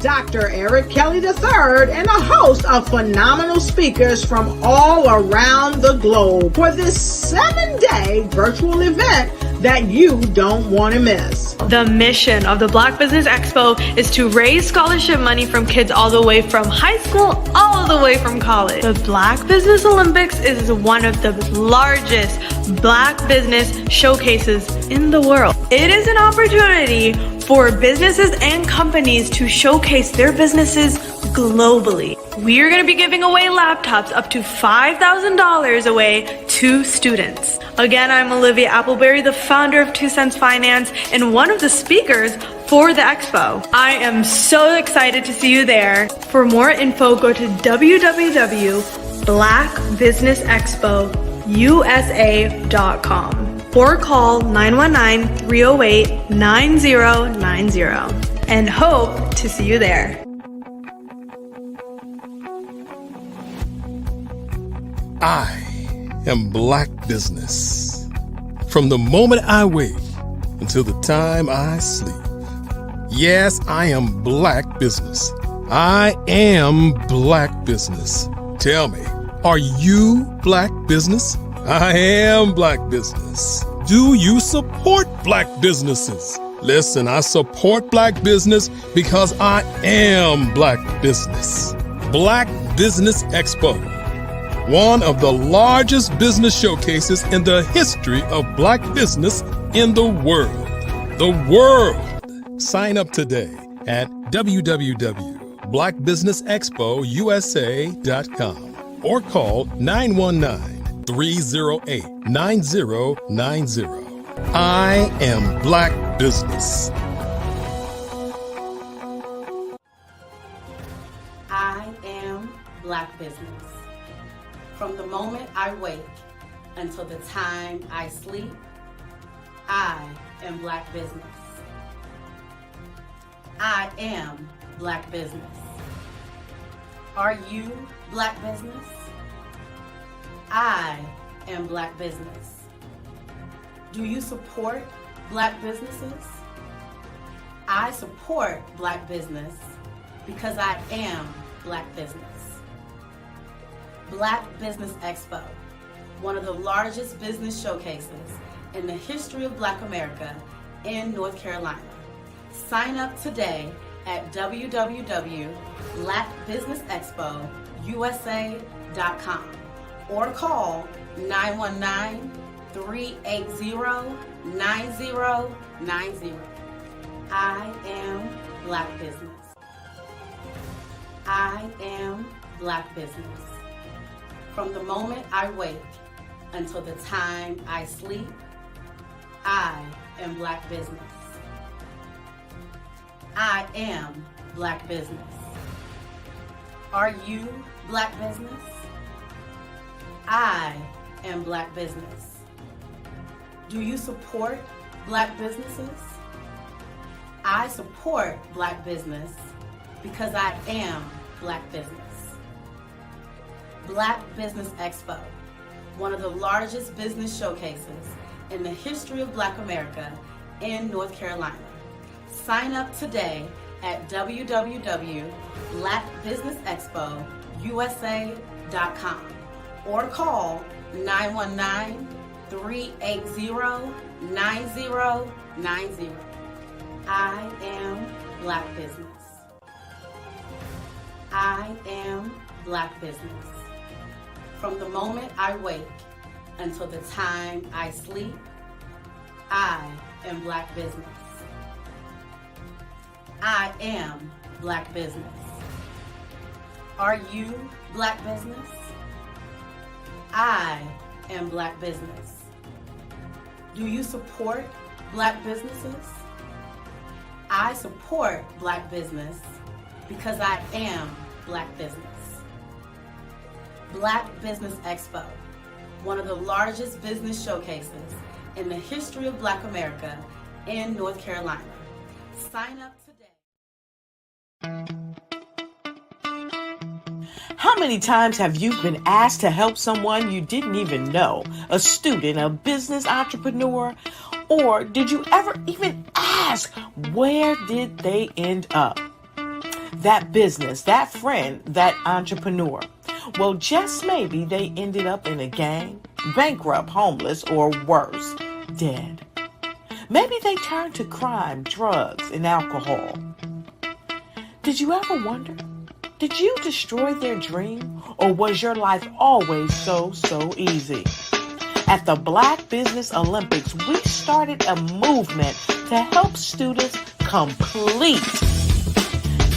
Dr. Eric Kelly III and a host of phenomenal speakers from all around the globe for this 7-day virtual event that you don't want to miss. The mission of the Black Business Expo is to raise scholarship money from kids all the way from high school all the way from college. The Black Business Olympics is one of the largest Black business showcases in the world. It is an opportunity for businesses and companies to showcase their businesses globally. We are going to be giving away laptops up to $5,000 away to students. Again, I'm Olivia Appleberry, the founder of 2 Cents Finance and one of the speakers for the expo. I am so excited to see you there. For more info, go to www.blackbusinessexpousa.com or call 919-308-9090 and hope to see you there. I am Black Business. From the moment I wake until the time I sleep. Yes, I am Black Business. I am Black Business. Tell me, are you Black Business? I am Black Business. Do you support Black businesses? Listen, I support Black business because I am Black Business. Black Business Expo, one of the largest business showcases in the history of Black business in the world. The world! Sign up today at www.blackbusinessexpousa.com or call 919-308-9090. I am Black Business. I am Black Business. From the moment I wake until the time I sleep, I am Black Business. I am Black Business. Are you Black Business? I am Black Business. Do you support Black businesses? I support Black business because I am Black Business. Black Business Expo, one of the largest business showcases in the history of Black America in North Carolina. Sign up today at www.blackbusinessexpousa.com or call 919-380-9090. I am Black Business. I am Black Business. From the moment I wake until the time I sleep, I am Black Business. I am Black Business. Are you Black Business? I am Black Business. Do you support Black businesses? I support Black business because I am Black Business. Black Business Expo, one of the largest business showcases in the history of Black America in North Carolina. Sign up today at www.blackbusinessexpousa.com or call 919-380-9090. I am Black Business. I am Black Business. From the moment I wake until the time I sleep, I am Black Business. I am Black Business. Are you Black Business? I am Black Business. Do you support Black businesses? I support Black business because I am Black Business. Black Business Expo, one of the largest business showcases in the history of Black America in North Carolina. Sign up today. How many times have you been asked to help someone you didn't even know, a student, a business entrepreneur, or did you ever even ask, where did they end up? that business, that friend, that entrepreneur. Well, just maybe they ended up in a gang, bankrupt, homeless, or worse, dead. Maybe they turned to crime, drugs, and alcohol. Did you ever wonder? Did you destroy their dream, or was your life always so easy? At the Black Business Olympics, we started a movement to help students complete.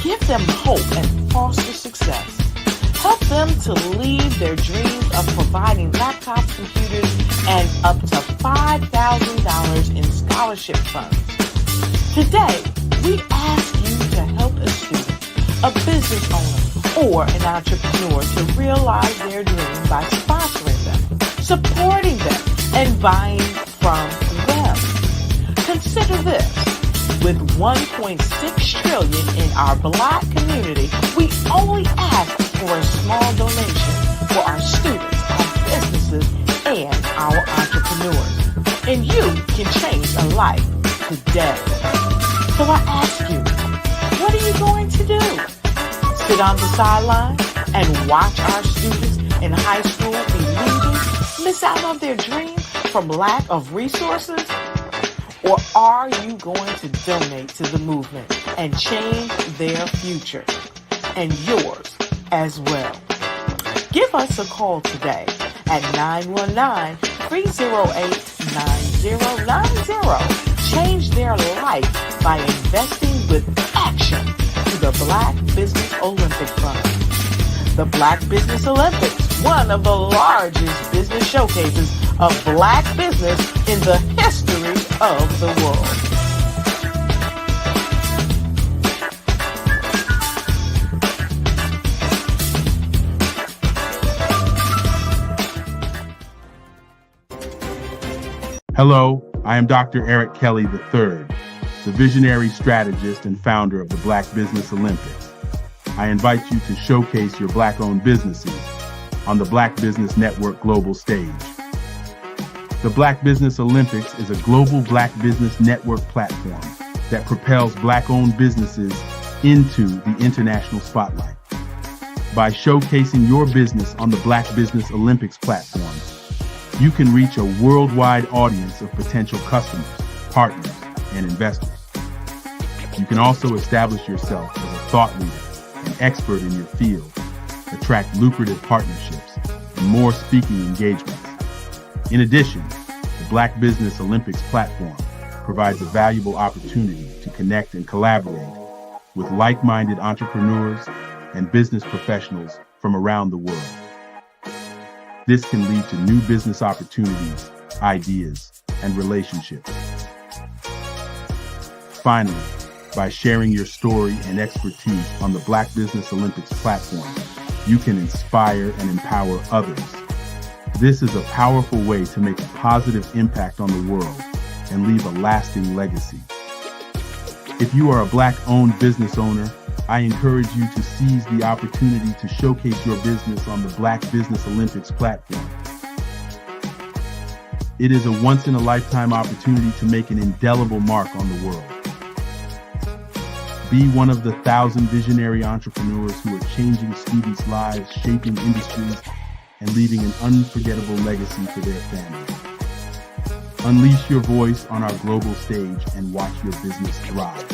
Give them hope and foster success. Help them to leave their dreams of providing laptops, computers, and up to $5,000 in scholarship funds. Today, we ask you to help a student, a business owner, or an entrepreneur to realize their dream by sponsoring them, supporting them, and buying from them. Consider this. With $1.6 trillion in our Black community, we only ask for a small donation for our students, our businesses, and our entrepreneurs. And you can change a life today. So I ask you, what are you going to do? Sit on the sideline and watch our students in high school be leaving, miss out on their dream from lack of resources? Or are you going to donate to the movement and change their future and yours as well? Give us a call today at 919-308-9090. Change their life by investing with action to the Black Business Olympic Fund. The Black Business Olympics, one of the largest business showcases of Black business in the history of the world. Hello, I am Dr. Eric Kelly III, the visionary strategist and founder of the Black Business Olympics. I invite you to showcase your Black-owned businesses on the Black Business Network global stage. The Black Business Olympics is a global Black Business Network platform that propels Black-owned businesses into the international spotlight. By showcasing your business on the Black Business Olympics platform, you can reach a worldwide audience of potential customers, partners, and investors. You can also establish yourself as a thought leader, an expert in your field, attract lucrative partnerships, and more speaking engagements. In addition, the Black Business Olympics platform provides a valuable opportunity to connect and collaborate with like-minded entrepreneurs and business professionals from around the world. This can lead to new business opportunities, ideas, and relationships. Finally, by sharing your story and expertise on the Black Business Olympics platform, you can inspire and empower others. This is a powerful way to make a positive impact on the world and leave a lasting legacy. If you are a Black-owned business owner, I encourage you to seize the opportunity to showcase your business on the Black Business Olympics platform. It is a once-in-a-lifetime opportunity to make an indelible mark on the world. Be one of the 1,000 visionary entrepreneurs who are changing students' lives, shaping industries, and leaving an unforgettable legacy for their families. Unleash your voice on our global stage and watch your business thrive.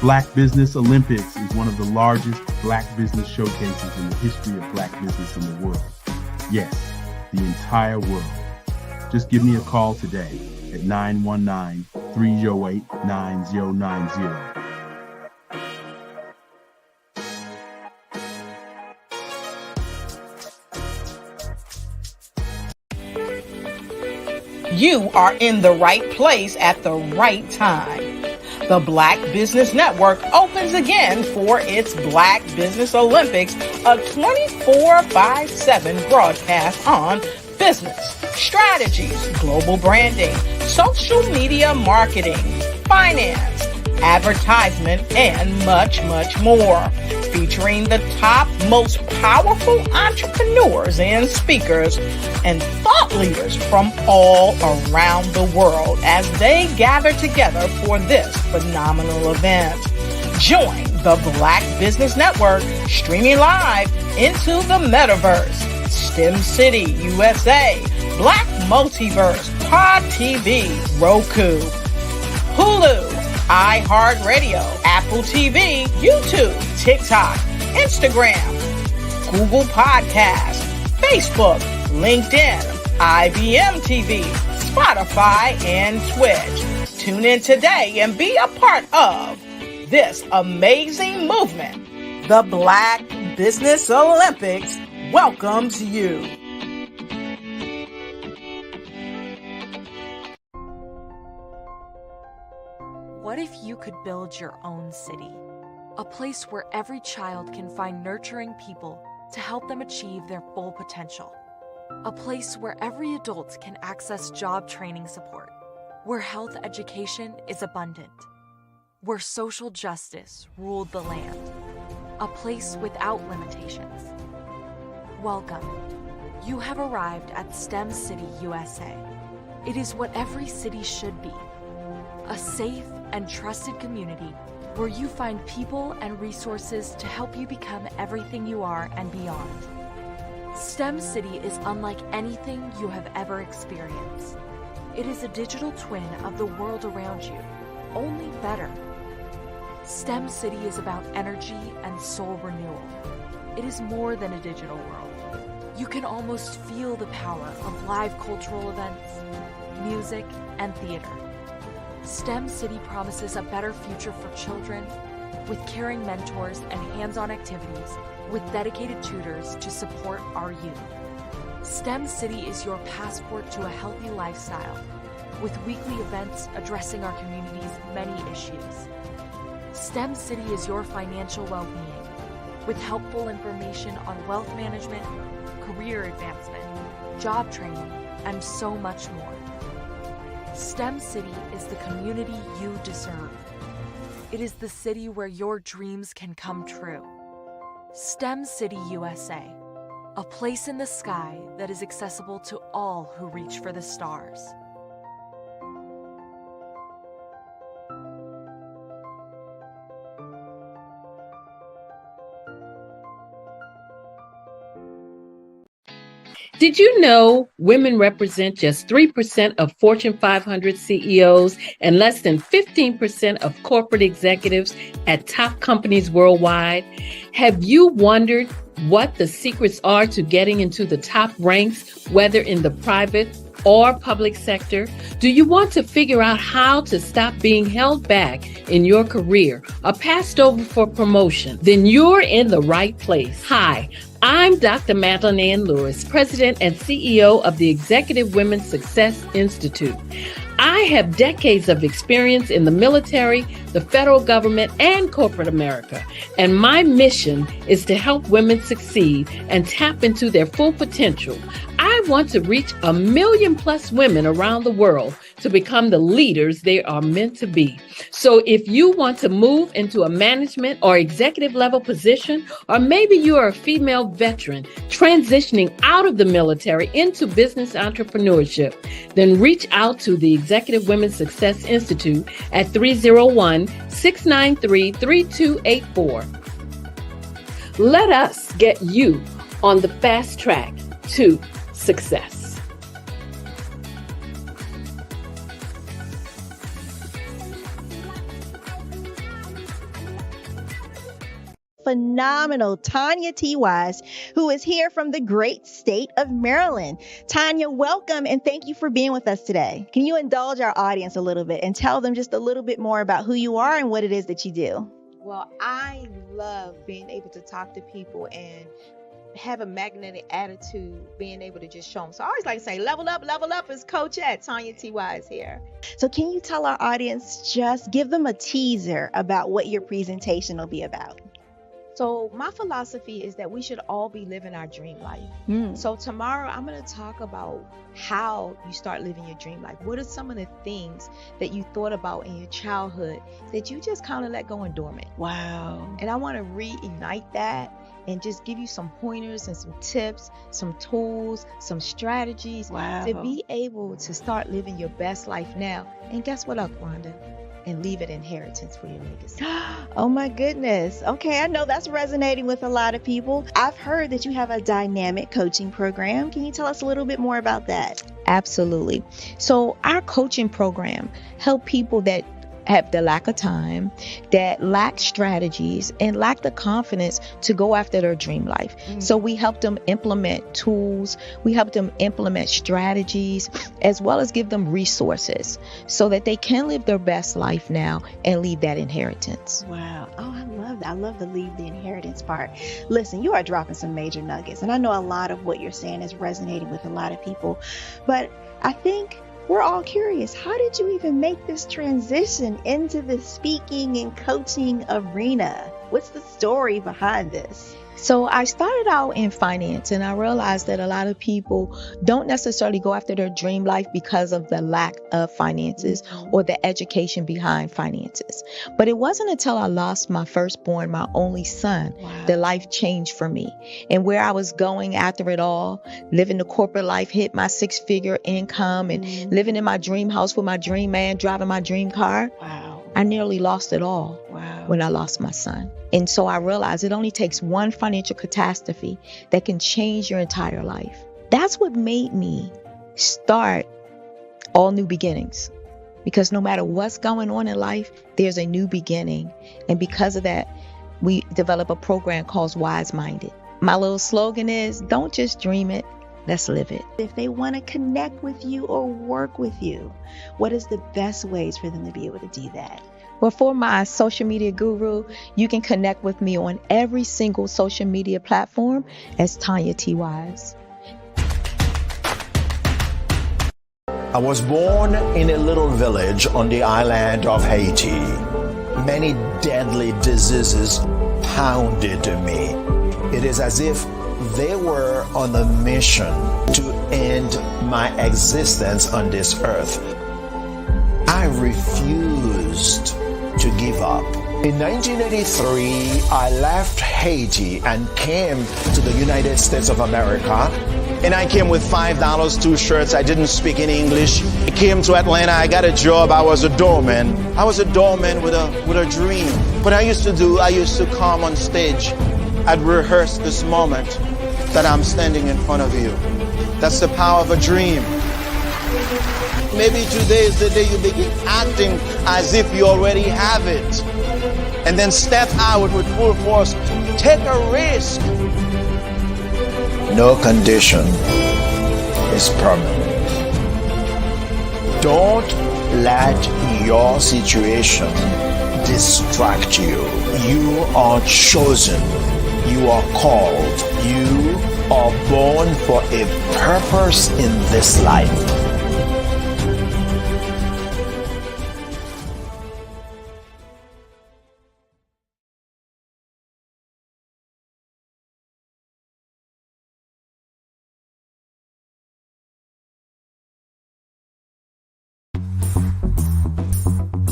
Black Business Olympics is one of the largest Black business showcases in the history of Black business in the world. Yes, the entire world. Just give me a call today at 919-308-9090. You are in the right place at the right time. The Black Business Network opens again for its Black Business Olympics, a 24/7 broadcast on business, strategies, global branding, social media marketing, finance, advertisement, and much more. featuring the top, most powerful entrepreneurs and speakers and thought leaders from all around the world as they gather together for this phenomenal event. Join the Black Business Network streaming live into the metaverse, STEM City USA, Black Multiverse, Pod TV, Roku, Hulu, iHeartRadio, Apple TV, YouTube, TikTok, Instagram, Google Podcasts, Facebook, LinkedIn, IBM TV, Spotify, and Twitch. Tune in today and be a part of this amazing movement. The Black Business Olympics welcomes you. What if you could build your own city? A place where every child can find nurturing people to help them achieve their full potential. A place where every adult can access job training support. Where health education is abundant. Where social justice ruled the land. A place without limitations. Welcome. You have arrived at STEM City USA. It is what every city should be. A safe and trusted community where you find people and resources to help you become everything you are and beyond. STEM City is unlike anything you have ever experienced. It is a digital twin of the world around you, only better. STEM City is about energy and soul renewal. It is more than a digital world. You can almost feel the power of live cultural events, music, and theater. STEM City promises a better future for children with caring mentors and hands-on activities with dedicated tutors to support our youth. STEM City is your passport to a healthy lifestyle with weekly events addressing our community's many issues. STEM City is your financial well-being with helpful information on wealth management, career advancement, job training, and so much more. STEM City is the community you deserve. It is the city where your dreams can come true. STEM City USA, a place in the sky that is accessible to all who reach for the stars. Did you know women represent just 3% of Fortune 500 CEOs and less than 15% of corporate executives at top companies worldwide? Have you wondered what the secrets are to getting into the top ranks, whether in the private or public sector? Do you want to figure out how to stop being held back in your career or passed over for promotion? Then you're in the right place. Hi, I'm Dr. Madeline Ann Lewis, President and CEO of the Executive Women's Success Institute. I have decades of experience in the military, the federal government, and corporate America, and my mission is to help women succeed and tap into their full potential. I want to reach 1 million plus women around the world to become the leaders they are meant to be. So if you want to move into a management or executive level position, or maybe you are a female veteran transitioning out of the military into business entrepreneurship, then reach out to the Executive Women's Success Institute at 301-693-3284. Let us get you on the fast track to success. Phenomenal Tanya T. Wise, who is here from the great state of Maryland. Tanya, welcome and thank you for being with us today. Can you indulge our audience a little bit and tell them just a little bit more about who you are and what it is that you do? Well, I love being able to talk to people and have a magnetic attitude, being able to just show them. So I always like to say, level up is Coach at Tanya T. Wise here. So can you tell our audience, just give them a teaser about what your presentation will be about? So my philosophy is that we should all be living our dream life. So tomorrow I'm going to talk about how you start living your dream life. What are some of the things that you thought about in your childhood that you just kind of let go and dormant? Wow. And I want to reignite that and just give you some pointers and some tips, some tools, some strategies to be able to start living your best life now. And guess what, Rhonda? And leave an inheritance for your legacy. Oh my goodness. Okay, I know that's resonating with a lot of people. I've heard that you have a dynamic coaching program. Can you tell us a little bit more about that? Absolutely. So our coaching program help people that have the lack of time, that lack strategies, and lack the confidence to go after their dream life. So we help them implement tools, we help them implement strategies, as well as give them resources so that they can live their best life now and leave that inheritance. Wow. Oh, I love that. I love the leave the inheritance part. Listen, you are dropping some major nuggets, and I know a lot of what you're saying is resonating with a lot of people, but I think we're all curious. How did you even make this transition into the speaking and coaching arena? What's the story behind this? So I started out in finance, and I realized that a lot of people don't necessarily go after their dream life because of the lack of finances or the education behind finances. But it wasn't until I lost my firstborn, my only son, that life changed for me. And where I was going after it all, living the corporate life, hit my 6-figure income and living in my dream house with my dream man, driving my dream car. I nearly lost it all when I lost my son. And so I realized it only takes one financial catastrophe that can change your entire life. That's what made me start All New Beginnings. Because no matter what's going on in life, there's a new beginning. And because of that, we develop a program called Wise Minded. My little slogan is, don't just dream it, let's live it. If they want to connect with you or work with you, what is the best ways for them to be able to do that? Well, for my social media guru, you can connect with me on every single social media platform as Tanya T. Wise. I was born in a little village on the island of Haiti. Many deadly diseases pounded me. It is as if they were on a mission to end my existence on this earth. I refused to give up. In 1983, I left Haiti and came to the United States of America. And I came with $5, 2 shirts. I didn't speak any English. I came to Atlanta. I got a job. I was a doorman. I was a doorman with a dream. What I used to come on stage. I'd rehearse this moment that I'm standing in front of you. That's the power of a dream. Maybe today is the day you begin acting as if you already have it. And then step out with full force. Take a risk. No condition is permanent. Don't let your situation distract you. You are chosen. You are called. You are born for a purpose in this life.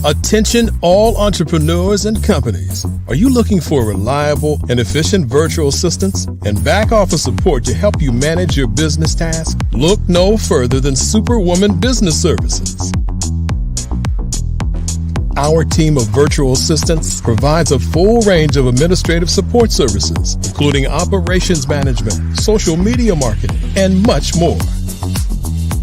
Attention all entrepreneurs and companies. Are you looking for reliable and efficient virtual assistants and back office support to help you manage your business tasks? Look no further than Superwoman Business Services. Our team of virtual assistants provides a full range of administrative support services, including operations management, social media marketing, and much more.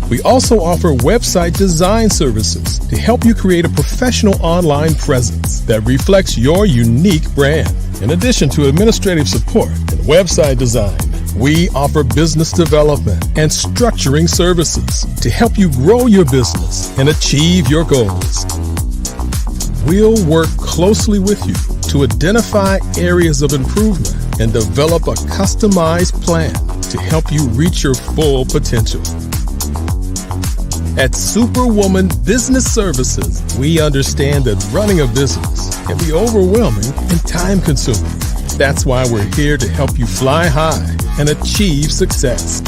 We also offer website design services to help you create a professional online presence that reflects your unique brand. In addition to administrative support and website design, we offer business development and structuring services to help you grow your business and achieve your goals. We'll work closely with you to identify areas of improvement and develop a customized plan to help you reach your full potential. At Superwoman Business Services, we understand that running a business can be overwhelming and time-consuming. That's why we're here to help you fly high and achieve success.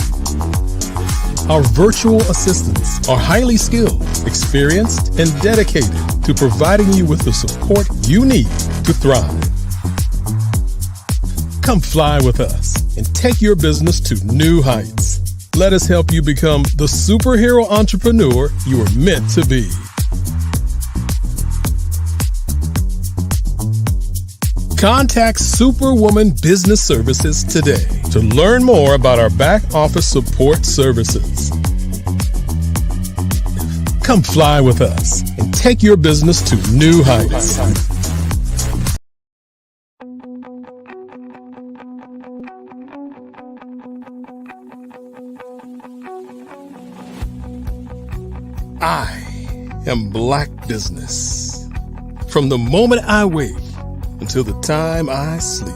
Our virtual assistants are highly skilled, experienced, and dedicated to providing you with the support you need to thrive. Come fly with us and take your business to new heights. Let us help you become the superhero entrepreneur you are meant to be. Contact Superwoman Business Services today to learn more about our back office support services. Come fly with us and take your business to new heights. I am Black Business. From the moment I wake until the time I sleep.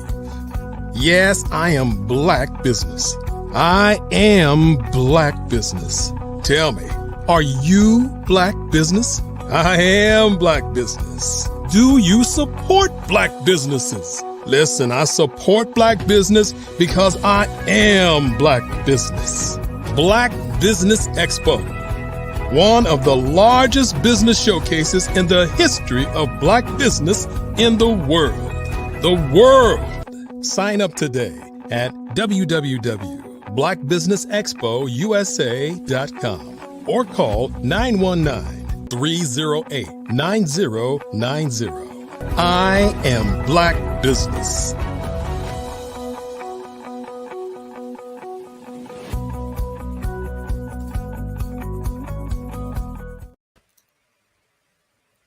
Yes, I am Black Business. I am Black Business. Tell me, are you Black Business? I am Black Business. Do you support Black businesses? Listen, I support Black business because I am Black Business. Black Business Expo, one of the largest business showcases in the history of Black business in the world. The world! Sign up today at www.blackbusinessexpousa.com or call 919-308-9090. I am Black Business.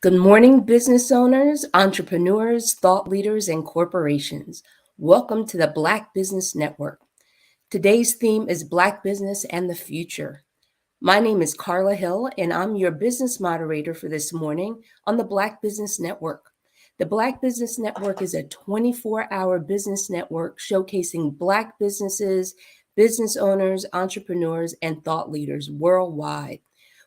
Good morning, business owners, entrepreneurs, thought leaders, and corporations. Welcome to the Black Business Network. Today's theme is Black Business and the Future. My name is Carla Hill, and I'm your business moderator for this morning on the Black Business Network. The Black Business Network is a 24-hour business network showcasing Black businesses, business owners, entrepreneurs, and thought leaders worldwide.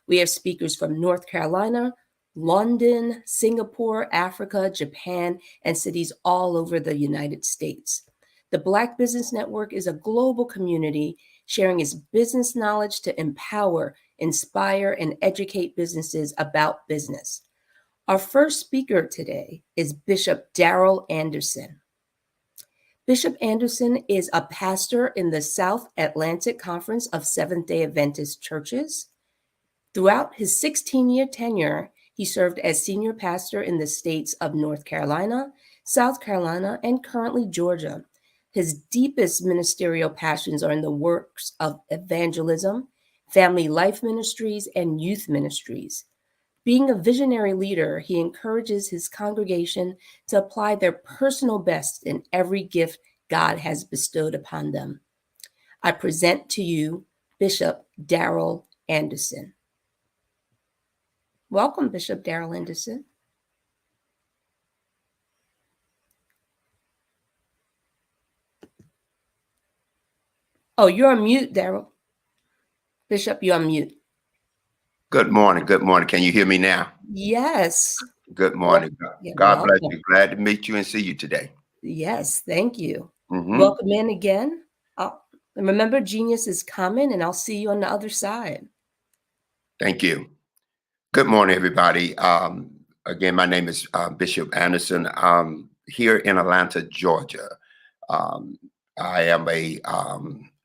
We have speakers from North Carolina, London, Singapore, Africa, Japan, and cities all over the United States. The Black Business Network is a global community sharing its business knowledge to empower, inspire, and educate businesses about business. Our first speaker today is Bishop Darrell Anderson. Bishop Anderson is a pastor in the South Atlantic Conference of Seventh-day Adventist Churches. Throughout his 16-year tenure, he served as senior pastor in the states of North Carolina, South Carolina, and currently Georgia. His deepest ministerial passions are in the works of evangelism, family life ministries, and youth ministries. Being a visionary leader, he encourages his congregation to apply their personal best in every gift God has bestowed upon them. I present to you Bishop Darrell Anderson. Welcome, Bishop Darrell Anderson. Oh, you're on mute, Darrell. Bishop, you're on mute. Good morning. Good morning. Can you hear me now? Yes. Good morning. God bless you. Glad to meet you and see you today. Yes, thank you. Mm-hmm. Welcome in again. Remember, genius is coming, and I'll see you on the other side. Thank you. Good morning, everybody. Again, my name is Bishop Anderson. I'm here in Atlanta, Georgia. I am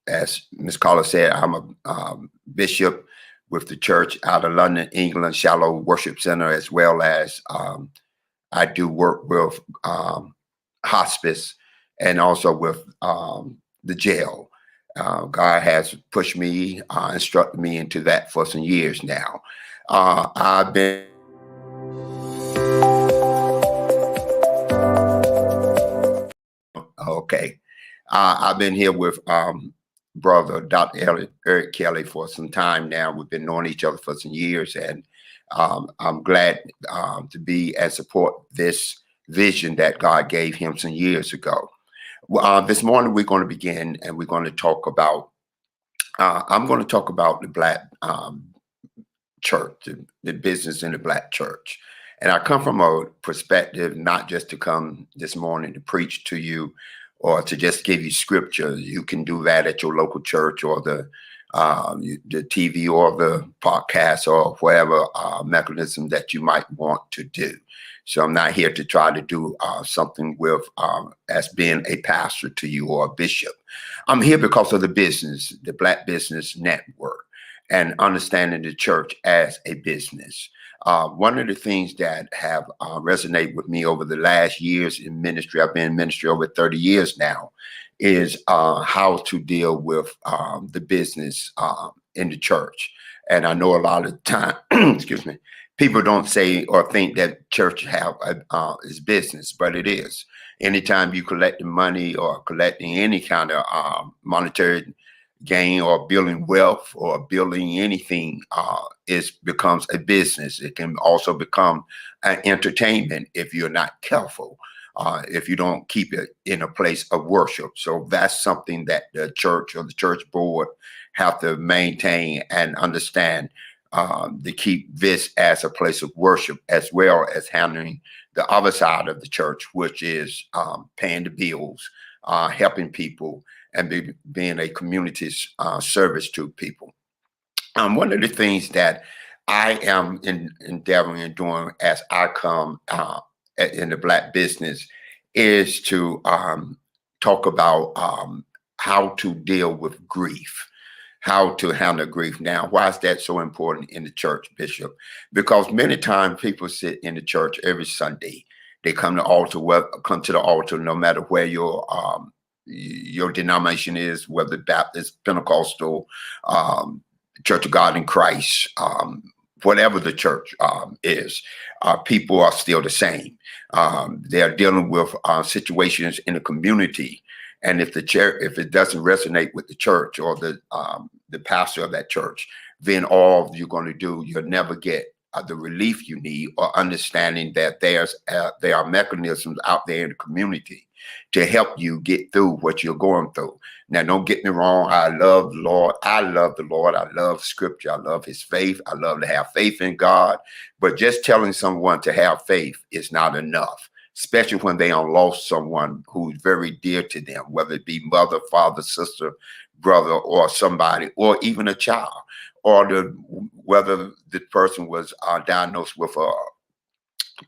as Ms. Carla said, I'm a bishop with the church out of London, England, Shallow Worship Center, as well as I do work with hospice and also with the jail. God has pushed me, instructed me into that for some years now. I've been I've been here with brother Dr. Eric Kelly for some time now. We've been knowing each other for some years, and I'm glad to be and support this vision that God gave him some years ago. This morning we're going to begin, and we're going to talk about. I'm going to talk about the Black church, the business in the Black church. And I come from a perspective, not just to come this morning to preach to you, or to just give you scripture, you can do that at your local church or the TV or the podcast or whatever mechanism that you might want to do. So I'm not here to try to do something with as being a pastor to you or a bishop. I'm here because of the business, the Black Business Network, and understanding the church as a business. One of the things that have resonated with me over the last years in ministry, I've been in ministry over 30 years now, is how to deal with the business in the church. And I know a lot of time, excuse me, people don't say or think that church have is business, but it is. Anytime you collecting money or collecting any kind of monetary gain or building wealth or building anything, becomes a business. It can also become an entertainment if you're not careful. If you don't keep it in a place of worship. So that's something that the church or the church board have to maintain and understand, to keep this as a place of worship, as well as handling the other side of the church, which is paying the bills, helping people, and being a community service to people. One of the things that I am endeavoring and doing as I come in the Black business is to talk about how to deal with grief, how to handle grief. Now, why is that so important in the church, Bishop? Because many times people sit in the church every Sunday. They come to the altar, no matter where your denomination is, whether Baptist, Pentecostal, Church of God in Christ, whatever the church is, people are still the same. They're dealing with situations in the community, and if it doesn't resonate with the church or the pastor of that church, then all you're going to do, you'll never get the relief you need, or understanding that there are mechanisms out there in the community to help you get through what you're going through. Now, don't get me wrong. I love the Lord. I love the Lord. I love scripture. I love his faith. I love to have faith in God. But just telling someone to have faith is not enough, especially when they have lost someone who's very dear to them, whether it be mother, father, sister, brother, or somebody, or even a child, or whether the person was diagnosed with a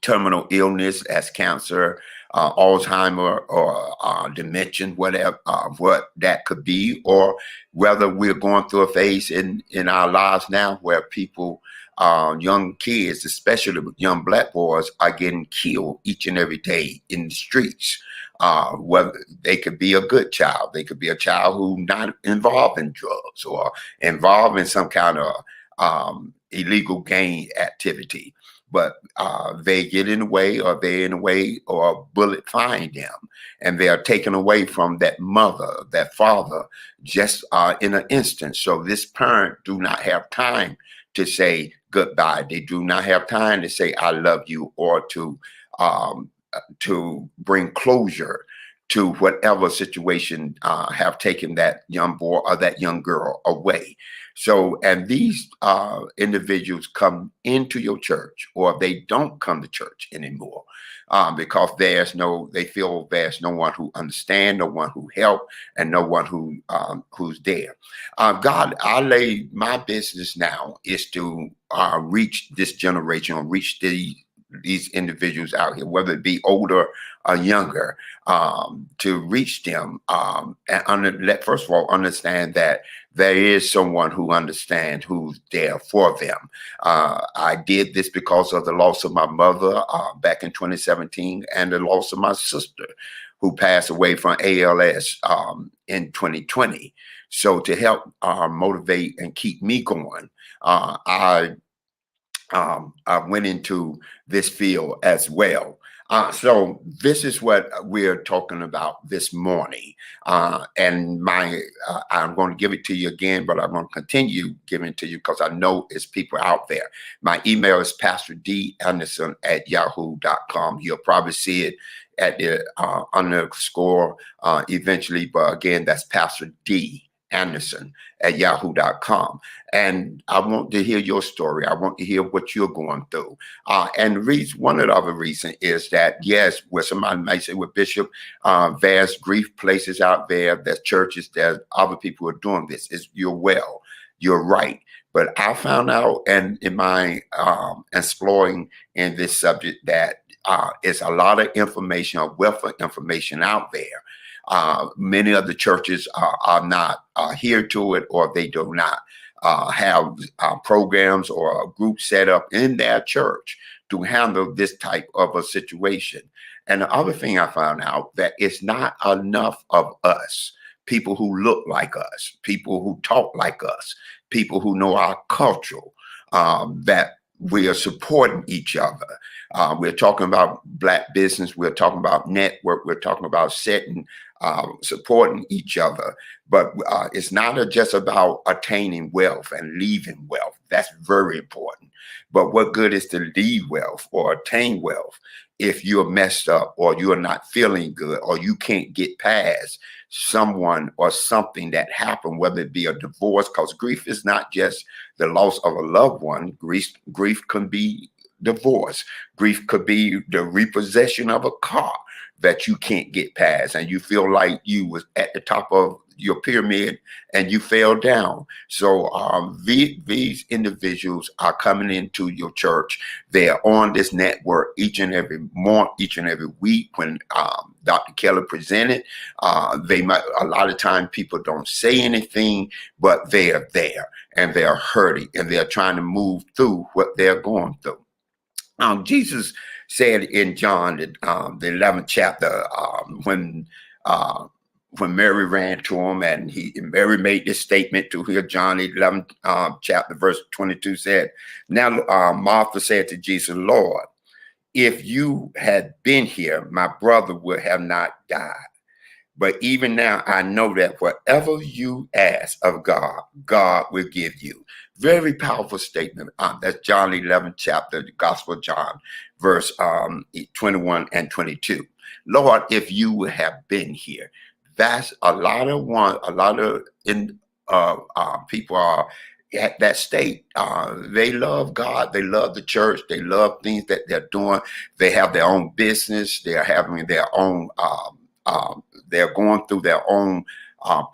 terminal illness as cancer, Alzheimer, or dementia, whatever, what that could be, or whether we're going through a phase in our lives now where people, young kids, especially young Black boys, are getting killed each and every day in the streets. Whether they could be a good child, they could be a child who not involved in drugs or involved in some kind of illegal gang activity. But they get in the way, or they're in the way, or a bullet find them, and they are taken away from that mother, that father, just in an instant. So this parent do not have time to say goodbye. They do not have time to say I love you, or to bring closure to whatever situation have taken that young boy or that young girl away. So, and these individuals come into your church, or they don't come to church anymore because they feel there's no one who understands, no one who help, and no one who's there. My business now is to reach this generation, or reach these individuals out here, whether it be older or younger, to reach them and first of all, understand that there is someone who understands, who's there for them. I did this because of the loss of my mother back in 2017, and the loss of my sister, who passed away from ALS in 2020. So to help motivate and keep me going, I went into this field as well. So this is what we're talking about this morning. And I'm going to give it to you again, but I'm going to continue giving it to you because I know it's people out there. My email is pastordanderson@yahoo.com. You'll probably see it at the underscore eventually, but again, that's Pastor D. bishop.anderson@yahoo.com. And I want to hear your story. I want to hear what you're going through. And the reason, one of the other reasons is that, yes, where somebody might say, well, Bishop, there's grief places out there, there's churches, there's other people who are doing this. You're well, you're right. But I found out, and in my exploring in this subject, that it's a lot of information, a wealth of information out there. Many of the churches are not adhere to it, or they do not have programs or a group set up in their church to handle this type of a situation. And the other thing I found out, that it's not enough of us, people who look like us, people who talk like us, people who know our culture, that we are supporting each other. We're talking about Black business. We're talking about network. We're talking about supporting each other. But it's not just about attaining wealth and leaving wealth. That's very important. But what good is to leave wealth or attain wealth if you're messed up, or you're not feeling good, or you can't get past someone or something that happened, whether it be a divorce? Because grief is not just the loss of a loved one. Grief can be divorce. Grief could be the repossession of a car that you can't get past, and you feel like you was at the top of your pyramid and you fell down. So these individuals are coming into your church. They're on this network each and every month, each and every week. When Dr. Keller presented, a lot of times people don't say anything, but they are there, and they are hurting, and they're trying to move through what they're going through. Jesus said in John, the 11th chapter, when Mary ran to him, and Mary made this statement to her, John 11th chapter, verse 22 said, now Martha said to Jesus, Lord, if you had been here, my brother would have not died. But even now, I know that whatever you ask of God, God will give you. Very powerful statement. That's John 11th chapter, the Gospel of John, verse 21 and 22. Lord, if you would have been here. That's a lot of people are at that state. They love God. They love the church. They love things that they're doing. They have their own business. They're having their own, they're going through their own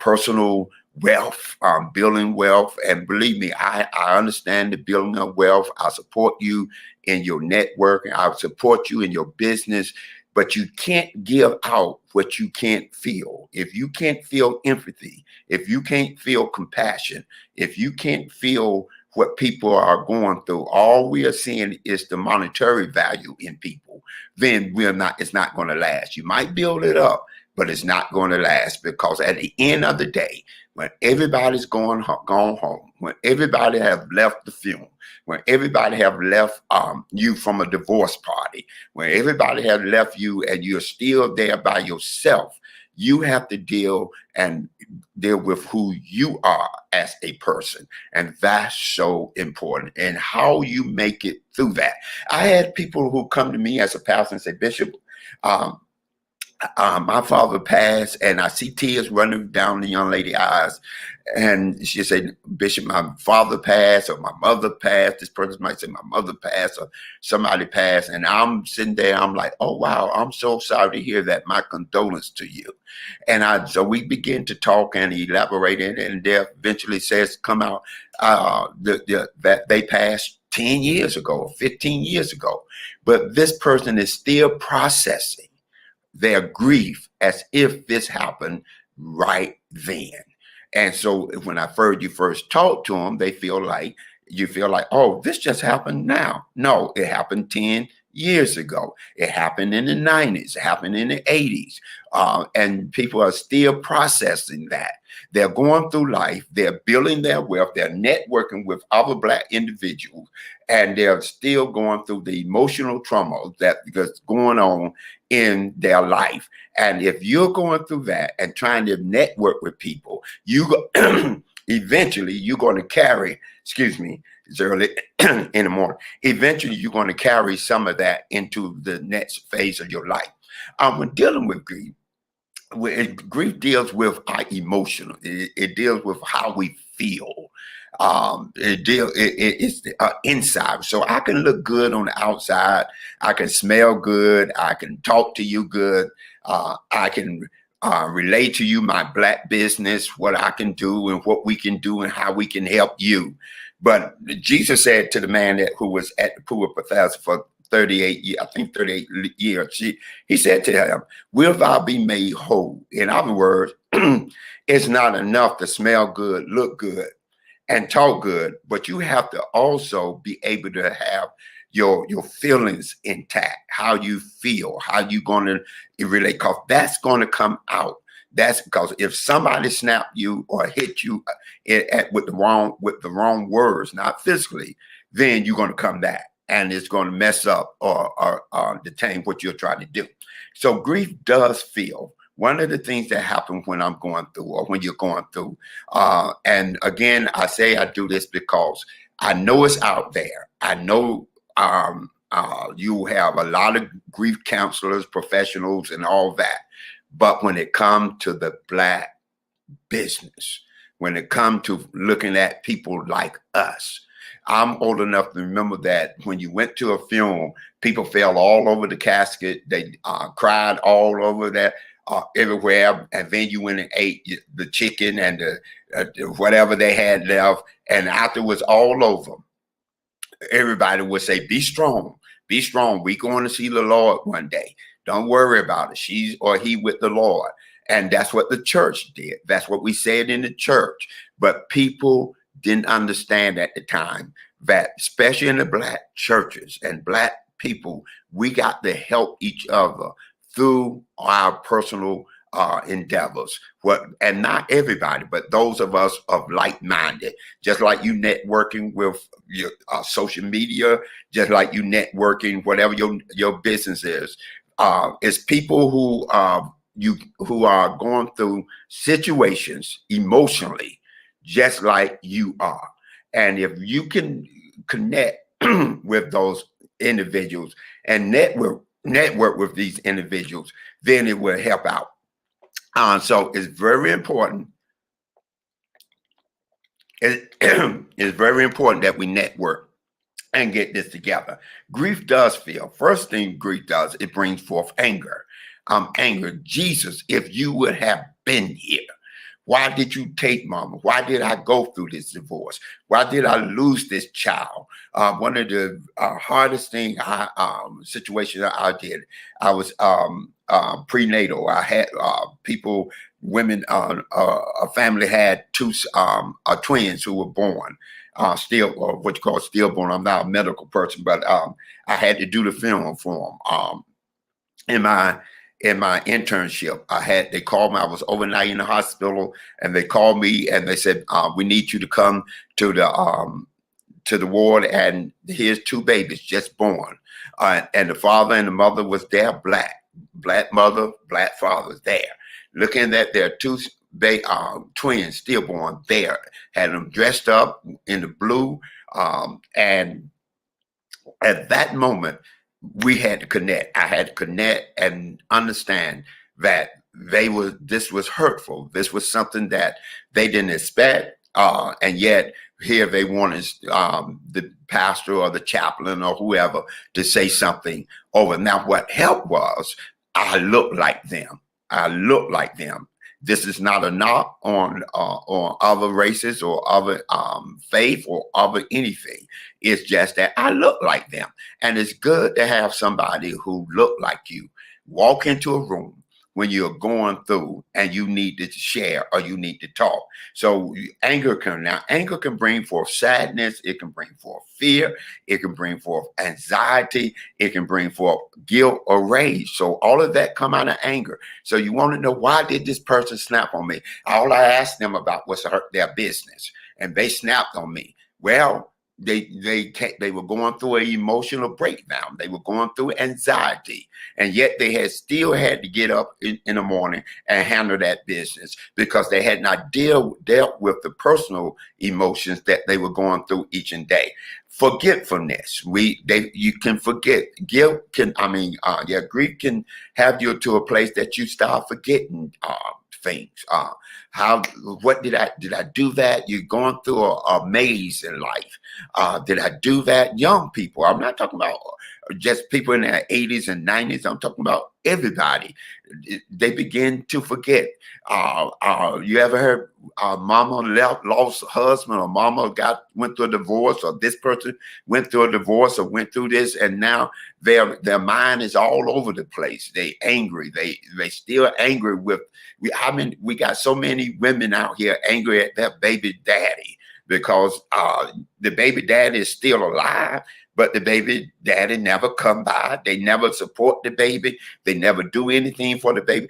personal wealth, building wealth. And believe me, I understand the building of wealth. I support you in your network, and I support you in your business. But you can't give out what you can't feel. If you can't feel empathy, if you can't feel compassion, if you can't feel what people are going through, all we are seeing is the monetary value in people, then it's not going to last. You might build it up, but it's not going to last, because at the end of the day, when everybody's gone home, when everybody have left the funeral, when everybody have left you from a divorce party, when everybody have left you and you're still there by yourself, you have to deal with who you are as a person. And that's so important, and how you make it through that. I had people who come to me as a pastor and say, Bishop, my father passed, and I see tears running down the young lady's eyes. And she said, Bishop, my father passed, or my mother passed. This person might say my mother passed, or somebody passed. And I'm sitting there, I'm like, oh, wow, I'm so sorry to hear that. My condolence to you. And so we begin to talk and elaborate, and there eventually says, come out, that they passed 10 years ago, 15 years ago. But this person is still processing their grief as if this happened right then. And so when you first talk to them, you feel like, oh, this just happened now. No, it happened 10 years ago. It happened in the 90s. It happened in the 80s. And people are still processing that. They're going through life. They're building their wealth. They're networking with other Black individuals. And they're still going through the emotional trauma that's going on in their life. And if you're going through that and trying to network with people, eventually you're going to carry, it's early in the morning. Eventually you're going to carry some of that into the next phase of your life. When dealing with grief, grief deals with our emotional. It deals with how we feel. It's the inside. So I can look good on the outside. I can smell good. I can talk to you good. I can relate to you my black business, what I can do and what we can do and how we can help you. But Jesus said to the man who was at the pool of Bethesda for 38 years, I think 38 years, he said to him, will thou be made whole? In other words, it's not enough to smell good, look good, and talk good, but you have to also be able to have your feelings intact, how you feel, how you going to relate, because that's going to come out. That's because if somebody snapped you or hit you with the wrong words, not physically, then you're going to come back and it's going to mess up or detain what you're trying to do. So grief does feel. One of the things that happen when I'm going through or when you're going through, and again, I say I do this because I know it's out there. I know you have a lot of grief counselors, professionals, and all that. But when it comes to the black business, when it comes to looking at people like us, I'm old enough to remember that when you went to a funeral, people fell all over the casket. They cried all over that, everywhere. And then you went and ate the chicken and the whatever they had left. And after it was all over, everybody would say, be strong, be strong. We're going to see the Lord one day. Don't worry about it. She's or he with the Lord. And that's what the church did. That's what we said in the church. But people didn't understand at the time that, especially in the black churches and black people, we got to help each other through our personal endeavors. And not everybody, but those of us of like-minded, just like you networking with your social media, just like you networking, whatever your business is. It's people who are going through situations emotionally, just like you are. And if you can connect with those individuals and network with these individuals, then it will help out. So it's very important. It's very important that we network and get this together. Grief does feel. First thing grief does, it brings forth anger. Anger. Jesus, if you would have been here, why did you take mama? Why did I go through this divorce? Why did I lose this child? One of the hardest thing situations I did, I was prenatal. I had women, a family had two twins who were born. What you call stillborn. I'm not a medical person, but I had to do the funeral for them. In my internship, they called me. I was overnight in the hospital, and they called me and they said, "We need you to come to the ward, and here's two babies just born." And the father and the mother was there, black mother, black father there, looking at their two twins stillborn there, had them dressed up in the blue, and at that moment, we had to connect. I had to connect and understand that this was hurtful. This was something that they didn't expect. And yet here they wanted the pastor or the chaplain or whoever to say something over. Now, what helped was I looked like them. I looked like them. This is not a knock on other races or other faith or other anything. It's just that I look like them. And it's good to have somebody who look like you walk into a room when you're going through and you need to share or you need to talk. So anger can bring forth sadness. It can bring forth fear. It can bring forth anxiety. It can bring forth guilt or rage. So all of that come out of anger. So you want to know, why did this person snap on me? All I asked them about was their business, and they snapped on me. Well, they were going through an emotional breakdown. They were going through anxiety, and yet they still had to get up in the morning and handle that business because they had not dealt with the personal emotions that they were going through each and day. forgetfulness. You can forget. Guilt can, grief can have you to a place that you start forgetting things. What did I do that? You're going through a maze in life. Did I do that? Young people. I'm not talking about just people in their 80s and 90s. I'm talking about everybody. They begin to forget. You ever heard mama lost husband, or mama went through a divorce, or this person went through a divorce or went through this, and now their mind is all over the place. They angry. They still angry with. We got so many women out here angry at their baby daddy because the baby daddy is still alive, but the baby daddy never come by. They never support the baby. They never do anything for the baby.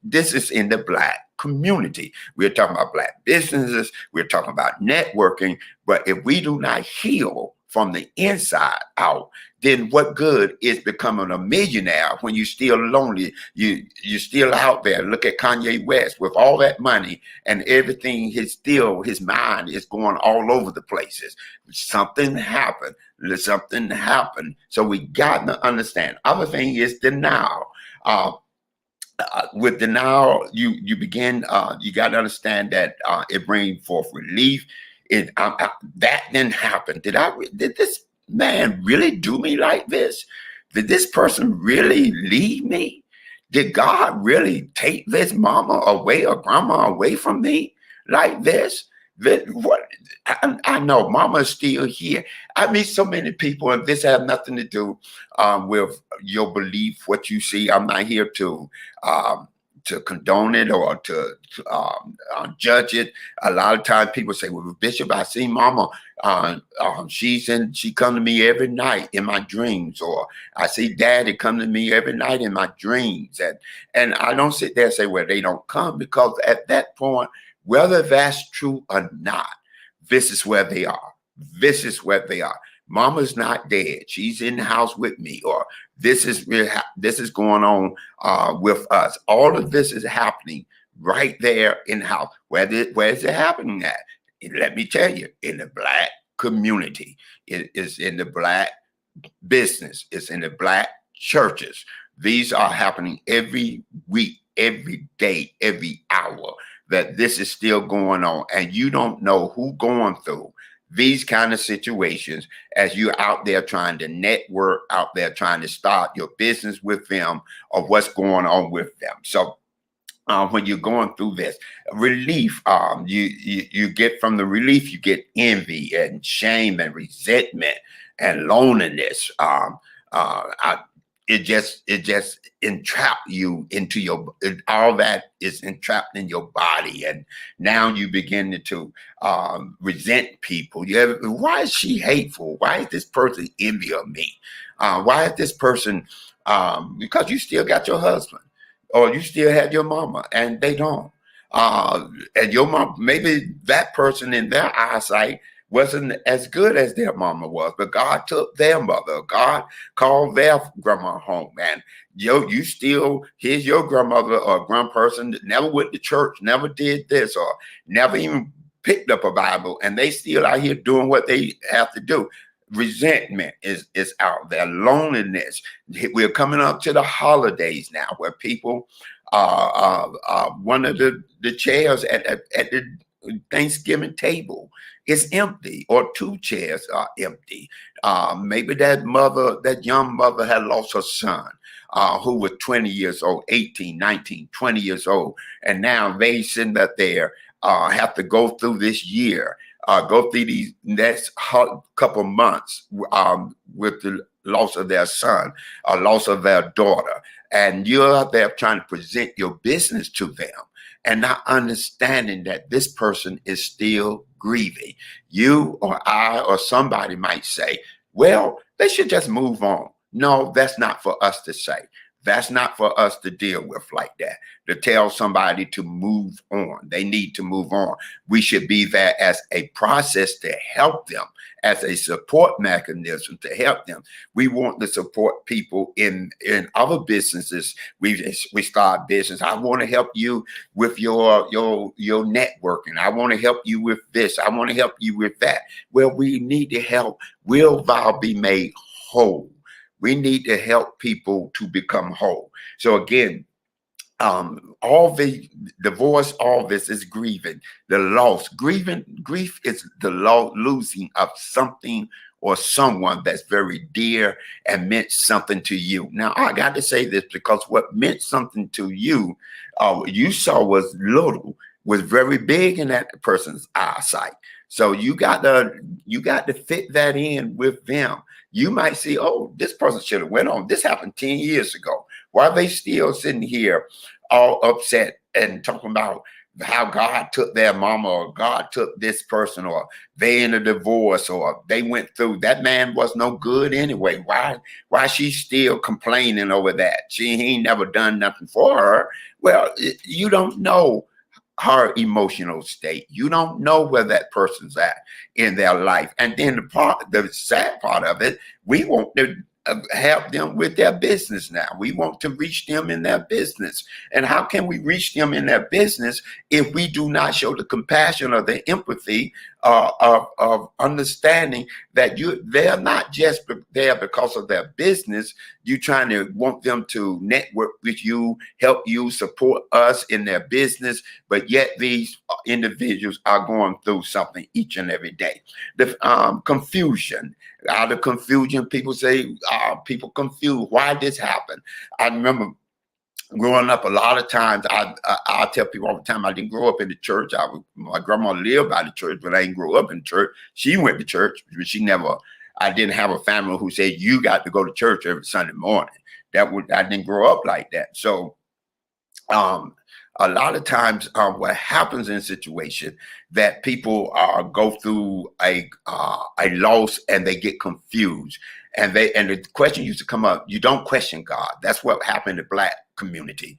This is in the Black community. We're talking about Black businesses. We're talking about networking. But if we do not heal from the inside out, then what good is becoming a millionaire when you're still lonely? You're still out there. Look at Kanye West with all that money and everything. His mind is going all over the places. Something happened. So we got to understand. Other thing is denial. With denial, you begin. You got to understand that it brings forth relief. That didn't happen. Did this man really do me like this? Did this person really leave me? Did God really take this mama away or grandma away from me like this? I know mama is still here. I meet so many people, and this has nothing to do with your belief, what you see. I'm not here to condone it or to judge it. A lot of times people say, well, Bishop, I see mama. She come to me every night in my dreams, or I see daddy come to me every night in my dreams. And I don't sit there and say, well, they don't come, because at that point, whether that's true or not, this is where they are. This is where they are. Mama's not dead. She's in the house with me, or this is going on with us. All of this is happening right there in the house. Where is it happening at? Let me tell you, in the Black community. It is in the Black business. It's in the Black churches. These are happening every week, every day, every hour, that this is still going on. And you don't know who going through these kind of situations as you're out there trying to network, out there trying to start your business with them, or what's going on with them. So when you're going through this relief, you get from the relief, you get envy and shame and resentment and loneliness. It just entrap you into all that is entrapped in your body, and now you begin to resent people. Why is she hateful? Why is this person envy of me? Why is this person? Because you still got your husband, or you still had your mama, and they don't. And your mom, maybe that person in their eyesight wasn't as good as their mama was, but God took their mother. God called their grandma home, and here's your grandmother or grandperson that never went to church, never did this, or never even picked up a Bible, and they still out here doing what they have to do. Resentment is out there. Loneliness. We're coming up to the holidays now, where people one of the chairs at the Thanksgiving table is empty, or two chairs are empty. Maybe that young mother had lost her son, who was 20 years old, 18, 19, 20 years old. And now they sitting up there, have to go through this year, go through these next couple months with the loss of their son, or loss of their daughter. And you're out there trying to present your business to them, and not understanding that this person is still grieving. You or I or somebody might say, well, they should just move on. No, that's not for us to say. That's not for us to deal with like that, to tell somebody to move on. They need to move on. We should be there as a process to help them, as a support mechanism to help them. We want to support people in other businesses. We start business. I want to help you with your networking. I want to help you with this. I want to help you with that. Well, we need to help. Will thou be made whole? We need to help people to become whole. So again, all the divorce, all this is grieving, the loss. Grief is the losing of something or someone that's very dear and meant something to you. Now, I got to say this because what meant something to you, you saw was little, was very big in that person's eyesight. So you got to fit that in with them. You might see, oh, this person should have went on. This happened 10 years ago. Why are they still sitting here all upset and talking about how God took their mama, or God took this person, or they in a divorce, or they went through, that man was no good anyway. Why she still complaining over that? She ain't never done nothing for her. Well, you don't know her emotional state. You don't know where that person's at in their life. And then the sad part of it, we want to help them with their business now. We want to reach them in their business. And how can we reach them in their business if we do not show the compassion or the empathy of understanding that they're not just there because of their business. You trying to want them to network with you, help you, support us in their business, but yet these individuals are going through something each and every day. The confusion. Out of confusion, people say, people confused. Why this happened? I remember growing up, a lot of times, I tell people all the time, I didn't grow up in the church. My grandma lived by the church, but I didn't grow up in the church. She went to church, but I didn't have a family who said, you got to go to church every Sunday morning. I didn't grow up like that. So, a lot of times what happens in a situation that people go through a loss and they get confused, and the question used to come up, you don't question God. That's what happened in the Black community.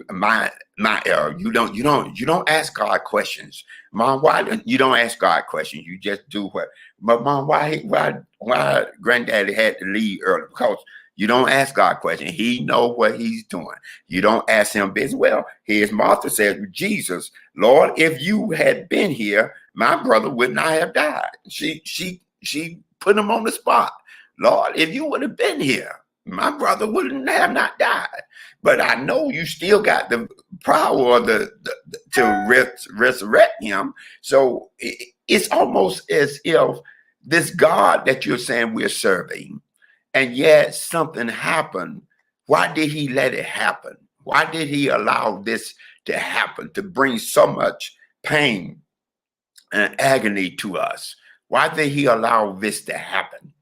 My era, you don't ask God questions. Mom, why you don't ask God questions? You just do what. But Mom, why Granddaddy had to leave early? Because you don't ask God questions. He know what he's doing. You don't ask him business. Well, here's Martha said, Jesus, Lord, if you had been here, my brother would not have died. She put him on the spot. Lord, if you would have been here, my brother wouldn't have not died. But I know you still got the power to resurrect him. So it's almost as if this God that you're saying we're serving, and yet something happened. Why did he let it happen? Why did he allow this to happen, to bring so much pain and agony to us? Why did he allow this to happen?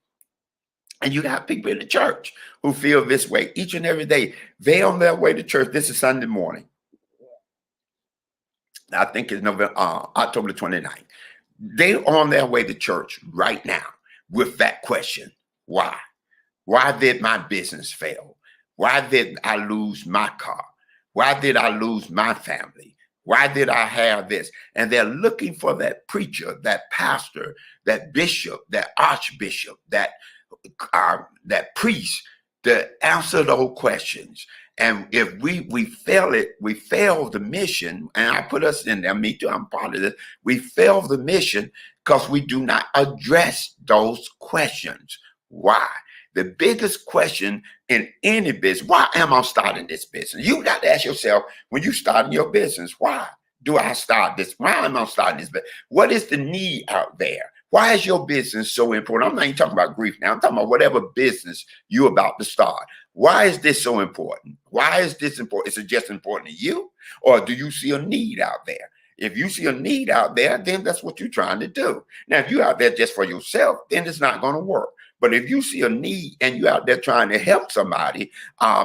And you got people in the church who feel this way each and every day. They on their way to church. This is Sunday morning. I think it's October 29th. They're on their way to church right now with that question. Why? Why did my business fail? Why did I lose my car? Why did I lose my family? Why did I have this? And they're looking for that preacher, that pastor, that bishop, that archbishop, that priest to answer those questions. And if we fail it, we fail the mission. And I put us in there, me too, I'm part of this. We fail the mission because we do not address those questions. Why? The biggest question in any business, why am I starting this business? You got to ask yourself when you starting your business, why do I start this? Why am I starting this business? What is the need out there? Why is your business so important? I'm not even talking about grief now. I'm talking about whatever business you're about to start. Why is this so important? Why is this important? Is it just important to you? Or do you see a need out there? If you see a need out there, then that's what you're trying to do. Now, if you're out there just for yourself, then it's not going to work. But if you see a need and you're out there trying to help somebody,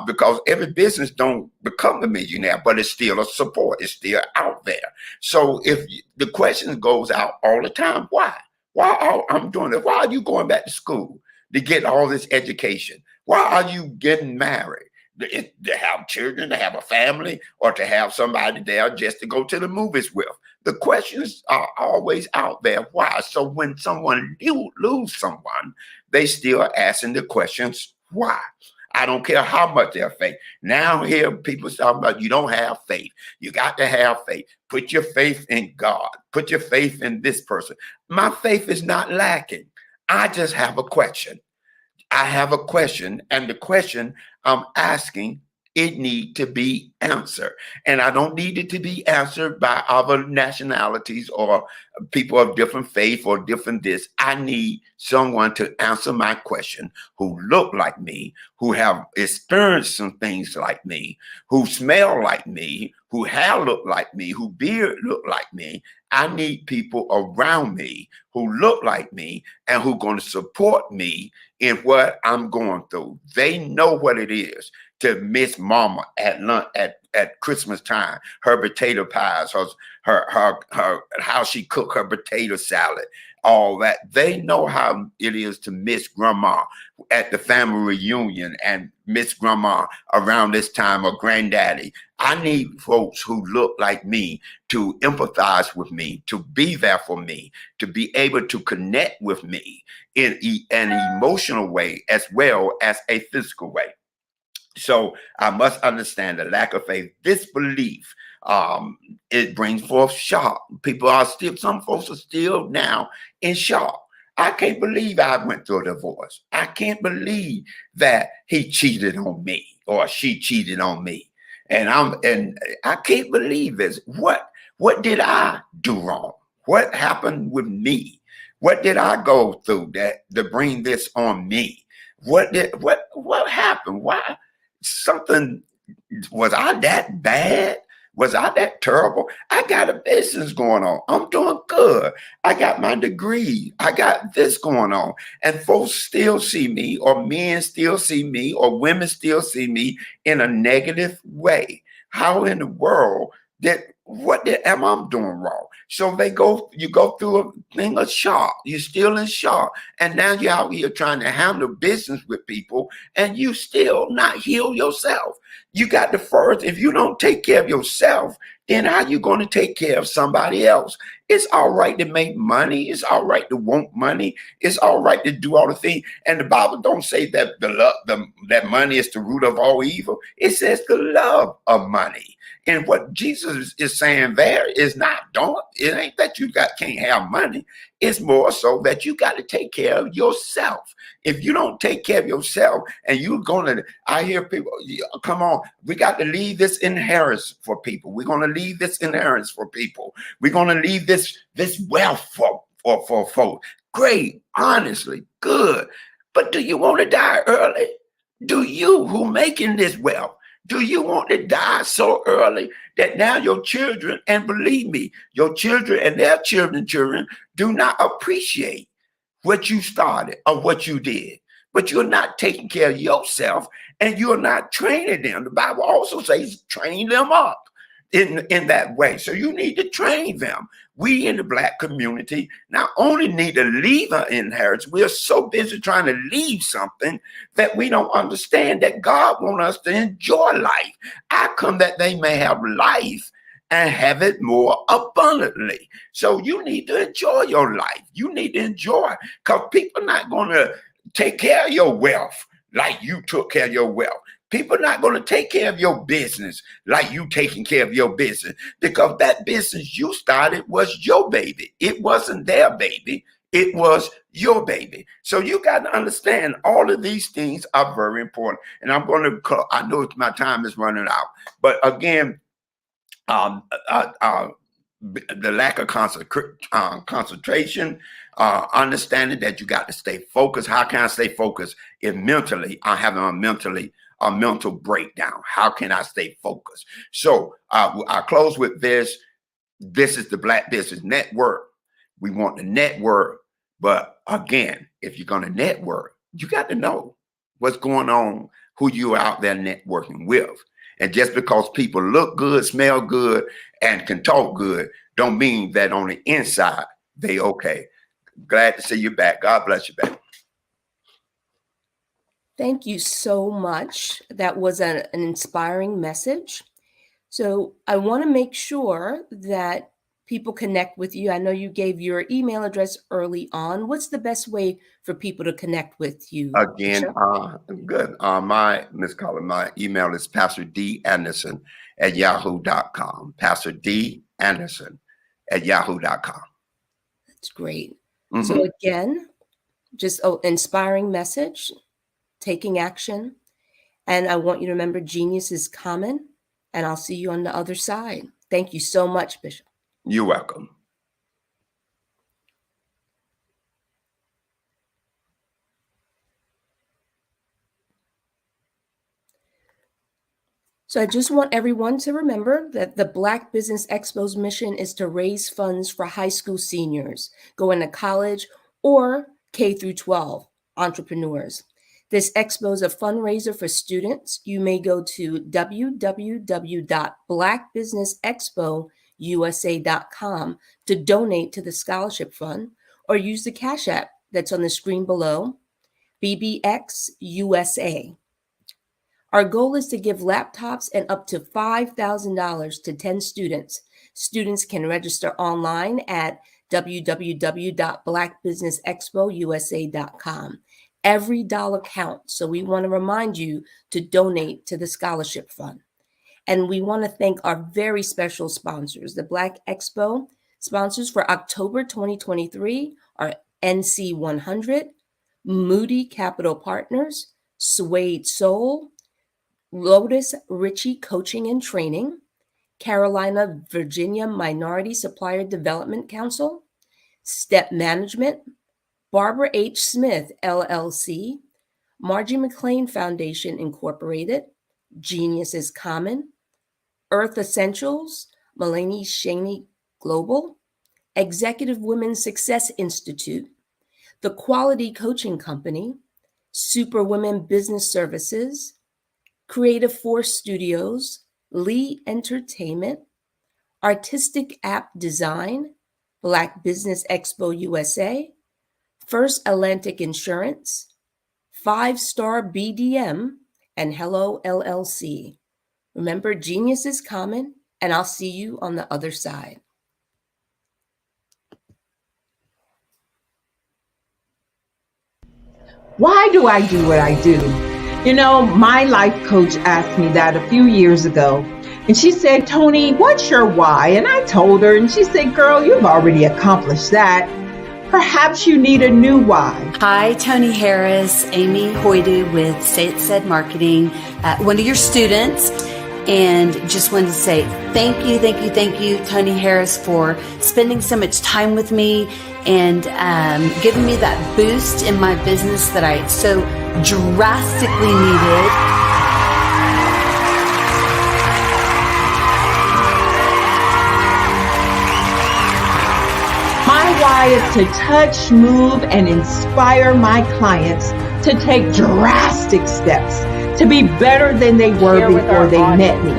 because every business don't become a millionaire, but it's still a support. It's still out there. So if the question goes out all the time, why? I'm doing it. Why are you going back to school to get all this education? Why are you getting married? to have children, to have a family, or to have somebody there just to go to the movies with. The questions are always out there. Why? So when someone lose someone, they still asking the questions, why? I don't care how much they're faith. Now here people talking about you don't have faith. You got to have faith. Put your faith in God. Put your faith in this person. My faith is not lacking. I just have a question. I have a question, and the question I'm asking, it need to be answered. And I don't need it to be answered by other nationalities or people of different faith or different this. I need someone to answer my question who look like me, who have experienced some things like me, who smell like me, who hair look like me, who beard look like me. I need people around me who look like me and who going to support me in what I'm going through. They know what it is to miss mama at lunch, at Christmas time, her potato pies, her how she cook her potato salad, all that. They know how it is to miss grandma at the family reunion and miss grandma around this time, or granddaddy. I need folks who look like me to empathize with me, to be there for me, to be able to connect with me in an emotional way as well as a physical way. So I must understand the lack of faith, disbelief. It brings forth shock. People are still, some folks are still now in shock. I can't believe I went through a divorce. I can't believe that he cheated on me or she cheated on me. And I can't believe this. What did I do wrong? What happened with me? What did I go through to bring this on me? What happened? Why? Something, was I that bad? Was I that terrible? I got a business going on. I'm doing good. I got my degree. I got this going on. And folks still see me, or men still see me, or women still see me in a negative way. How in the world am I doing wrong? So you go through a thing of shock. You're still in shock. And now you're out here trying to handle business with people, and you still not heal yourself. You got to first, if you don't take care of yourself, then how you going to take care of somebody else? It's all right to make money. It's all right to want money. It's all right to do all the things. And the Bible don't say that that money is the root of all evil. It says the love of money. And what Jesus is saying there is it ain't that you can't have money. It's more so that you got to take care of yourself. If you don't take care of yourself, and I hear people, come on, we got to leave this inheritance for people. We're going to leave this inheritance for people. We're going to leave this wealth for folks. Great, honestly, good. But do you want to die early? Do you, who making this wealth, do you want to die so early that now your children, and believe me, your children and their children do not appreciate what you started or what you did, but you're not taking care of yourself and you're not training them. The Bible also says train them up in that way. So you need to train them. We in the Black community not only need to leave an inheritance, we are so busy trying to leave something that we don't understand that God wants us to enjoy life. I come that they may have life and have it more abundantly. So you need to enjoy your life. You need to enjoy, because people are not going to take care of your wealth like you took care of your wealth. People are not going to take care of your business like you taking care of your business, because that business you started was your baby. It wasn't their baby. It was your baby. So you got to understand all of these things are very important. And I know my time is running out, but again, the lack of concentration, understanding that you got to stay focused. How can I stay focused if mentally I'm having a mental breakdown? How can I stay focused? So I close with this. This is the Black Business Network. We want to network. But again, if you're going to network, you got to know what's going on, who you're out there networking with. And just because people look good, smell good, and can talk good, don't mean that on the inside, they okay. Glad to see you back. God bless you back. Thank you so much. That was an inspiring message. So I want to make sure that people connect with you. I know you gave your email address early on. What's the best way for people to connect with you? Again, good. Miss Collins, my email is pastordanderson@yahoo.com. pastordanderson@yahoo.com. That's great. So again, just an inspiring message, taking action. And I want you to remember genius is common. And I'll see you on the other side. Thank you so much, Bishop. You're welcome. So I just want everyone to remember that the Black Business Expo's mission is to raise funds for high school seniors going to college or K through 12 entrepreneurs. This expo is a fundraiser for students. You may go to www.blackbusinessexpousa.com to donate to the scholarship fund or use the Cash App that's on the screen below, BBX USA. Our goal is to give laptops and up to $5,000 to 10 students. Students can register online at www.blackbusinessexpousa.com. Every dollar counts, so we want to remind you to donate to the scholarship fund. And we want to thank our very special sponsors. The Black Expo sponsors for October 2023 are NC 100, Moody Capital Partners, Suede Soul, Lotus Ritchie Coaching and Training, Carolina Virginia Minority Supplier Development Council, Step Management, Barbara H. Smith, LLC, Margie McLean Foundation, Incorporated, Genius is Common, Earth Essentials, Melanie Shaney Global, Executive Women's Success Institute, The Quality Coaching Company, Superwomen Business Services, Creative Force Studios, Lee Entertainment, Artistic App Design, Black Business Expo USA, First Atlantic Insurance, 5-Star BDM, and Hello LLC. Remember, genius is common, and I'll see you on the other side. Why do I do what I do? You know, my life coach asked me that a few years ago, and she said, Tony, what's your why? And I told her, and she said, girl, you've already accomplished that. Perhaps you need a new why. Hi, Tony Harris, Amy Hoydu with Say It Said Marketing, one of your students, and just wanted to say thank you, Tony Harris, for spending so much time with me and giving me that boost in my business that I so drastically needed. My why is to touch, move, and inspire my clients to take drastic steps to be better than they were before they met me.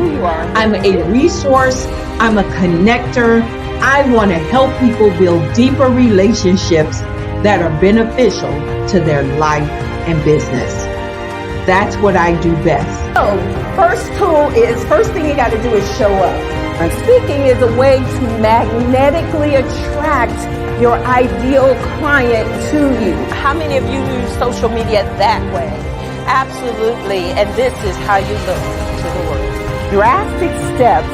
I'm a resource. I'm a connector. I want to help people build deeper relationships that are beneficial to their life and business. That's what I do best. So, first thing you got to do is show up. And speaking is a way to magnetically attract your ideal client to you. How many of you use social media that way? Absolutely. And this is how you look to the world. Drastic steps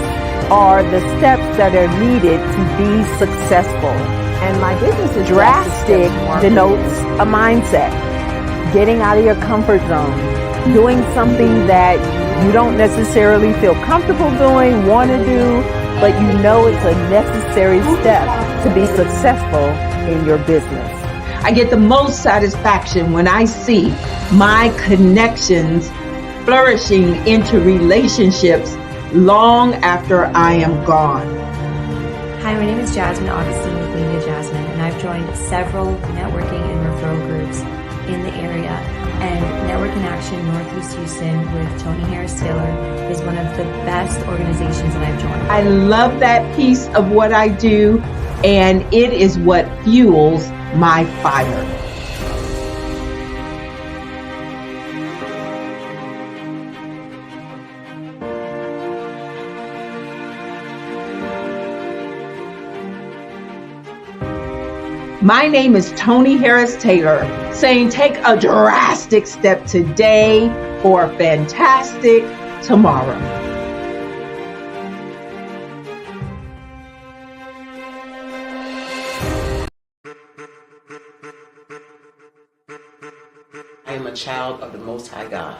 are the steps that are needed to be successful. And my business is drastic denotes a mindset. Getting out of your comfort zone. Doing something that you don't necessarily feel comfortable doing, want to do, but you know it's a necessary step to be successful in your business. I get the most satisfaction when I see my connections flourishing into relationships long after I am gone. Hi, my name is Jasmine Augustine with Media Jasmine, and I've joined several networking and referral groups in the area. And Network in Action Northeast Houston with Tony Harris Taylor is one of the best organizations that I've joined. I love that piece of what I do, and it is what fuels my fire. My name is Tony Harris Taylor, saying take a drastic step today for a fantastic tomorrow. I am a child of the Most High God.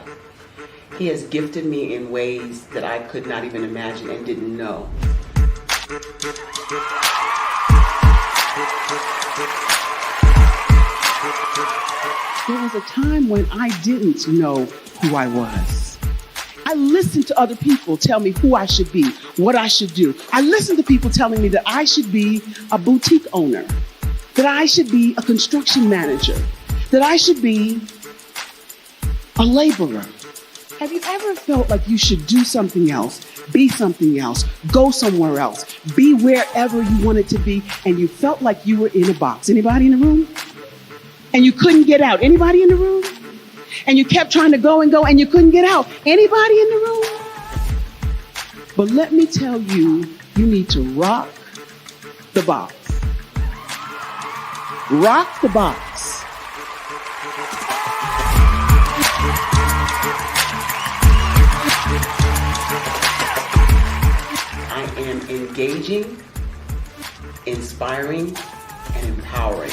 He has gifted me in ways that I could not even imagine and didn't know. There was a time when I didn't know who I was. I listened to other people tell me who I should be, what I should do. I listened to people telling me that I should be a boutique owner, that I should be a construction manager, that I should be a laborer. Have you ever felt like you should do something else, be something else, go somewhere else, be wherever you wanted to be, and you felt like you were in a box? Anybody in the room? And you couldn't get out. Anybody in the room? And you kept trying to go and you couldn't get out. Anybody in the room? But let me tell you, you need to rock the box. Rock the box. I am engaging, inspiring, and empowering.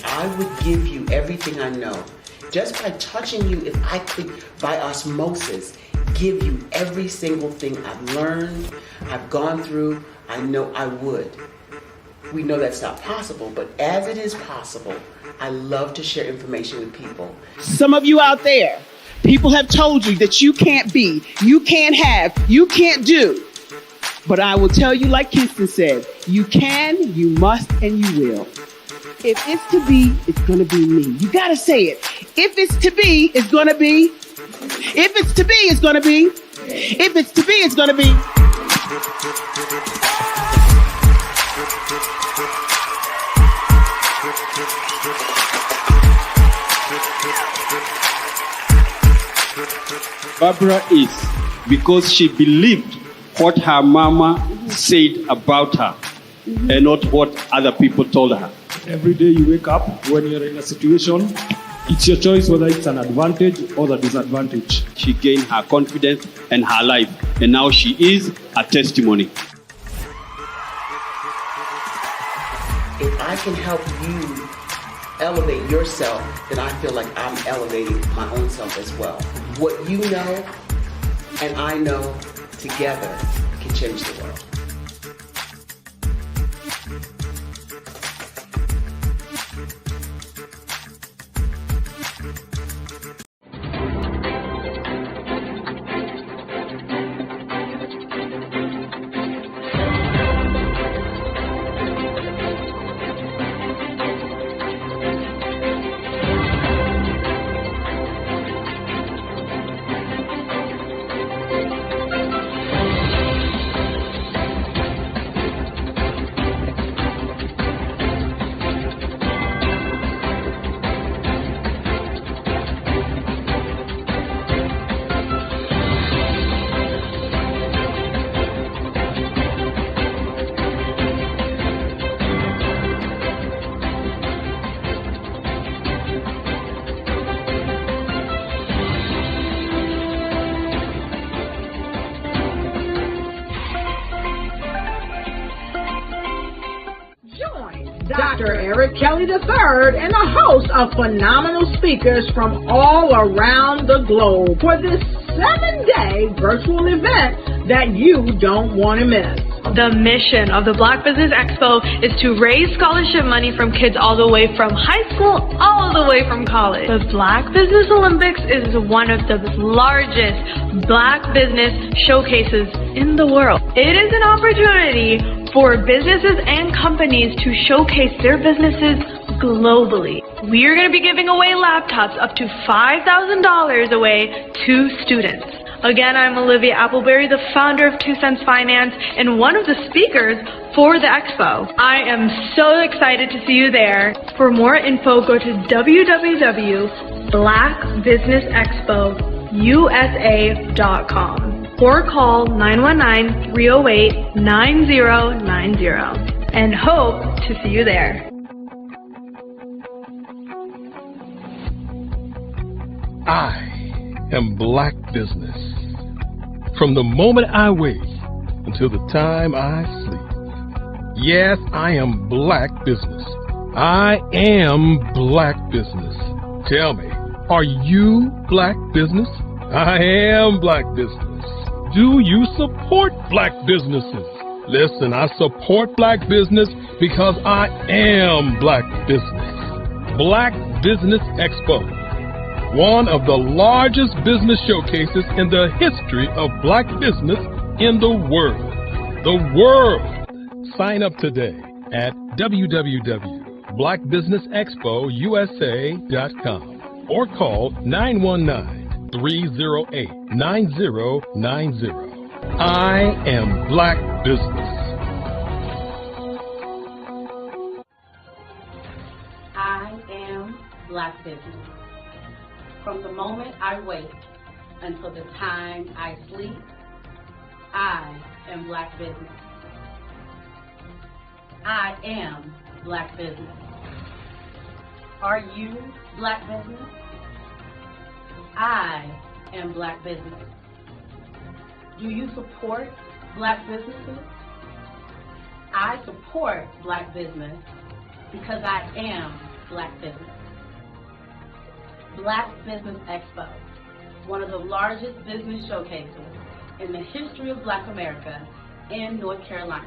I would give you everything I know. Just by touching you, if I could, by osmosis, give you every single thing I've learned, I've gone through, I know I would. We know that's not possible, but as it is possible, I love to share information with people. Some of you out there, people have told you that you can't be, you can't have, you can't do. But I will tell you, like Kinston said, you can, you must, and you will. If it's to be, it's going to be me. You got to say it. If it's to be, it's going to be. If it's to be, it's going to be. If it's to be, it's going to be. Barbara is because she believed what her mama said about her and not what other people told her. Every day you wake up, when you're in a situation, it's your choice whether it's an advantage or the disadvantage. She gained her confidence and her life, and now she is a testimony. If I can help you elevate yourself, then I feel like I'm elevating my own self as well. What you know and I know together can change the world. Dr. Eric Kelly III and a host of phenomenal speakers from all around the globe for this 7-day virtual event that you don't want to miss. The mission of the Black Business Expo is to raise scholarship money from kids all the way from high school, all the way from college. The Black Business Olympics is one of the largest Black business showcases in the world. It is an opportunity for businesses and companies to showcase their businesses globally. We are going to be giving away laptops up to $5,000 away to students. Again, I'm Olivia Appleberry, the founder of 2 Cents Finance and one of the speakers for the expo. I am so excited to see you there. For more info, go to www.blackbusinessexpo.com. unforgettable.usa.com or call 919-308-9090 and hope to see you there. I am Black Business. From the moment I wake until the time I sleep. Yes, I am Black Business. I am Black Business. Tell me, are you Black Business? I am Black Business. Do you support Black businesses? Listen, I support Black business because I am Black Business. Black Business Expo, one of the largest business showcases in the history of Black business in the world. The world! Sign up today at www.blackbusinessexpousa.com or call 919-308-9090. I am Black Business. I am Black Business. From the moment I wake until the time I sleep, I am Black Business. I am Black Business. Are you Black Business? I am Black Business. Do you support Black businesses? I support Black business because I am Black Business. Black Business Expo, one of the largest business showcases in the history of Black America in North Carolina.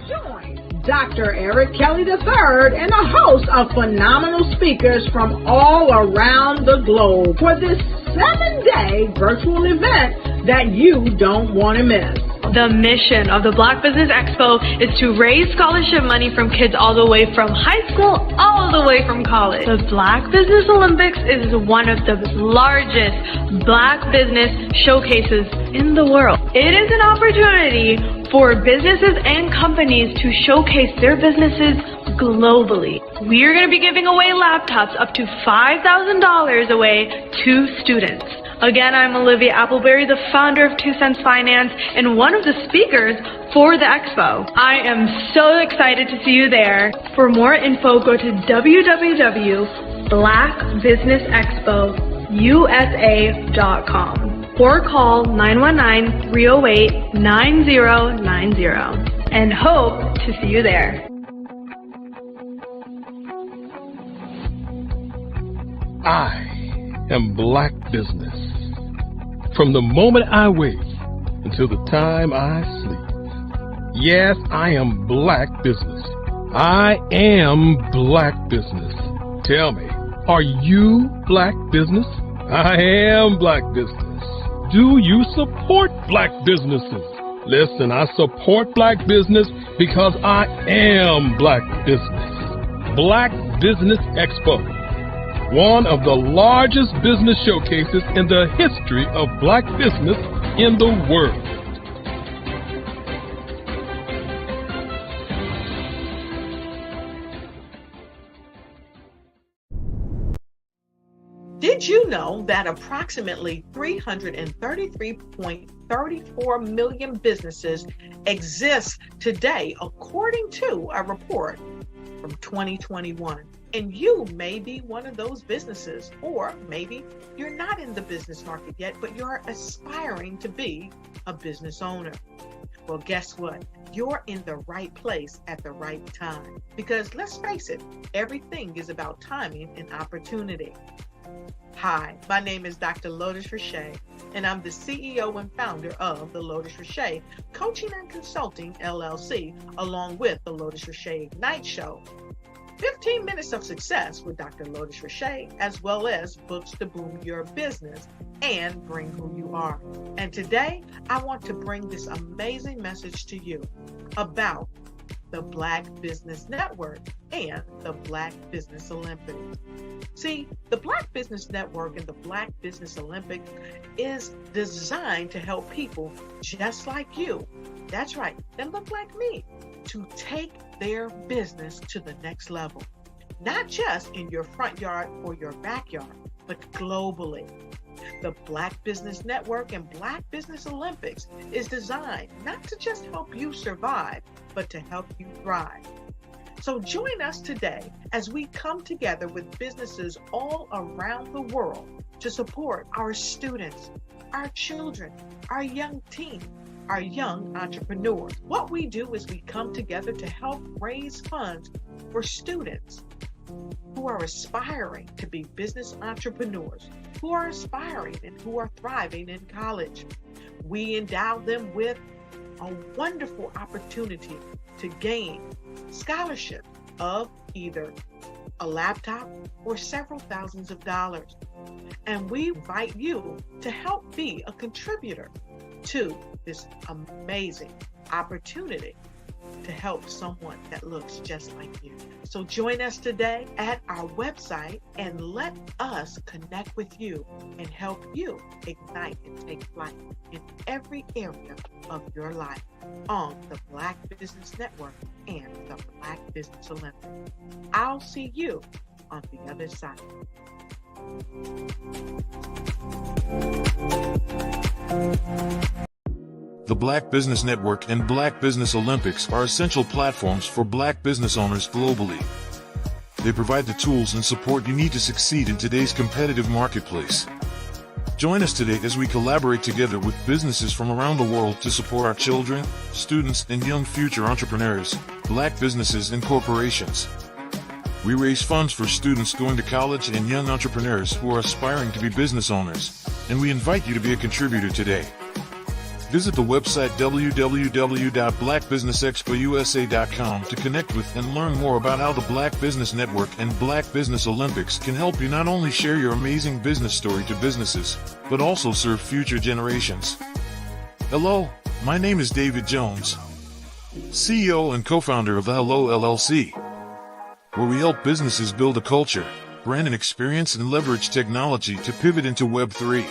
Join Dr. Eric Kelly III and a host of phenomenal speakers from all around the globe for this 7-day virtual event that you don't want to miss. The mission of the Black Business Expo is to raise scholarship money from kids all the way from high school, all the way from college. The Black Business Olympics is one of the largest Black business showcases in the world. It is an opportunity for businesses and companies to showcase their businesses globally. We are going to be giving away laptops up to $5,000 away to students. Again, I'm Olivia Appleberry, the founder of 2 Cents Finance and one of the speakers for the expo. I am so excited to see you there. For more info, go to www.blackbusinessexpousa.com or call 919-308-9090 and hope to see you there. I am Black Business. From the moment I wake until the time I sleep. Yes, I am Black Business. I am Black Business. Tell me, are you Black Business? I am Black Business. Do you support Black businesses? Listen, I support Black business because I am Black Business. Black Business Expo, one of the largest business showcases in the history of Black business in the world. Did you know that approximately 333.34 million businesses exist today, according to a report from 2021? And you may be one of those businesses, or maybe you're not in the business market yet, but you're aspiring to be a business owner. Well, guess what? You're in the right place at the right time. Because let's face it, everything is about timing and opportunity. Hi, my name is Dr. Lotus Richey, and I'm the CEO and founder of the Lotus Richey Coaching and Consulting LLC, along with the Lotus Richey Ignite Show. 15 minutes of success with Dr. Lotus Richey, as well as books to boom your business and bring who you are. And today, I want to bring this amazing message to you about the Black Business Network and the Black Business Olympics. See, the Black Business Network and the Black Business Olympics is designed to help people just like you, that's right, that look like me, to take their business to the next level. Not just in your front yard or your backyard, but globally. The Black Business Network and Black Business Olympics is designed not to just help you survive, but to help you thrive. So join us today as we come together with businesses all around the world to support our students, our children, our young teens, our young entrepreneurs. What we do is we come together to help raise funds for students who are aspiring to be business entrepreneurs, who are aspiring and who are thriving in college. We endow them with a wonderful opportunity to gain scholarship of either a laptop or several thousands of dollars. And we invite you to help be a contributor to this amazing opportunity to help someone that looks just like you. So join us today at our website and let us connect with you and help you ignite and take flight in every area of your life on the Black Business Network and the Black Business Olympics. I'll see you on the other side. The Black Business Network and Black Business Olympics are essential platforms for Black business owners globally. They provide the tools and support you need to succeed in today's competitive marketplace. Join us today as we collaborate together with businesses from around the world to support our children, students, and young future entrepreneurs, Black businesses and corporations. We raise funds for students going to college and young entrepreneurs who are aspiring to be business owners, and we invite you to be a contributor today. Visit the website www.blackbusinessexpousa.com to connect with and learn more about how the Black Business Network and Black Business Olympics can help you not only share your amazing business story to businesses, but also serve future generations. Hello, my name is David Jones, CEO and co-founder of the Hello LLC, where we help businesses build a culture, brand an experience, and leverage technology to pivot into Web3.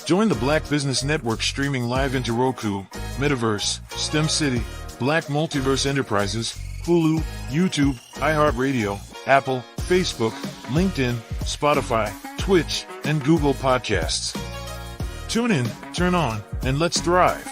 Join the Black Business Network streaming live into Roku, Metaverse, STEM City, Black Multiverse Enterprises, Hulu, YouTube, iHeartRadio, Apple, Facebook, LinkedIn, Spotify, Twitch, and Google Podcasts. Tune in, turn on, and let's thrive.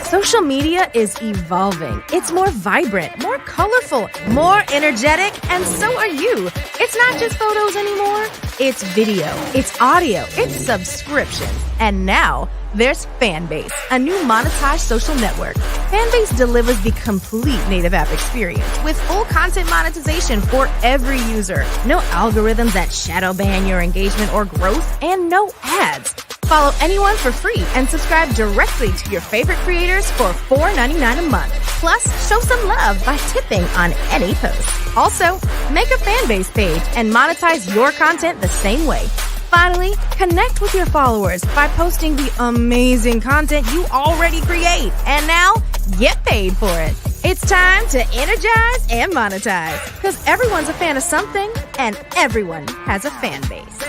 Social media is evolving. It's more vibrant, more colorful, more energetic, and so are you. It's not just photos anymore. It's video, it's audio, it's subscriptions. And now there's Fanbase, a new monetized social network. Fanbase delivers the complete native app experience with full content monetization for every user. No algorithms that shadow ban your engagement or growth, and no ads. Follow anyone for free and subscribe directly to your favorite creators for $4.99 a month. Plus, show some love by tipping on any post. Also, make a Fanbase page and monetize your content the same way. Finally, connect with your followers by posting the amazing content you already create. And now, get paid for it. It's time to energize and monetize, because everyone's a fan of something and everyone has a fan base.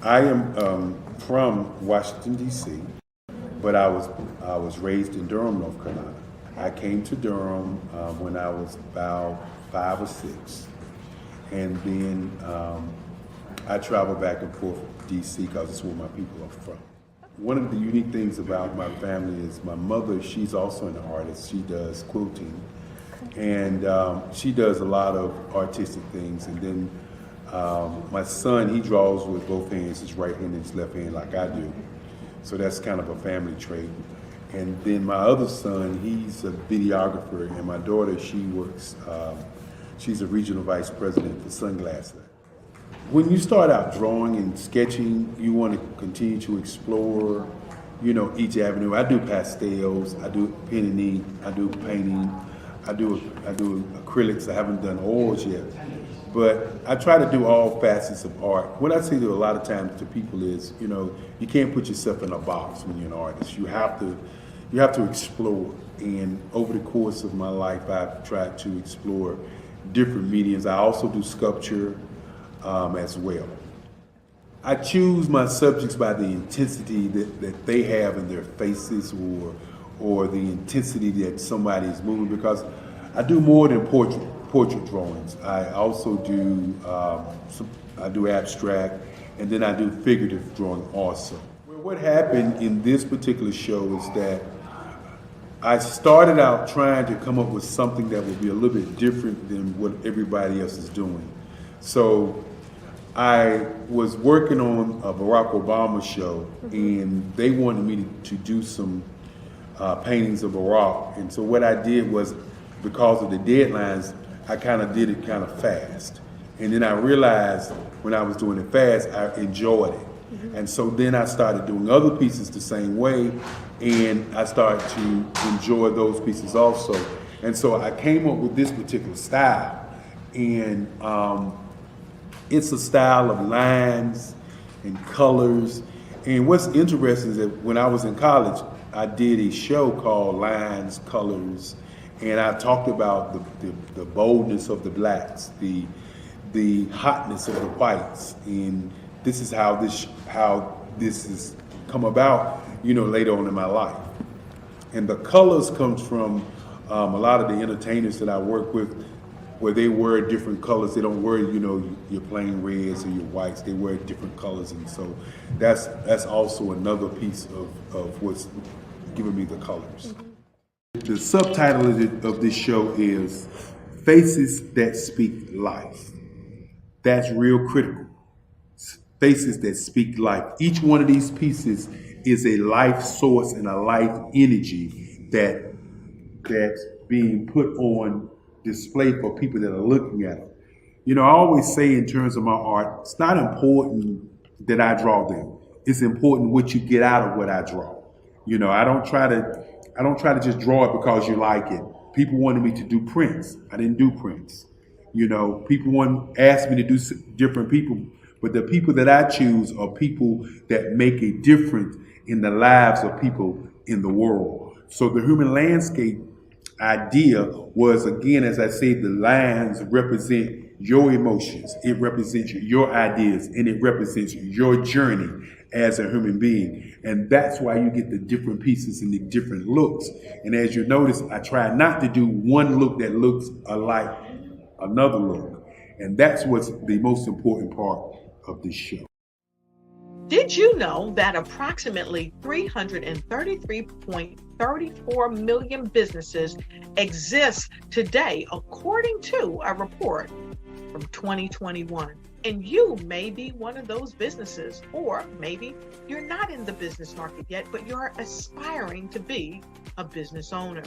I am from Washington, D.C., but I was raised in Durham, North Carolina. I came to Durham when I was about 5 or 6. And then I travel back and forth to D.C. because it's where my people are from. One of the unique things about my family is my mother, she's also an artist. She does quilting. And she does a lot of artistic things. And then my son, he draws with both hands, his right hand and his left hand like I do. So that's kind of a family trait. And then my other son, he's a videographer, and my daughter, she works, she's a regional vice president for Sunglasses. When you start out drawing and sketching, you want to continue to explore, each avenue. I do pastels, I do pen and ink, I do painting, I do acrylics. I haven't done oils yet. But I try to do all facets of art. What I say to a lot of times to people is, you can't put yourself in a box when you're an artist. You have to explore. And over the course of my life, I've tried to explore different mediums. I also do sculpture as well. I choose my subjects by the intensity that they have in their faces or the intensity that somebody is moving, because I do more than portrait drawings. I also do I do abstract, and then I do figurative drawing also. Well, what happened in this particular show is that I started out trying to come up with something that would be a little bit different than what everybody else is doing. So I was working on a Barack Obama show, and they wanted me to do some paintings of Barack. And so what I did was, because of the deadlines, I kind of did it kind of fast. And then I realized when I was doing it fast, I enjoyed it. And so then I started doing other pieces the same way, and I started to enjoy those pieces also. And so I came up with this particular style, and it's a style of lines and colors. And what's interesting is that when I was in college, I did a show called Lines, Colors, and I talked about the boldness of the blacks, the hotness of the whites, and this is how this has come about, later on in my life. And the colors comes from a lot of the entertainers that I work with, where they wear different colors. They don't wear, your plain reds or your whites. They wear different colors, and so that's also another piece of what's giving me the colors. The subtitle of this show is Faces That Speak Life. That's real critical. Faces that speak life. Each one of these pieces is a life source and a life energy that's being put on display for people that are looking at them. I always say in terms of my art, it's not important that I draw them. It's important what you get out of what I draw. I don't try to just draw it because you like it. People wanted me to do prints. I didn't do prints. People asked me to do different people, but the people that I choose are people that make a difference in the lives of people in the world. So the human landscape idea was, again, as I say, the lines represent your emotions, it represents your ideas, and it represents your journey as a human being. And that's why you get the different pieces and the different looks. And as you notice, I try not to do one look that looks alike another look. And that's what's the most important part of this show. Did you know that approximately 333.34 million businesses exist today, according to a report from 2021? And you may be one of those businesses, or maybe you're not in the business market yet, but you're aspiring to be a business owner.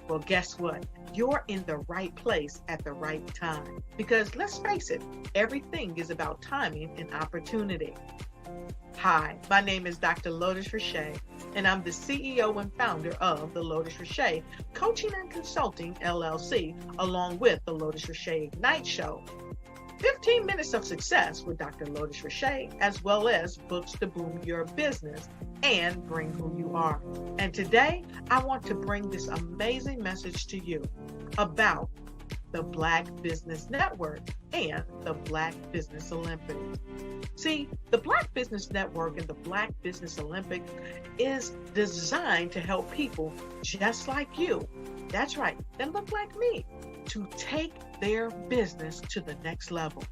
Well, guess what? You're in the right place at the right time. Because let's face it, everything is about timing and opportunity. Hi, my name is Dr. Lotus Richey, and I'm the CEO and founder of the Lotus Richey Coaching and Consulting LLC, along with the Lotus Richey Ignite Show. 15 minutes of success with Dr. Lotus Richey, as well as books to boom your business and bring who you are. And today, I want to bring this amazing message to you about the Black Business Network and the Black Business Olympics. See, the Black Business Network and the Black Business Olympics is designed to help people just like you, that's right, that look like me, to take their business to the next level.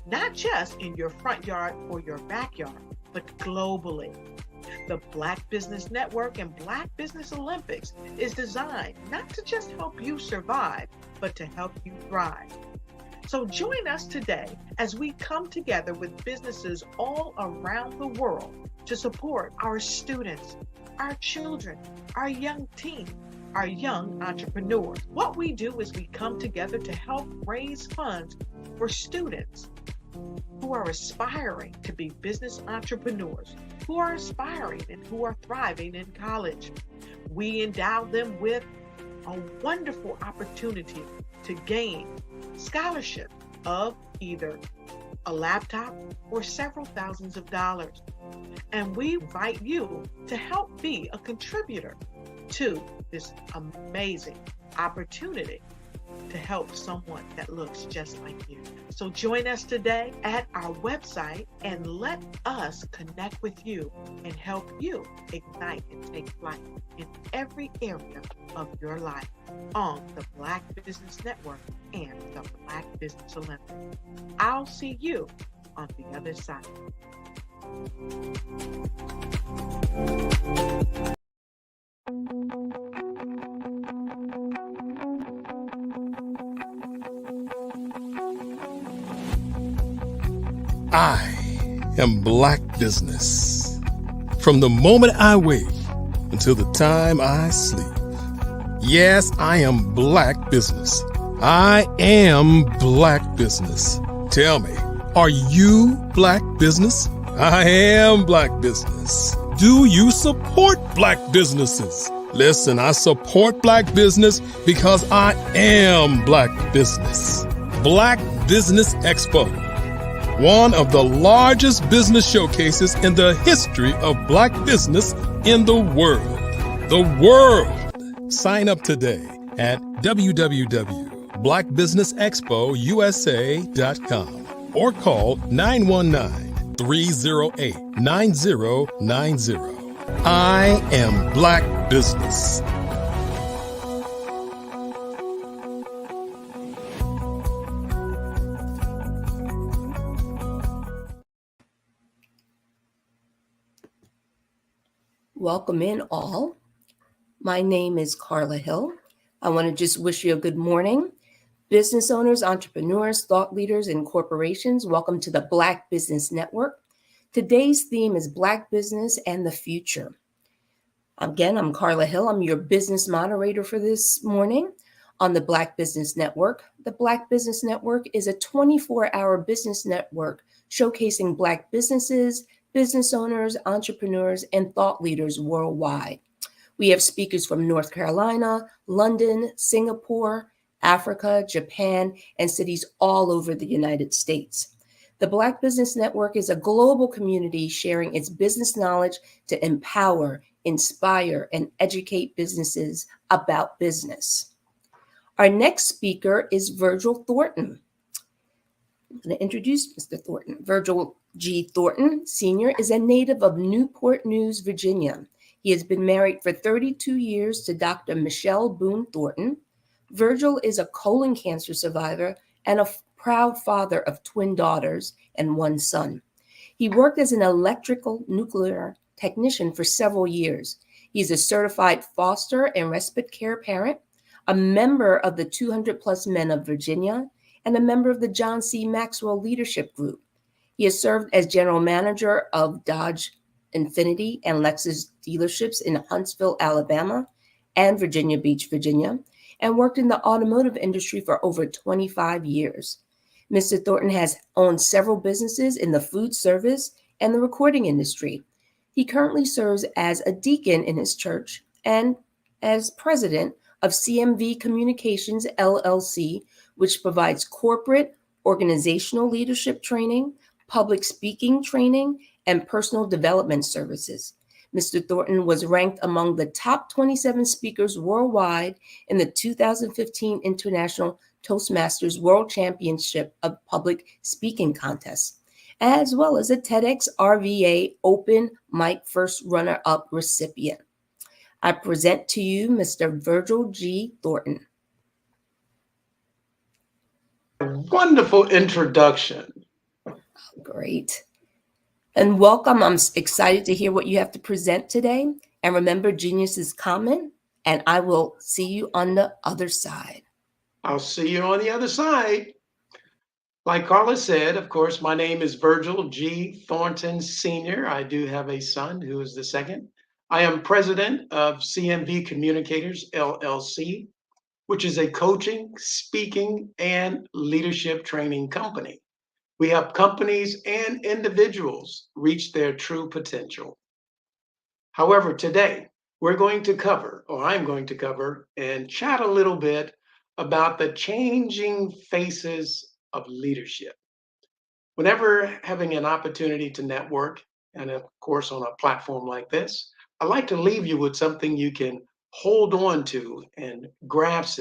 Not just in your front yard or your backyard, but globally. The Black Business Network and Black Business Olympics is designed not to just help you survive, but to help you thrive. So join us today as we come together with businesses all around the world to support our students, our children, our young teens, our young entrepreneurs. What we do is we come together to help raise funds for students who are aspiring to be business entrepreneurs, who are aspiring and who are thriving in college. We endow them with a wonderful opportunity to gain scholarship of either a laptop or several thousands of dollars. And we invite you to help be a contributor to this amazing opportunity to help someone that looks just like you. So join us today at our website and let us connect with you and help you ignite and take flight in every area of your life on the Black Business Network and the Black Business Olympics. I'll see you on the other side. I am Black Business. From the moment I wake until the time I sleep. Yes, I am Black Business. I am Black Business. Tell me, are you Black Business? I am Black Business. Do you support Black businesses? Listen, I support Black business because I am Black Business. Black Business Expo, one of the largest business showcases in the history of Black business in the world. The world! Sign up today at www.blackbusinessexpousa.com or call 919-308-9090. I am Black Business. Welcome in all. My name is Carla Hill. I want to just wish you a good morning. Business owners, entrepreneurs, thought leaders, and corporations, welcome to the Black Business Network. Today's theme is Black Business and the Future. Again, I'm Carla Hill. I'm your business moderator for this morning on the Black Business Network. The Black Business Network is a 24-hour business network showcasing Black businesses, business owners, entrepreneurs, and thought leaders worldwide. We have speakers from North Carolina, London, Singapore, Africa, Japan, and cities all over the United States. The Black Business Network is a global community sharing its business knowledge to empower, inspire, and educate businesses about business. Our next speaker is Virgil Thornton. I'm going to introduce Mr. Thornton. Virgil G. Thornton, Sr. is a native of Newport News, Virginia. He has been married for 32 years to Dr. Michelle Boone Thornton. Virgil is a colon cancer survivor and a proud father of twin daughters and one son. He worked as an electrical nuclear technician for several years. He's a certified foster and respite care parent, a member of the 200 Plus Men of Virginia, and a member of the John C. Maxwell Leadership Group. He has served as general manager of Dodge, Infiniti, and Lexus dealerships in Huntsville, Alabama, and Virginia Beach, Virginia, and worked in the automotive industry for over 25 years. Mr. Thornton has owned several businesses in the food service and the recording industry. He currently serves as a deacon in his church and as president of CMV Communications, LLC, which provides corporate, organizational leadership training, public speaking training, and personal development services. Mr. Thornton was ranked among the top 27 speakers worldwide in the 2015 International Toastmasters World Championship of Public Speaking Contest, as well as a TEDx RVA Open Mic First Runner-Up recipient. I present to you Mr. Virgil G. Thornton. Wonderful introduction. Great. And welcome. I'm excited to hear what you have to present today. And remember, genius is common, and I will see you on the other side. I'll see you on the other side. Like Carla said, of course, my name is Virgil G. Thornton Sr. I do have a son who is the second. I am president of CMV Communicators, LLC, which is a coaching, speaking, and leadership training company. We help companies and individuals reach their true potential. However, today we're going to cover, or I'm going to cover, and chat a little bit about the changing faces of leadership. Whenever having an opportunity to network, and of course on a platform like this, I like to leave you with something you can hold on to and grasp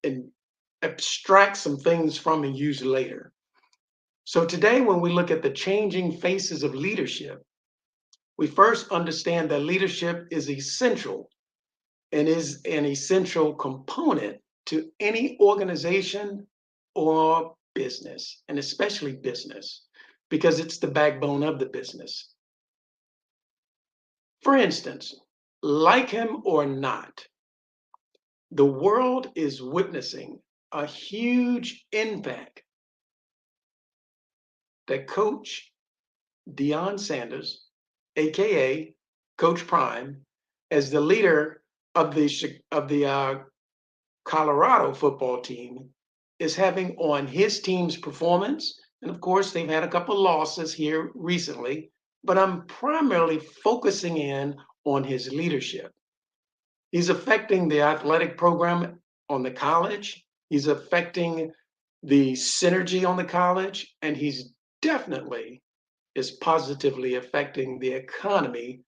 and abstract some things from and use later. So today, when we look at the changing faces of leadership, we first understand that leadership is essential and is an essential component to any organization or business, and especially business, because it's the backbone of the business. For instance, like him or not, the world is witnessing a huge impact that Coach Deion Sanders, aka Coach Prime, as the leader of the Colorado football team, is having on his team's performance. And of course, they've had a couple losses here recently, but I'm primarily focusing in on his leadership. He's affecting the athletic program on the college. He's affecting the synergy on the college, and he's definitely is positively affecting the economy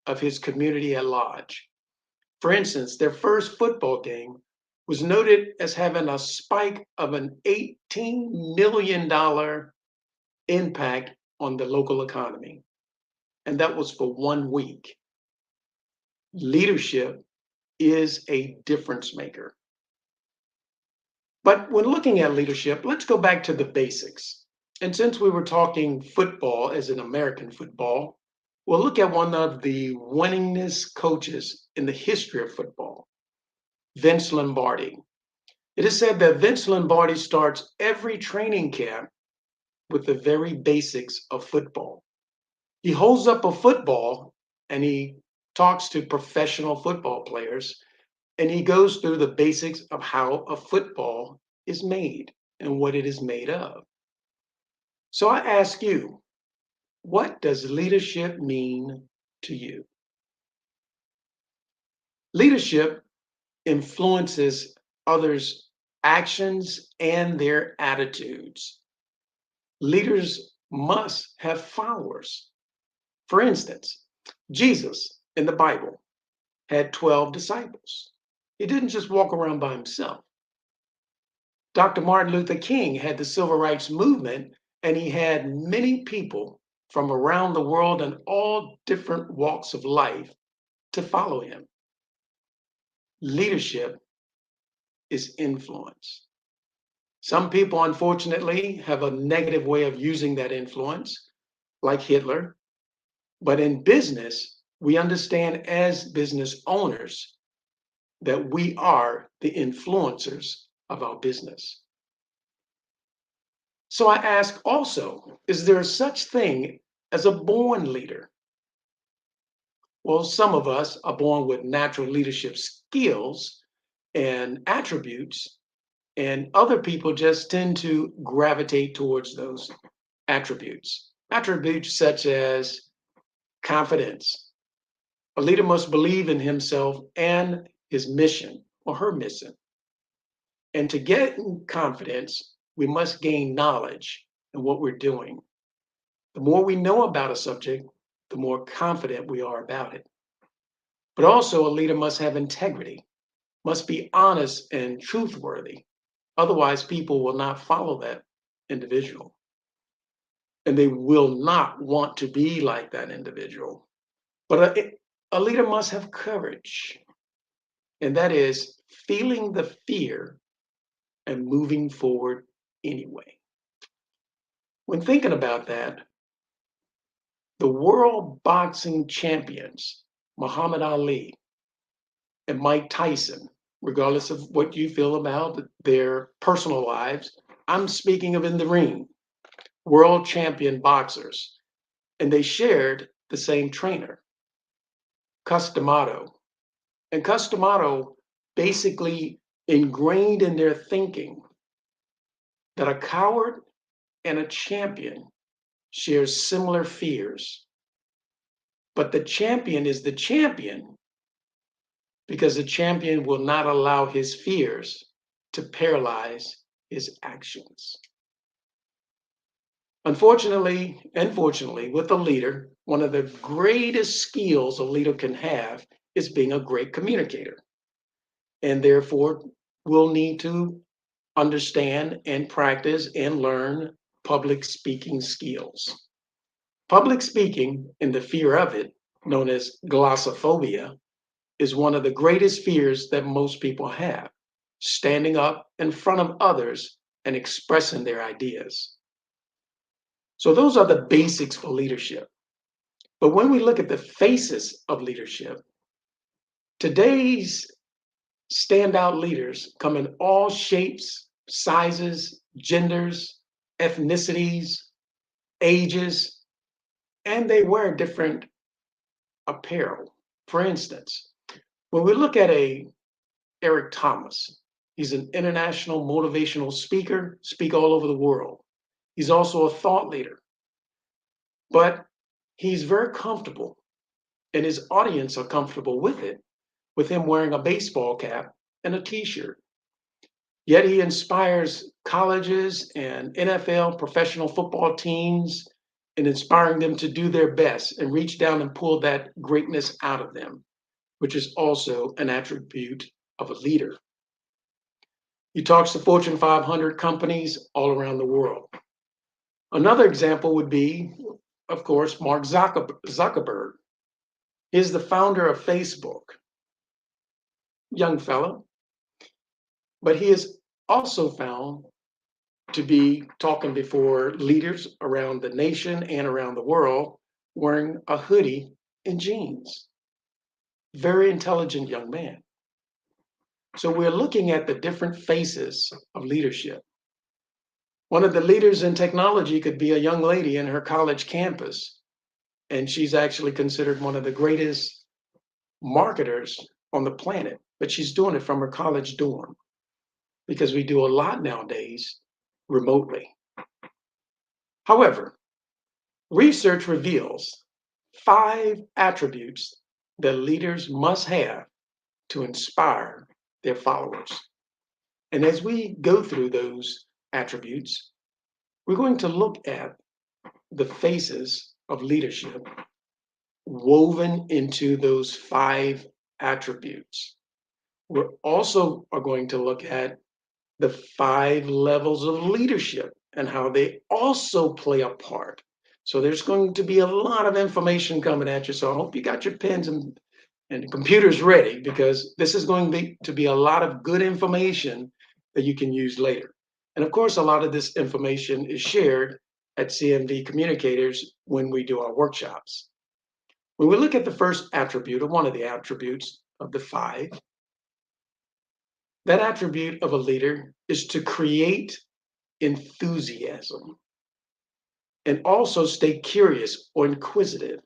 of his community at large. For instance, their first football game was noted as having a spike of an $18 million impact on the local economy. And that was for 1 week. Leadership is a difference maker. But when looking at leadership, let's go back to the basics. And since we were talking football as an American football, we'll look at one of the winningest coaches in the history of football, Vince Lombardi. It is said that Vince Lombardi starts every training camp with the very basics of football. He holds up a football and he talks to professional football players, and he goes through the basics of how a football is made and what it is made of. So I ask you, what does leadership mean to you? Leadership influences others' actions and their attitudes. Leaders must have followers. For instance, Jesus in the Bible had 12 disciples. He didn't just walk around by himself. Dr. Martin Luther King had the civil rights movement, and he had many people from around the world and all different walks of life to follow him. Leadership is influence. Some people, unfortunately, have a negative way of using that influence, like Hitler. But in business, we understand as business owners that we are the influencers of our business. So I ask also, is there such thing as a born leader? Well, some of us are born with natural leadership skills and attributes, and other people just tend to gravitate towards those attributes. Attributes such as confidence. A leader must believe in himself and his mission or her mission. And to get confidence, we must gain knowledge in what we're doing. The more we know about a subject, the more confident we are about it. But also, a leader must have integrity, must be honest and truthworthy. Otherwise, people will not follow that individual. And they will not want to be like that individual. But a leader must have courage. And that is feeling the fear and moving forward anyway. When thinking about that, the world boxing champions, Muhammad Ali and Mike Tyson, regardless of what you feel about their personal lives, I'm speaking of in the ring, world champion boxers, and they shared the same trainer, Cus D'Amato. And Cus D'Amato basically ingrained in their thinking that a coward and a champion share similar fears. But the champion is the champion because the champion will not allow his fears to paralyze his actions. Unfortunately and fortunately, with a leader, one of the greatest skills a leader can have is being a great communicator. And therefore, we'll need to understand and practice and learn public speaking skills. Public speaking and the fear of it, known as glossophobia, is one of the greatest fears that most people have, standing up in front of others and expressing their ideas. So those are the basics for leadership. But when we look at the faces of leadership, today's standout leaders come in all shapes, sizes, genders, ethnicities, ages, and they wear different apparel. For instance, when we look at Eric Thomas, he's an international motivational speaker, speak all over the world. He's also a thought leader, but he's very comfortable, and his audience are comfortable with it, with him wearing a baseball cap and a t-shirt. Yet he inspires colleges and NFL professional football teams and inspiring them to do their best and reach down and pull that greatness out of them, which is also an attribute of a leader. He talks to Fortune 500 companies all around the world. Another example would be, of course, Mark Zuckerberg. He's the founder of Facebook. Young fellow, but he is also found to be talking before leaders around the nation and around the world wearing a hoodie and jeans. Very intelligent young man. So we're looking at the different faces of leadership. One of the leaders in technology could be a young lady in her college campus, and she's actually considered one of the greatest marketers on the planet, but she's doing it from her college dorm because we do a lot nowadays remotely. However, research reveals 5 attributes that leaders must have to inspire their followers. And as we go through those attributes, we're going to look at the faces of leadership woven into those 5 attributes. We're also are going to look at the 5 levels of leadership and how they also play a part. So there's going to be a lot of information coming at you. So I hope you got your pens and computers ready, because this is going to be a lot of good information that you can use later. And of course, a lot of this information is shared at CMV Communicators when we do our workshops. When we look at the first attribute, or one of the attributes of the 5, that attribute of a leader is to create enthusiasm and also stay curious or inquisitive.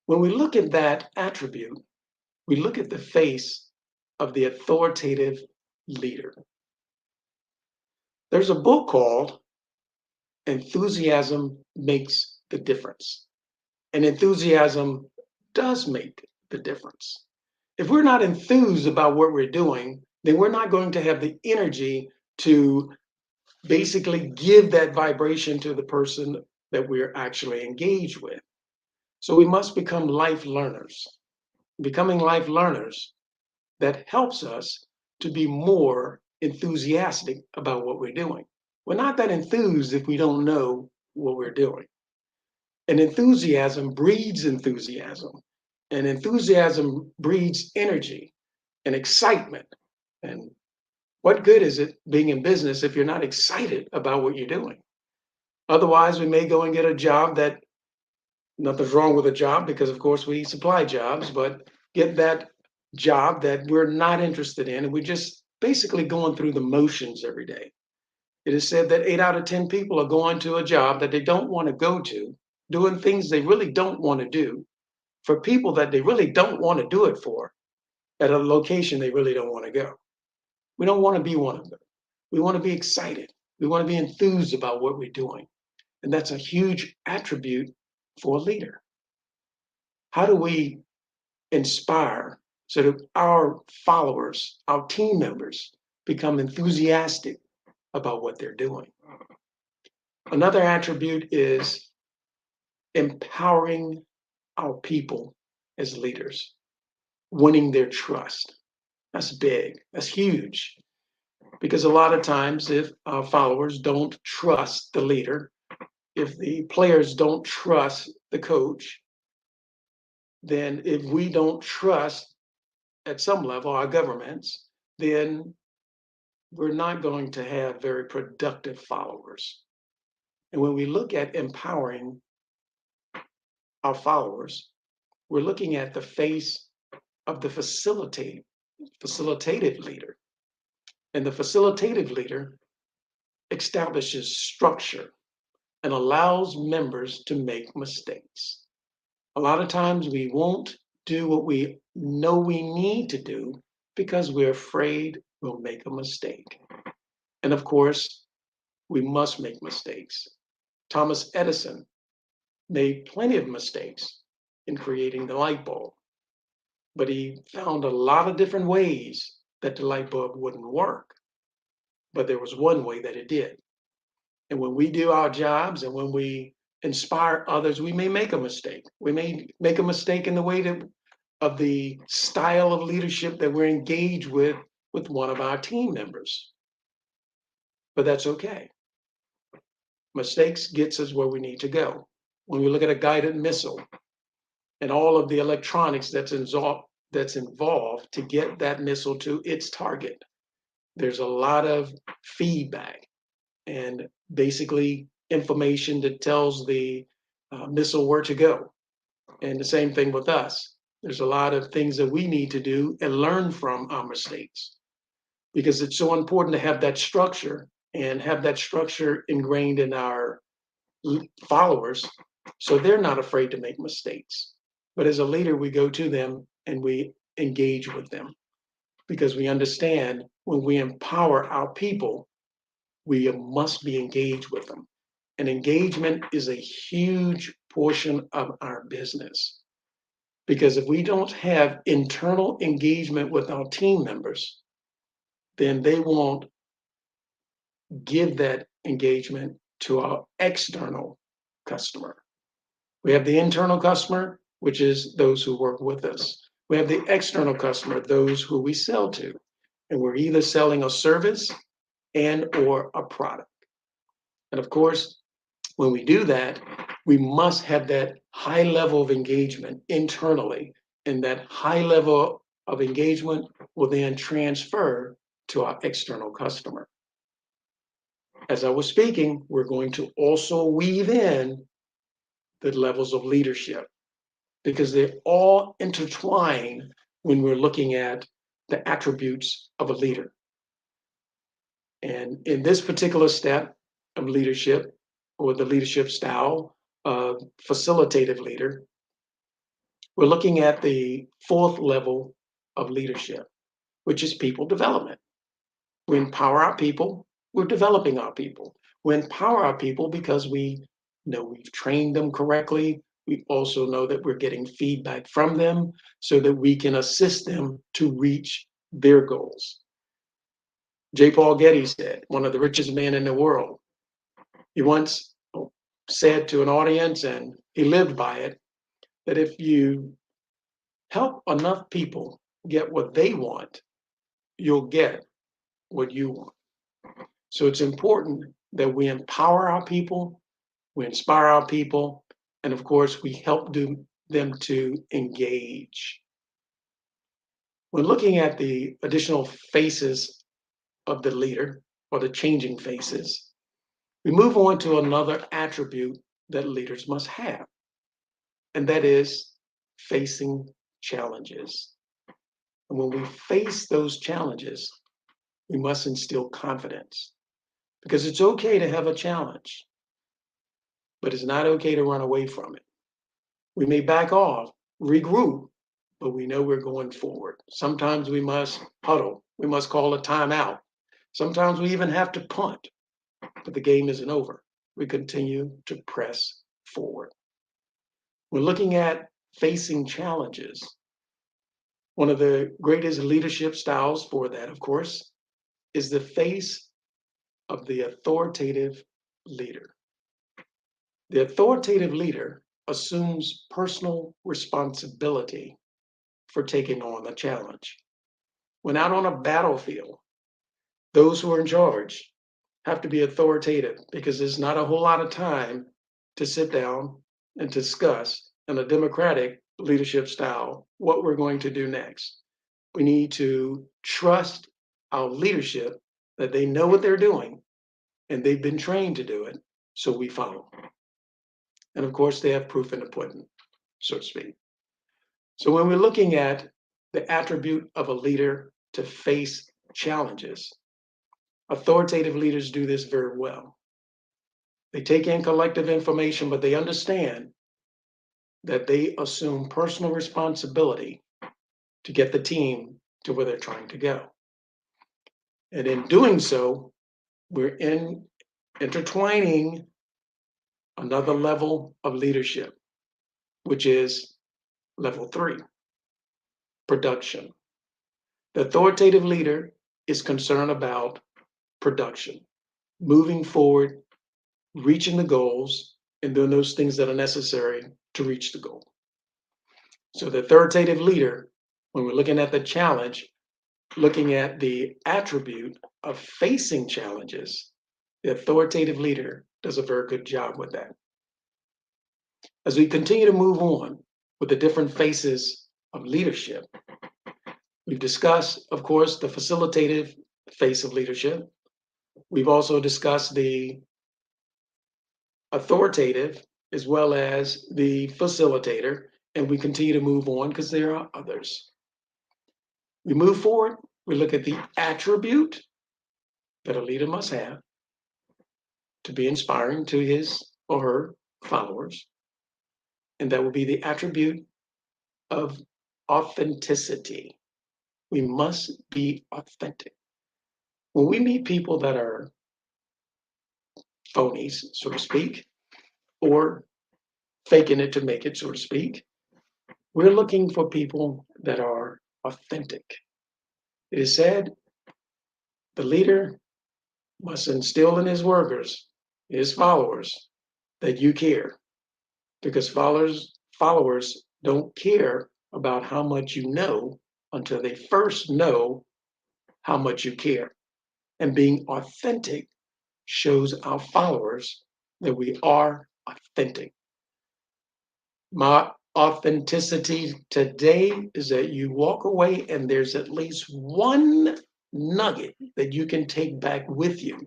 When we look at that attribute, we look at the face of the authoritative leader. There's a book called Enthusiasm Makes the Difference. And enthusiasm does make the difference. If we're not enthused about what we're doing, then we're not going to have the energy to basically give that vibration to the person that we're actually engaged with. So we must become life learners. Becoming life learners, that helps us to be more enthusiastic about what we're doing. We're not that enthused if we don't know what we're doing. And enthusiasm breeds enthusiasm. And enthusiasm breeds energy and excitement. And what good is it being in business if you're not excited about what you're doing? Otherwise, we may go and get a job that, nothing's wrong with a job because, of course, we supply jobs, but get that job that we're not interested in, and we're just basically going through the motions every day. It is said that 8 out of 10 people are going to a job that they don't want to go to, doing things they really don't want to do, for people that they really don't want to do it for, at a location they really don't want to go. We don't want to be one of them. We want to be excited. We want to be enthused about what we're doing. And that's a huge attribute for a leader. How do we inspire so that our followers, our team members, become enthusiastic about what they're doing? Another attribute is empowering our people as leaders, winning their trust. That's big. That's huge. Because a lot of times, if our followers don't trust the leader, if the players don't trust the coach, then if we don't trust at some level our governments, then we're not going to have very productive followers. And when we look at empowering our followers, we're looking at the face of the facilitative leader. And the facilitative leader establishes structure and allows members to make mistakes. A lot of times we won't do what we know we need to do because we're afraid we'll make a mistake. And of course, we must make mistakes. Thomas Edison made plenty of mistakes in creating the light bulb, but he found a lot of different ways that the light bulb wouldn't work. But there was one way that it did. And when we do our jobs and when we inspire others, we may make a mistake. We may make a mistake in the way of the style of leadership that we're engaged with one of our team members. But that's okay. Mistakes gets us where we need to go. When we look at a guided missile and all of the electronics that's involved to get that missile to its target, there's a lot of feedback and basically information that tells the missile where to go. And the same thing with us. There's a lot of things that we need to do and learn from our mistakes, because it's so important to have that structure and have that structure ingrained in our followers so they're not afraid to make mistakes. But as a leader, we go to them and we engage with them because we understand when we empower our people, we must be engaged with them. And engagement is a huge portion of our business. Because if we don't have internal engagement with our team members, then they won't give that engagement to our external customer. We have the internal customer, which is those who work with us. We have the external customer, those who we sell to. And we're either selling a service and or a product. And of course, when we do that, we must have that high level of engagement internally, and that high level of engagement will then transfer to our external customer. As I was speaking, we're going to also weave in the levels of leadership because they're all intertwined when we're looking at the attributes of a leader. And in this particular step of leadership, or the leadership style of facilitative leader, we're looking at the fourth level of leadership, which is people development. We empower our people, we're developing our people. We empower our people because we know we've trained them correctly. We also know that we're getting feedback from them so that we can assist them to reach their goals. J. Paul Getty said, one of the richest men in the world, he once said to an audience, and he lived by it, that if you help enough people get what they want, you'll get what you want. So it's important that we empower our people, we inspire our people, and of course, we help them to engage. When looking at the additional faces of the leader, or the changing faces, we move on to another attribute that leaders must have, and that is facing challenges. And when we face those challenges, we must instill confidence, because it's okay to have a challenge, but it's not okay to run away from it. We may back off, regroup, but we know we're going forward. Sometimes we must huddle. We must call a timeout. Sometimes we even have to punt, but the game isn't over. We continue to press forward. We're looking at facing challenges. One of the greatest leadership styles for that, of course, is the face of the authoritative leader. The authoritative leader assumes personal responsibility for taking on the challenge. When out on a battlefield, Those who are in charge have to be authoritative because there's not a whole lot of time to sit down and discuss in a democratic leadership style what we're going to do next. We need to trust our leadership that they know what they're doing and they've been trained to do it, so we follow. And of course, they have proof in the pudding, so to speak. So when we're looking at the attribute of a leader to face challenges, authoritative leaders do this very well. They take in collective information, but they understand that they assume personal responsibility to get the team to where they're trying to go. And in doing so, we're intertwining another level of leadership, which is level 3, production. The authoritative leader is concerned about production, moving forward, reaching the goals, and doing those things that are necessary to reach the goal. So the authoritative leader, when we're looking at the challenge, looking at the attribute of facing challenges, the authoritative leader does a very good job with that. As we continue to move on with the different phases of leadership, we've discussed, of course, the facilitative face of leadership. We've also discussed the authoritative as well as the facilitator, and we continue to move on because there are others. We move forward, we look at the attribute that a leader must have to be inspiring to his or her followers, and that will be the attribute of authenticity. We must be authentic. When we meet people that are phonies, so to speak, or faking it to make it, so to speak, we're looking for people that are authentic. It is said the leader must instill in his workers, his followers, that you care, because followers don't care about how much you know until they first know how much you care. And being authentic shows our followers that we are authentic. My authenticity today is that you walk away and there's at least one nugget that you can take back with you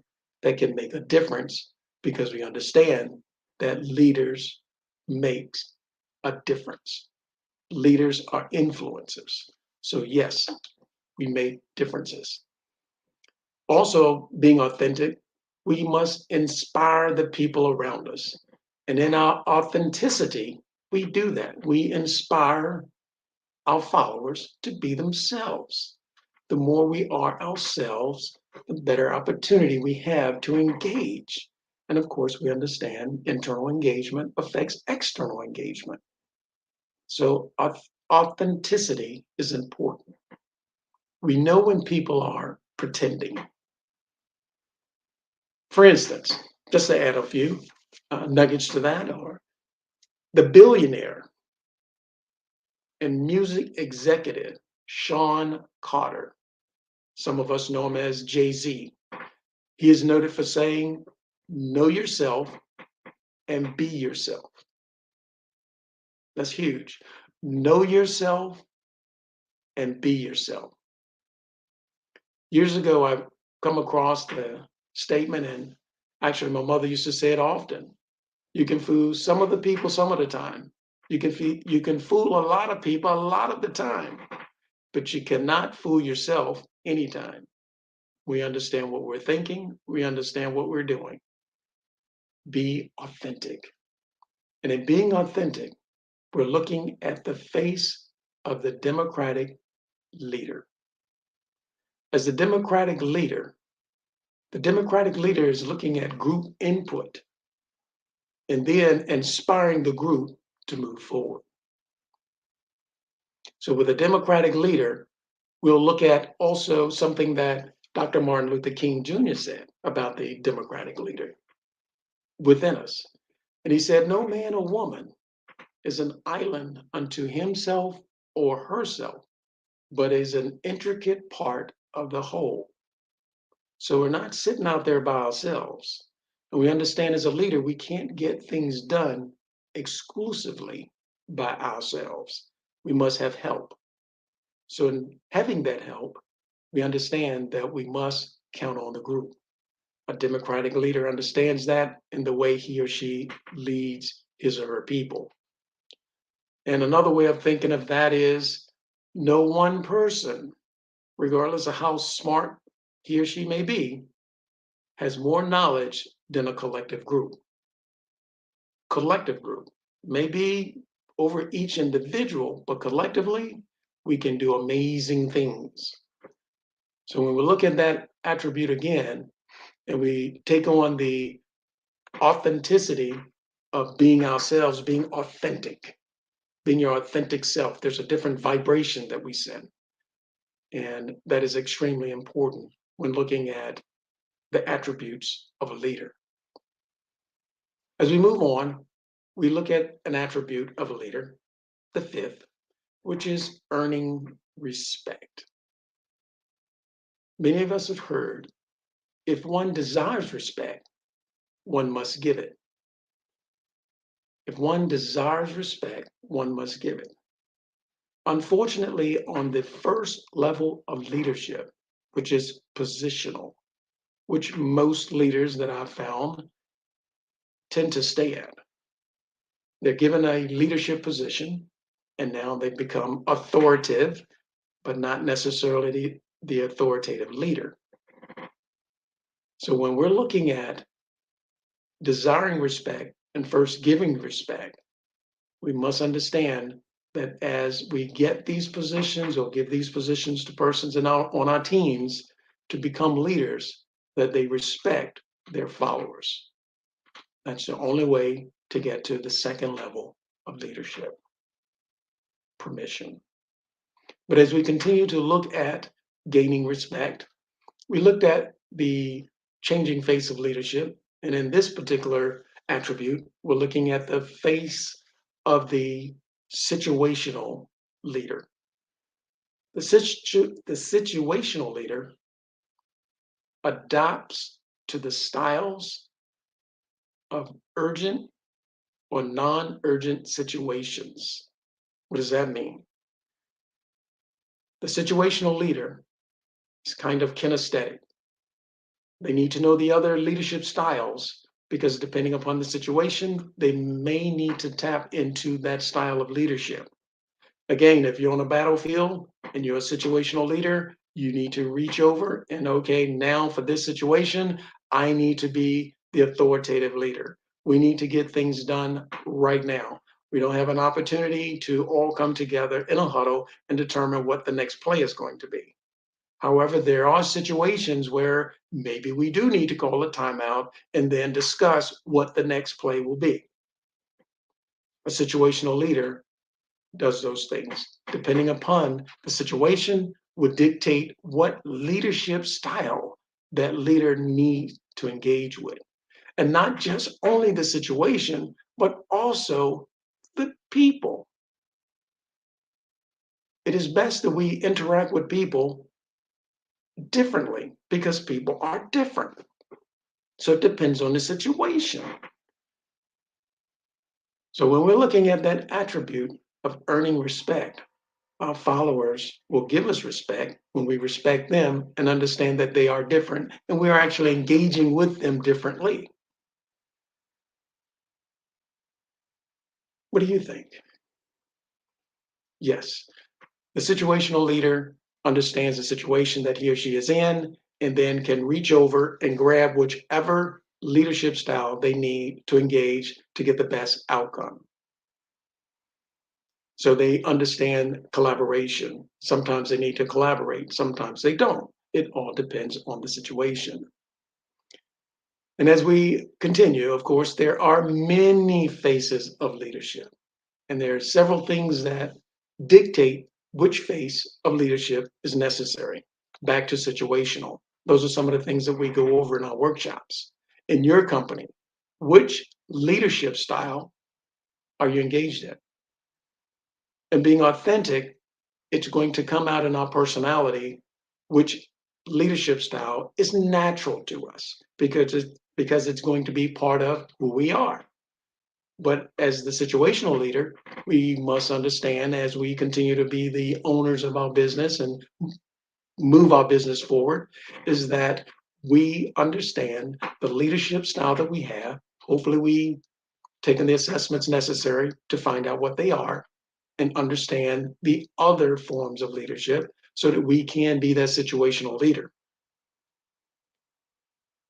that can make a difference, because we understand that leaders make a difference. Leaders are influencers. So yes, we make differences. Also, being authentic, we must inspire the people around us. And in our authenticity, we do that. We inspire our followers to be themselves. The more we are ourselves, the better opportunity we have to engage. And of course, we understand internal engagement affects external engagement. So authenticity is important. We know when people are pretending. For instance, just to add a few nuggets to that, or the billionaire and music executive Sean Carter. Some of us know him as Jay-Z. He is noted for saying, know yourself and be yourself. That's huge. Know yourself and be yourself. Years ago, I've come across the statement, and actually my mother used to say it often. You can fool some of the people some of the time. You can fool a lot of people a lot of the time, but you cannot fool yourself anytime. We understand what we're thinking. We understand what we're doing. Be authentic. And in being authentic, we're looking at the face of the democratic leader. As the democratic leader is looking at group input and then inspiring the group to move forward. So with a democratic leader, we'll look at also something that Dr. Martin Luther King Jr. said about the democratic leader within us. And he said, no man or woman is an island unto himself or herself, but is an intricate part of the whole. So we're not sitting out there by ourselves. And we understand as a leader, we can't get things done exclusively by ourselves. We must have help. So in having that help, we understand that we must count on the group. A democratic leader understands that in the way he or she leads his or her people. And another way of thinking of that is no one person, regardless of how smart he or she may be, has more knowledge than a collective group. Collective group may be over each individual, but collectively, we can do amazing things. So when we look at that attribute again, and we take on the authenticity of being ourselves, being authentic, being your authentic self, there's a different vibration that we send. And that is extremely important when looking at the attributes of a leader. As we move on, we look at an attribute of a leader, the fifth, which is earning respect. Many of us have heard, if one desires respect, one must give it. If one desires respect, one must give it. Unfortunately, on the first level of leadership, which is positional, which most leaders that I've found tend to stay at. They're given a leadership position, and now they've become authoritative, but not necessarily the authoritative leader. So when we're looking at desiring respect and first giving respect, we must understand that as we get these positions or give these positions to persons on our teams to become leaders, that they respect their followers. That's the only way to get to the second level of leadership, permission. But as we continue to look at gaining respect, we looked at the changing face of leadership. And in this particular attribute, we're looking at the face of the situational leader. The situational leader adapts to the styles of urgent or non-urgent situations. What does that mean? The situational leader is kind of kinesthetic. They need to know the other leadership styles because depending upon the situation, they may need to tap into that style of leadership. Again, if you're on a battlefield and you're a situational leader, you need to reach over and, okay, now for this situation, I need to be the authoritative leader. We need to get things done right now. We don't have an opportunity to all come together in a huddle and determine what the next play is going to be. However, there are situations where maybe we do need to call a timeout and then discuss what the next play will be. A situational leader does those things. Depending upon the situation, would dictate what leadership style that leader needs to engage with. And not just only the situation, but also the people. It is best that we interact with people differently because people are different. So it depends on the situation. So when we're looking at that attribute of earning respect, our followers will give us respect when we respect them and understand that they are different and we are actually engaging with them differently. What do you think? Yes, the situational leader understands the situation that he or she is in and then can reach over and grab whichever leadership style they need to engage to get the best outcome. So they understand collaboration. Sometimes they need to collaborate, sometimes they don't. It all depends on the situation. And as we continue, of course, there are many faces of leadership. And there are several things that dictate which face of leadership is necessary. Back to situational. Those are some of the things that we go over in our workshops. In your company, which leadership style are you engaged in? And being authentic, it's going to come out in our personality, which leadership style is natural to us because it's going to be part of who we are. But as the situational leader, we must understand as we continue to be the owners of our business and move our business forward, is that we understand the leadership style that we have. Hopefully, we taken the assessments necessary to find out what they are and understand the other forms of leadership so that we can be that situational leader.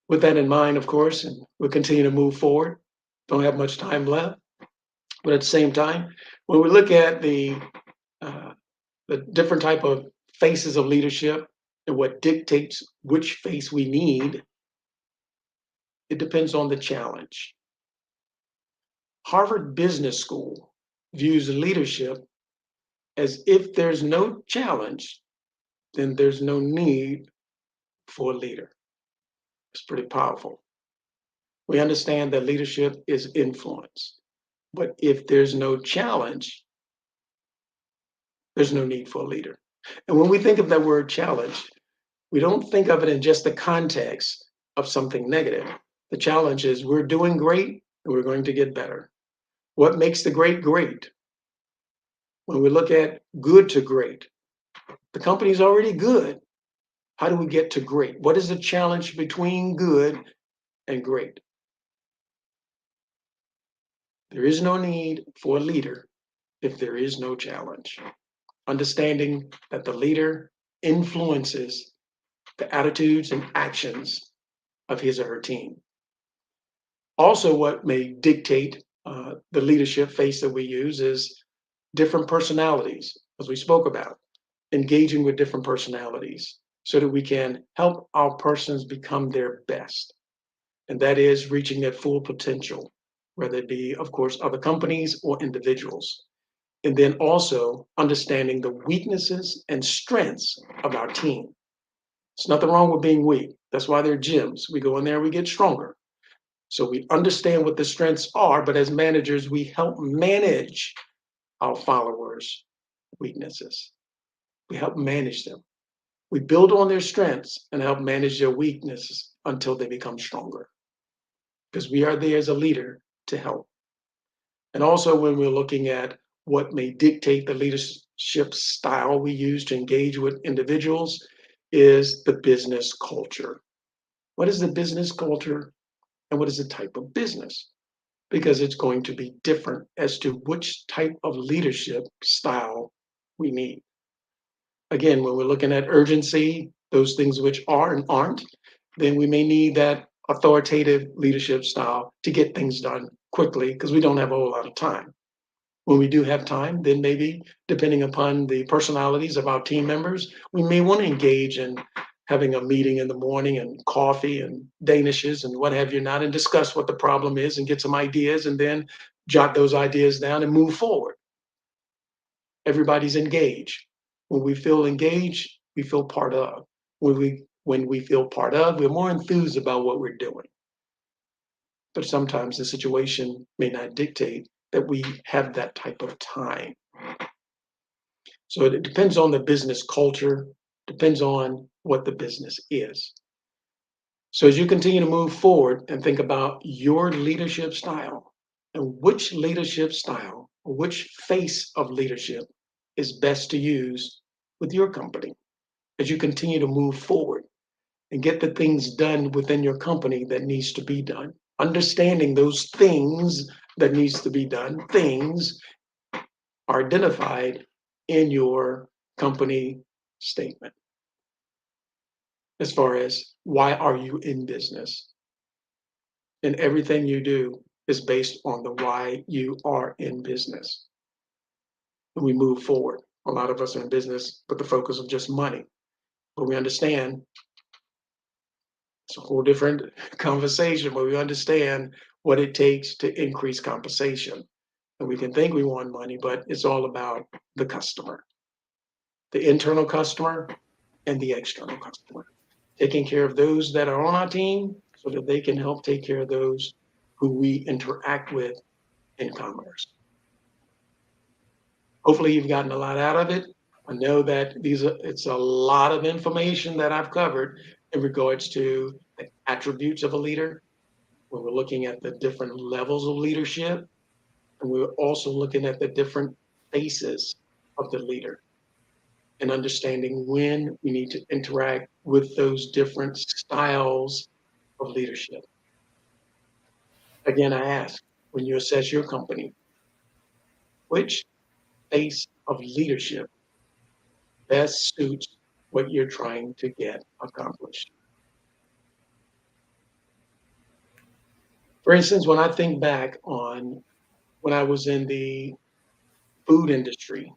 With that in mind, of course, and we'll continue to move forward. Don't have much time left, but at the same time, when we look at the different type of faces of leadership and what dictates which face we need, it depends on the challenge. Harvard Business School views leadership as if there's no challenge, then there's no need for a leader. It's pretty powerful. We understand that leadership is influence, but if there's no challenge, there's no need for a leader. And when we think of that word challenge, we don't think of it in just the context of something negative. The challenge is we're doing great and we're going to get better. What makes the great great? When we look at good to great, the company's already good. How do we get to great? What is the challenge between good and great? There is no need for a leader if there is no challenge. Understanding that the leader influences the attitudes and actions of his or her team. Also, what may dictate the leadership face that we use is different personalities, as we spoke about, engaging with different personalities so that we can help our persons become their best. And that is reaching their full potential, whether it be, of course, other companies or individuals. And then also understanding the weaknesses and strengths of our team. There's nothing wrong with being weak. That's why they're gyms. We go in there, we get stronger. So we understand what the strengths are, but as managers, we help manage our followers' weaknesses. We help manage them. We build on their strengths and help manage their weaknesses until they become stronger. Because we are there as a leader to help. And also when we're looking at what may dictate the leadership style we use to engage with individuals is the business culture. What is the business culture and what is the type of business? Because it's going to be different as to which type of leadership style we need. Again, when we're looking at urgency, those things which are and aren't, then we may need that authoritative leadership style to get things done quickly because we don't have a whole lot of time. When we do have time, then maybe depending upon the personalities of our team members, we may want to engage in having a meeting in the morning and coffee and danishes and what have you not, and discuss what the problem is and get some ideas and then jot those ideas down and move forward. Everybody's engaged. When we feel engaged, we feel part of. When we feel part of, we're more enthused about what we're doing. But sometimes the situation may not dictate that we have that type of time. So it depends on the business culture, depends on what the business is. So as you continue to move forward and think about your leadership style and which leadership style, or which face of leadership is best to use with your company as you continue to move forward and get the things done within your company that needs to be done. Understanding those things that needs to be done, things are identified in your company statement. As far as why are you in business? And everything you do is based on the why you are in business. And we move forward. A lot of us are in business with the focus of just money. But we understand it's a whole different conversation, but we understand what it takes to increase compensation. And we can think we want money, but it's all about the customer, the internal customer and the external customer. Taking care of those that are on our team so that they can help take care of those who we interact with in commerce. Hopefully you've gotten a lot out of it. I know that it's a lot of information that I've covered in regards to the attributes of a leader, when we're looking at the different levels of leadership, and we're also looking at the different faces of the leader and understanding when we need to interact with those different styles of leadership. Again, I ask, when you assess your company, which face of leadership best suits what you're trying to get accomplished? For instance, when I think back on when I was in the food industry,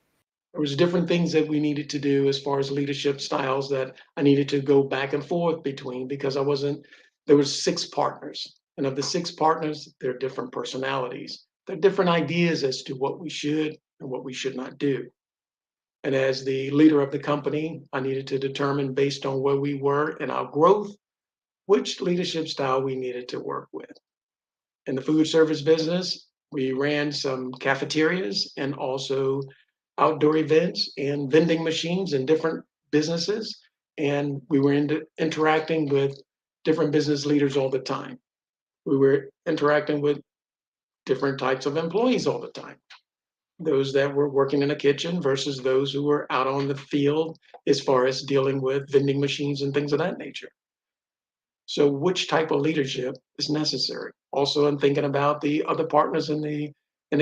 there was different things that we needed to do as far as leadership styles that I needed to go back and forth between, because there was 6 partners. And of the 6 partners, there are different personalities. There are different ideas as to what we should and what we should not do. And as the leader of the company, I needed to determine, based on where we were in our growth, which leadership style we needed to work with. In the food service business, we ran some cafeterias and also outdoor events and vending machines in different businesses. And we were interacting with different business leaders all the time. We were interacting with different types of employees all the time. Those that were working in a kitchen versus those who were out on the field as far as dealing with vending machines and things of that nature. So which type of leadership is necessary? Also, I'm thinking about the other partners in the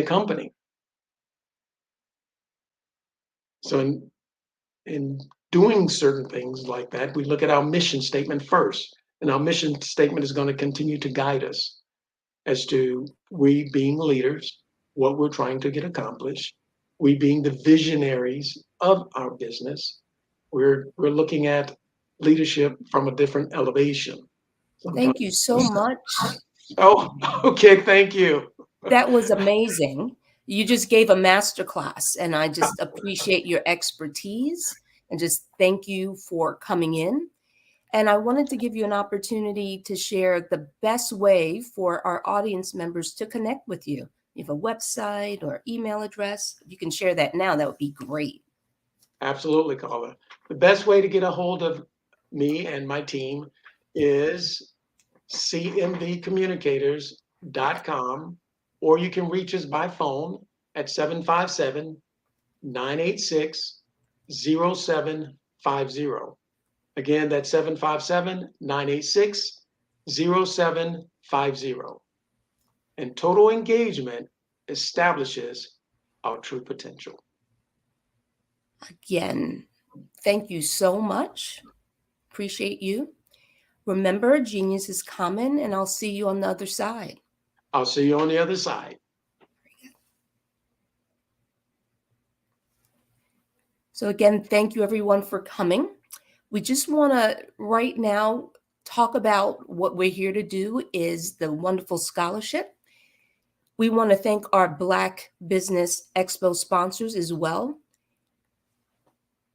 company. So in doing certain things like that, we look at our mission statement first. And our mission statement is going to continue to guide us as to we being leaders, what we're trying to get accomplished, we being the visionaries of our business. We're looking at leadership from a different elevation. Thank you so much. Oh, okay. Thank you. That was amazing. You just gave a masterclass, and I just appreciate your expertise and just thank you for coming in. And I wanted to give you an opportunity to share the best way for our audience members to connect with you. You have a website or email address. If you can share that now, that would be great. Absolutely, Carla. The best way to get a hold of me and my team is cmvcommunicators.com, or you can reach us by phone at 757-986-0750. Again, that's 757-986-0750. And total engagement establishes our true potential. Again, thank you so much. Appreciate you. Remember, genius is common, and I'll see you on the other side. I'll see you on the other side. So again, thank you everyone for coming. We just want to right now talk about what we're here to do is the wonderful scholarship. We want to thank our Black Business Expo sponsors as well.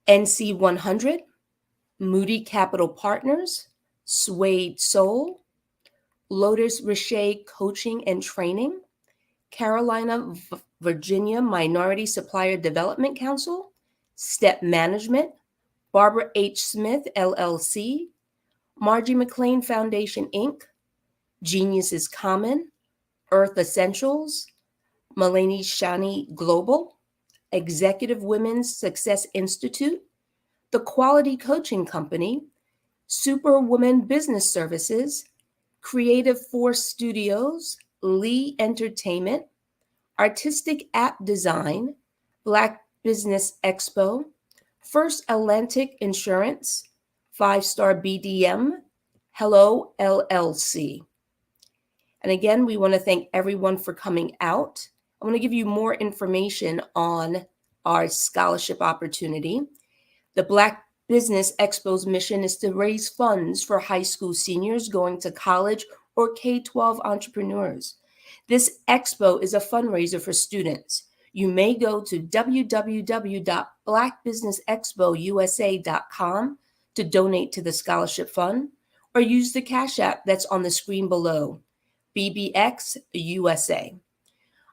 NC 100, Moody Capital Partners, Suede Soul, Lotus Richey Coaching and Training, Carolina, Virginia Minority Supplier Development Council, Step Management, Barbara H. Smith, LLC, Margie McLean Foundation, Inc., Genius is Common, Earth Essentials, Mulaney Shani Global, Executive Women's Success Institute, The Quality Coaching Company, Superwoman Business Services, Creative Force Studios, Lee Entertainment, Artistic App Design, Black Business Expo, First Atlantic Insurance, 5-Star BDM, Hello LLC. And again, we want to thank everyone for coming out. I want to give you more information on our scholarship opportunity. The Black Business Expo's mission is to raise funds for high school seniors going to college or K-12 entrepreneurs. This expo is a fundraiser for students. You may go to www.blackbusinessexpousa.com to donate to the scholarship fund, or use the Cash App that's on the screen below, BBX USA.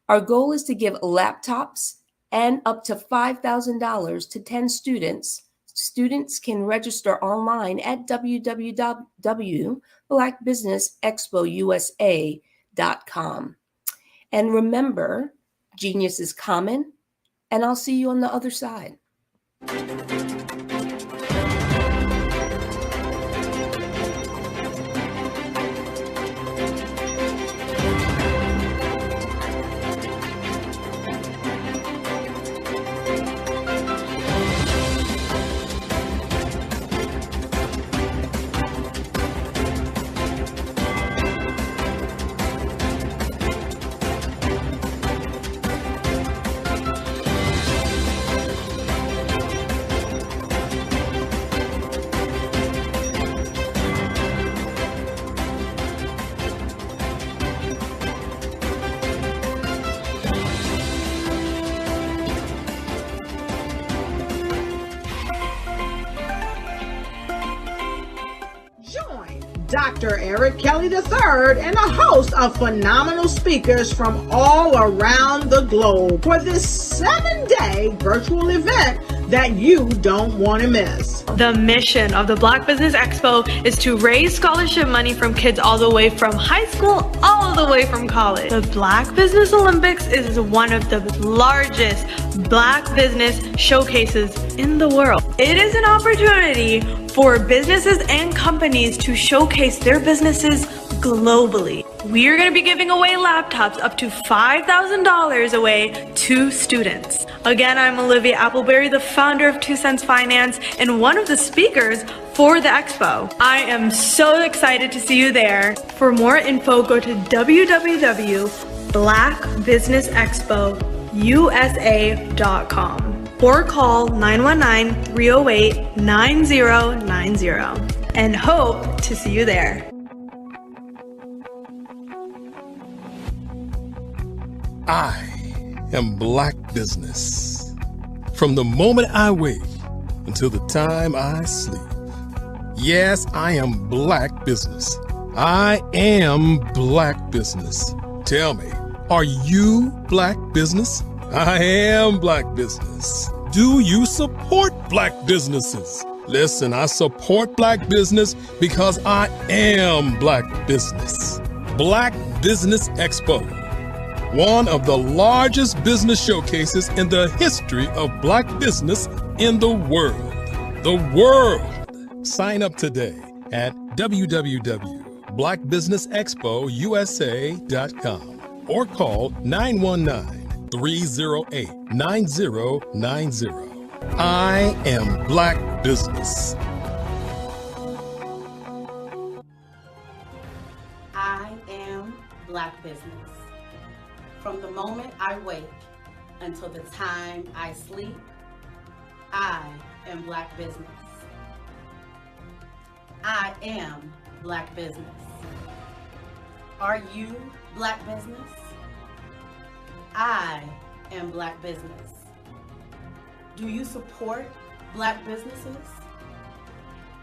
Our goal is to give laptops, and up to $5,000 to 10 students. Students can register online at www.blackbusinessexpousa.com. And remember, genius is common, and I'll see you on the other side. Dr. Eric Kelly III and a host of phenomenal speakers from all around the globe for this 7-day virtual event that you don't want to miss. The mission of the Black Business Expo is to raise scholarship money from kids all the way from high school, all the way from college. The Black Business Olympics is one of the largest Black business showcases in the world. It is an opportunity for businesses and companies to showcase their businesses globally. We are going to be giving away laptops up to $5,000 away to students. Again, I'm Olivia Appleberry, the founder of 2 Cents Finance and one of the speakers for the expo. I am so excited to see you there. For more info, go to www.blackbusinessexpousa.com or call 919-308-9090 and hope to see you there. I am Black Business. From the moment I wake until the time I sleep. Yes, I am Black Business. I am Black Business. Tell me, are you Black Business? I am Black Business. Do you support Black businesses? Listen, I support Black business because I am Black Business. Black Business Expo, one of the largest business showcases in the history of Black business in the world. The world! Sign up today at www.blackbusinessexpousa.com or call 919-308-9090. I am Black Business. I am Black Business. From the moment I wake until the time I sleep, I am Black Business. I am Black Business. Are you Black Business? I am Black Business. Do you support Black businesses?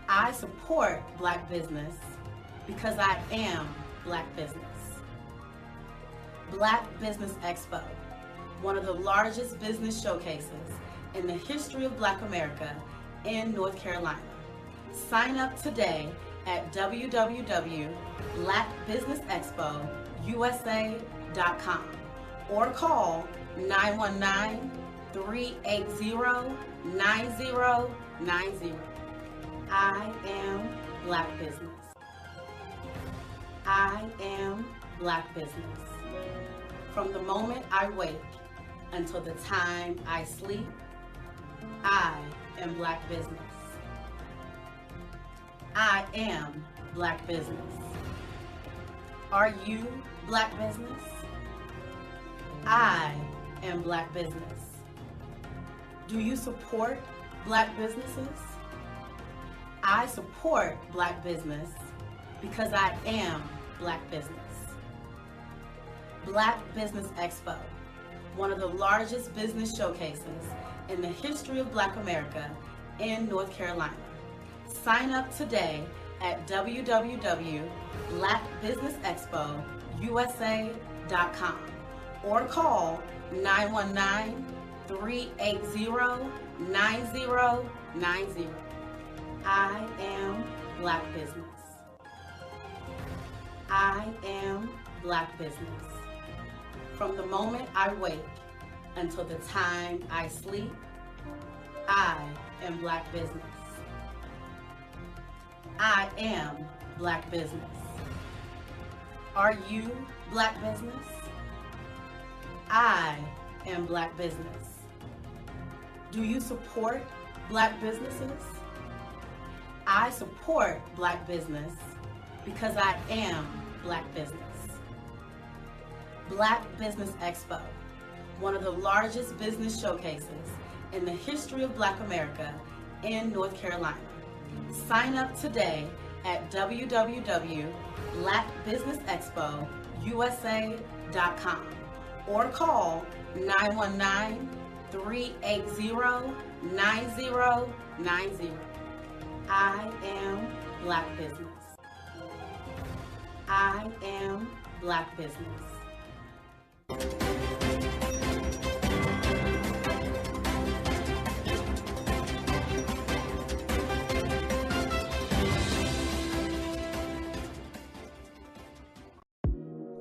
I support Black business because I am Black business. Black Business Expo, one of the largest business showcases in the history of Black America in North Carolina. Sign up today at www.blackbusinessexpousa.com or call 919-380-9090. I am Black Business. I am Black Business. From the moment I wake until the time I sleep, I am Black Business. I am Black Business. Are you Black Business? I am Black Business. Do you support Black businesses? I support Black business because I am Black business. Black Business Expo, one of the largest business showcases in the history of Black America in North Carolina. Sign up today at www.blackbusinessexpousa.com or call 919-380-9090. 380-9090. I am Black Business. I am Black Business. From the moment I wake until the time I sleep, I am Black Business. I am Black Business. Are you Black Business? I am Black Business. Do you support Black businesses? I support Black business because I am Black Business. Black Business Expo, one of the largest business showcases in the history of Black America in North Carolina. Sign up today at www.blackbusinessexpousa.com or call 919-380-9090. I am Black Business. I am Black Business.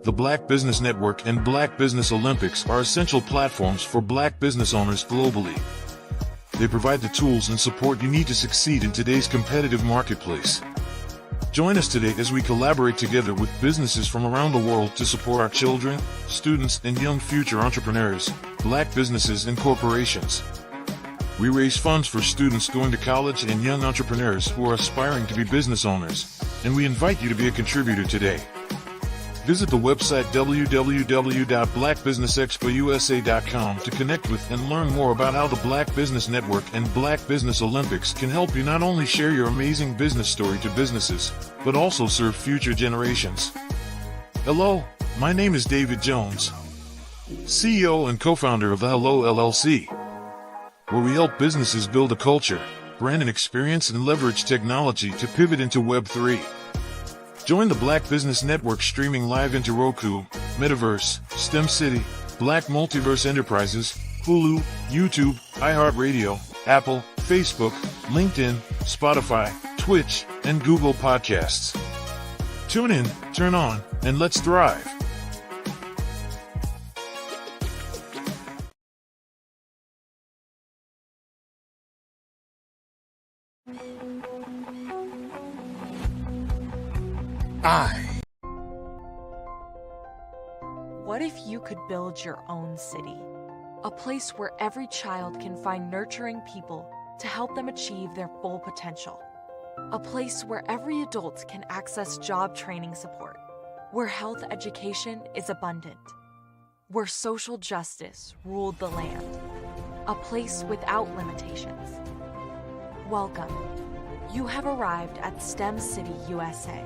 The Black Business Network and Black Business Olympics are essential platforms for Black business owners globally. They provide the tools and support you need to succeed in today's competitive marketplace. Join us today as we collaborate together with businesses from around the world to support our children, students, and young future entrepreneurs, Black businesses and corporations. We raise funds for students going to college and young entrepreneurs who are aspiring to be business owners, and we invite you to be a contributor today. Visit the website www.blackbusinessexpousa.com to connect with and learn more about how the Black Business Network and Black Business Olympics can help you not only share your amazing business story to businesses, but also serve future generations. Hello, my name is David Jones, CEO and co-founder of the Hello LLC, where we help businesses build a culture, brand and experience, and leverage technology to pivot into Web3. Join the Black Business Network streaming live into Roku, Metaverse, STEM City, Black Multiverse Enterprises, Hulu, YouTube, iHeartRadio, Apple, Facebook, LinkedIn, Spotify, Twitch, and Google Podcasts. Tune in, turn on, and let's thrive. What if you could build your own city? A place where every child can find nurturing people to help them achieve their full potential. A place where every adult can access job training support. Where health education is abundant. Where social justice ruled the land. A place without limitations. Welcome. You have arrived at STEM City USA.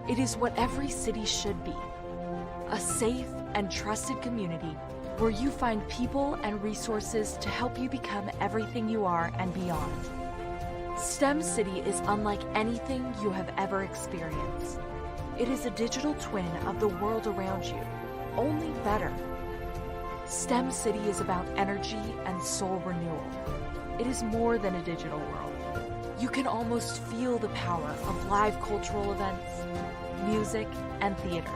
It is what every city should be. A safe and trusted community where you find people and resources to help you become everything you are and beyond. STEM City is unlike anything you have ever experienced. It is a digital twin of the world around you, only better. STEM City is about energy and soul renewal. It is more than a digital world. You can almost feel the power of live cultural events, music, and theater.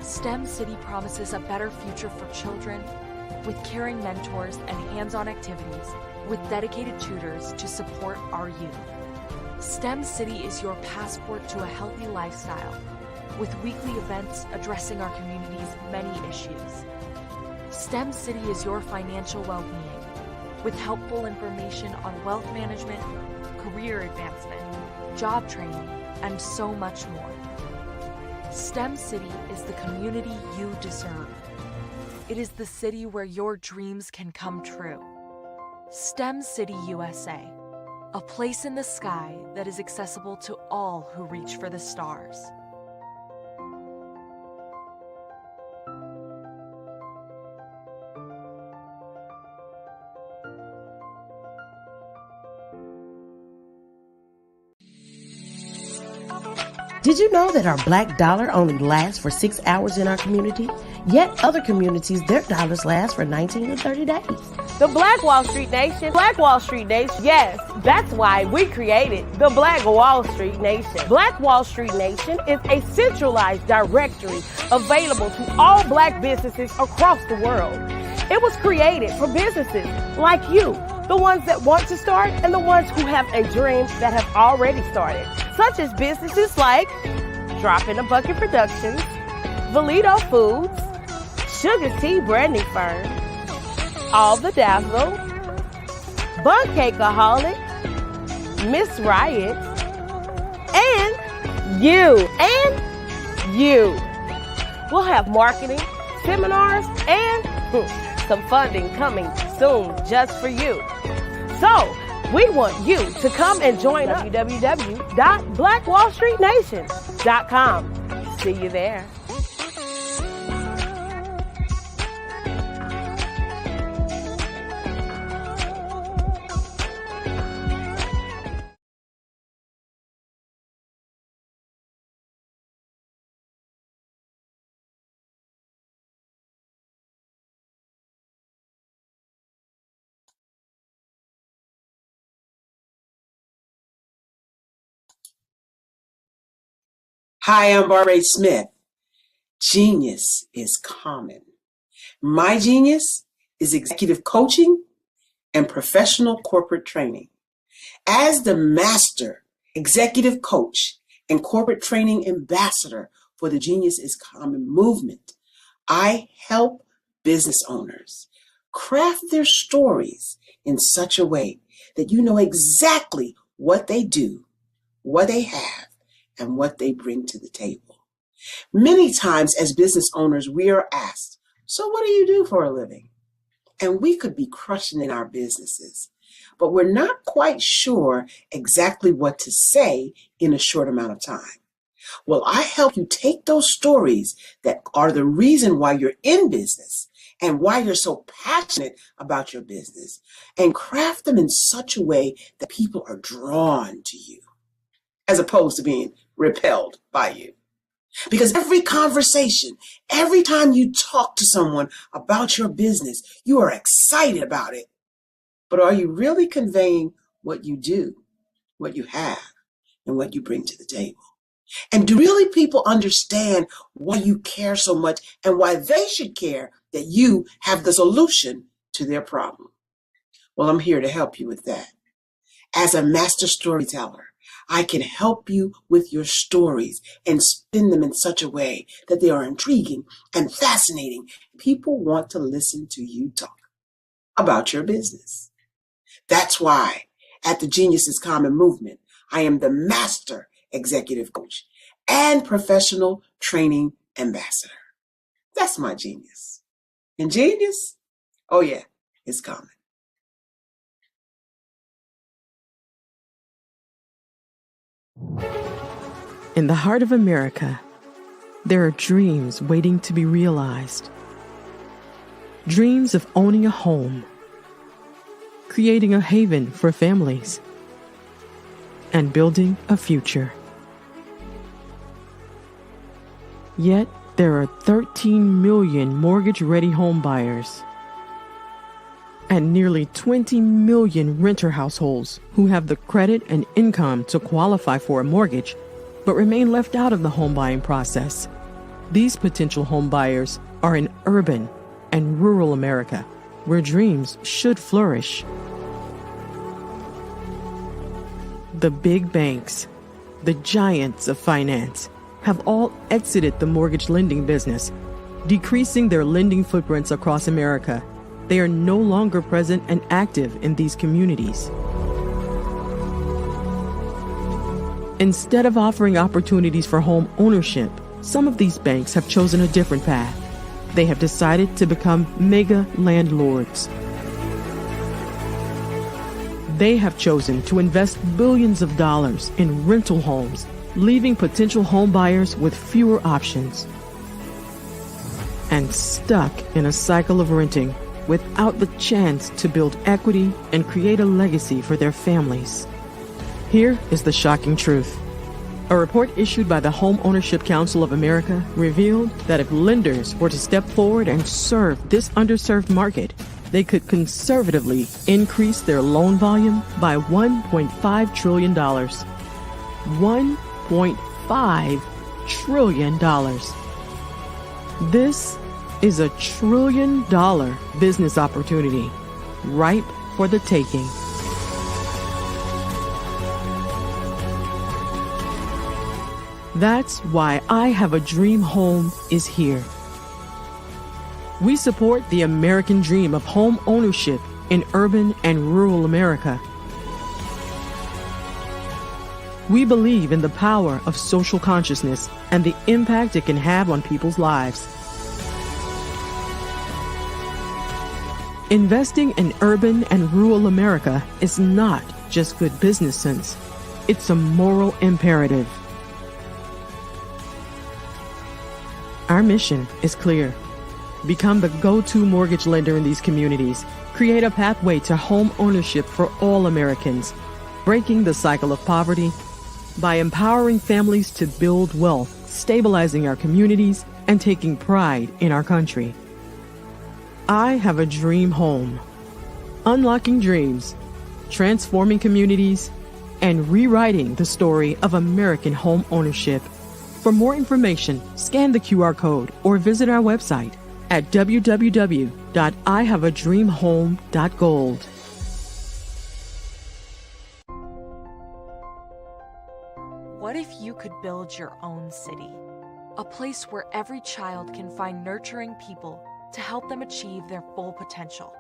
STEM City promises a better future for children with caring mentors and hands-on activities with dedicated tutors to support our youth. STEM City is your passport to a healthy lifestyle with weekly events addressing our community's many issues. STEM City is your financial well-being with helpful information on wealth management, career advancement, job training, and so much more. STEM City is the community you deserve. It is the city where your dreams can come true. STEM City USA, a place in the sky that is accessible to all who reach for the stars. Did you know that our black dollar only lasts for 6 hours in our community? Yet other communities, their dollars last for 19 to 30 days. The Black Wall Street Nation. Black Wall Street Nation. Yes, that's why we created the Black Wall Street Nation. Black Wall Street Nation is a centralized directory available to all black businesses across the world. It was created for businesses like you, the ones that want to start and the ones who have a dream that have already started, such as businesses like Drop in a Bucket Productions, Valito Foods, Sugar Tea Branding Firm, All the Dazzle, Bun Cakeaholic, Miss Riot, and you. We'll have marketing, seminars, and some funding coming soon just for you. So, we want you to come and join us. www.blackwallstreetnation.com. See you there. Hi, I'm Barbara Smith. Genius is common. My genius is executive coaching and professional corporate training. As the master executive coach and corporate training ambassador for the Genius is Common movement, I help business owners craft their stories in such a way that you know exactly what they do, what they have, and what they bring to the table. Many times as business owners, we are asked, so what do you do for a living? And we could be crushing in our businesses, but we're not quite sure exactly what to say in a short amount of time. Well, I help you take those stories that are the reason why you're in business and why you're so passionate about your business and craft them in such a way that people are drawn to you, as opposed to being repelled by you. Because every conversation, every time you talk to someone about your business, you are excited about it. But are you really conveying what you do, what you have, and what you bring to the table? And do really people understand why you care so much and why they should care that you have the solution to their problem? Well, I'm here to help you with that. As a master storyteller, I can help you with your stories and spin them in such a way that they are intriguing and fascinating. People want to listen to you talk about your business. That's why at the Genius is Common movement, I am the master executive coach and professional training ambassador. That's my genius. And genius, oh yeah, it's common. In the heart of America, there are dreams waiting to be realized. Dreams of owning a home, creating a haven for families, and building a future. Yet, there are 13 million mortgage-ready home buyers and nearly 20 million renter households who have the credit and income to qualify for a mortgage but remain left out of the home buying process. These potential home buyers are in urban and rural America, where dreams should flourish. The big banks, the giants of finance, have all exited the mortgage lending business, decreasing their lending footprints across America. They are no longer present and active in these communities. Instead of offering opportunities for home ownership, some of these banks have chosen a different path. They have decided to become mega landlords. They have chosen to invest billions of dollars in rental homes, leaving potential home buyers with fewer options and stuck in a cycle of renting without the chance to build equity and create a legacy for their families. Here is the shocking truth. A report issued by the Home Ownership Council of America revealed that if lenders were to step forward and serve this underserved market, they could conservatively increase their loan volume by $1.5 trillion. $1.5 trillion. This is a $1 trillion business opportunity, ripe for the taking. That's why I Have a Dream Home is here. We support the American dream of home ownership in urban and rural America. We believe in the power of social consciousness and the impact it can have on people's lives. Investing in urban and rural America is not just good business sense. It's a moral imperative. Our mission is clear. Become the go-to mortgage lender in these communities. Create a pathway to home ownership for all Americans, breaking the cycle of poverty by empowering families to build wealth, stabilizing our communities, and taking pride in our country. I Have a Dream Home. Unlocking dreams, transforming communities, and rewriting the story of American home ownership. For more information, scan the QR code or visit our website at www.ihaveadreamhome.gold. What if you could build your own city? A place where every child can find nurturing people to help them achieve their full potential.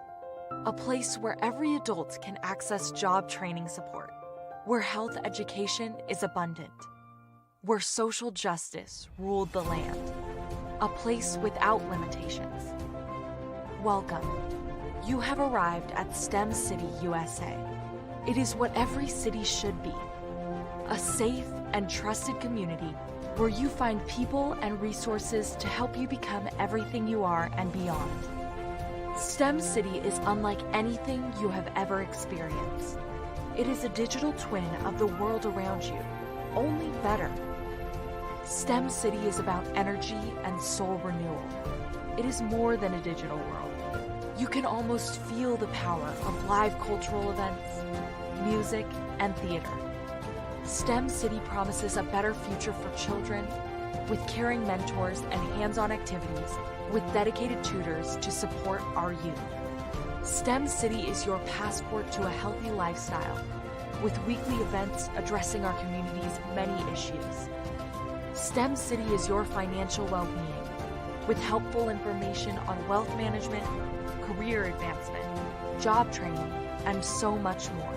A place where every adult can access job training support. Where health education is abundant. Where social justice ruled the land. A place without limitations. Welcome. You have arrived at STEM City USA. It is what every city should be. A safe and trusted community where you find people and resources to help you become everything you are and beyond. STEM City is unlike anything you have ever experienced. It is a digital twin of the world around you, only better. STEM City is about energy and soul renewal. It is more than a digital world. You can almost feel the power of live cultural events, music, and theater. STEM City promises a better future for children with caring mentors and hands-on activities with dedicated tutors to support our youth. STEM City is your passport to a healthy lifestyle with weekly events addressing our community's many issues. STEM City is your financial well-being with helpful information on wealth management, career advancement, job training, and so much more.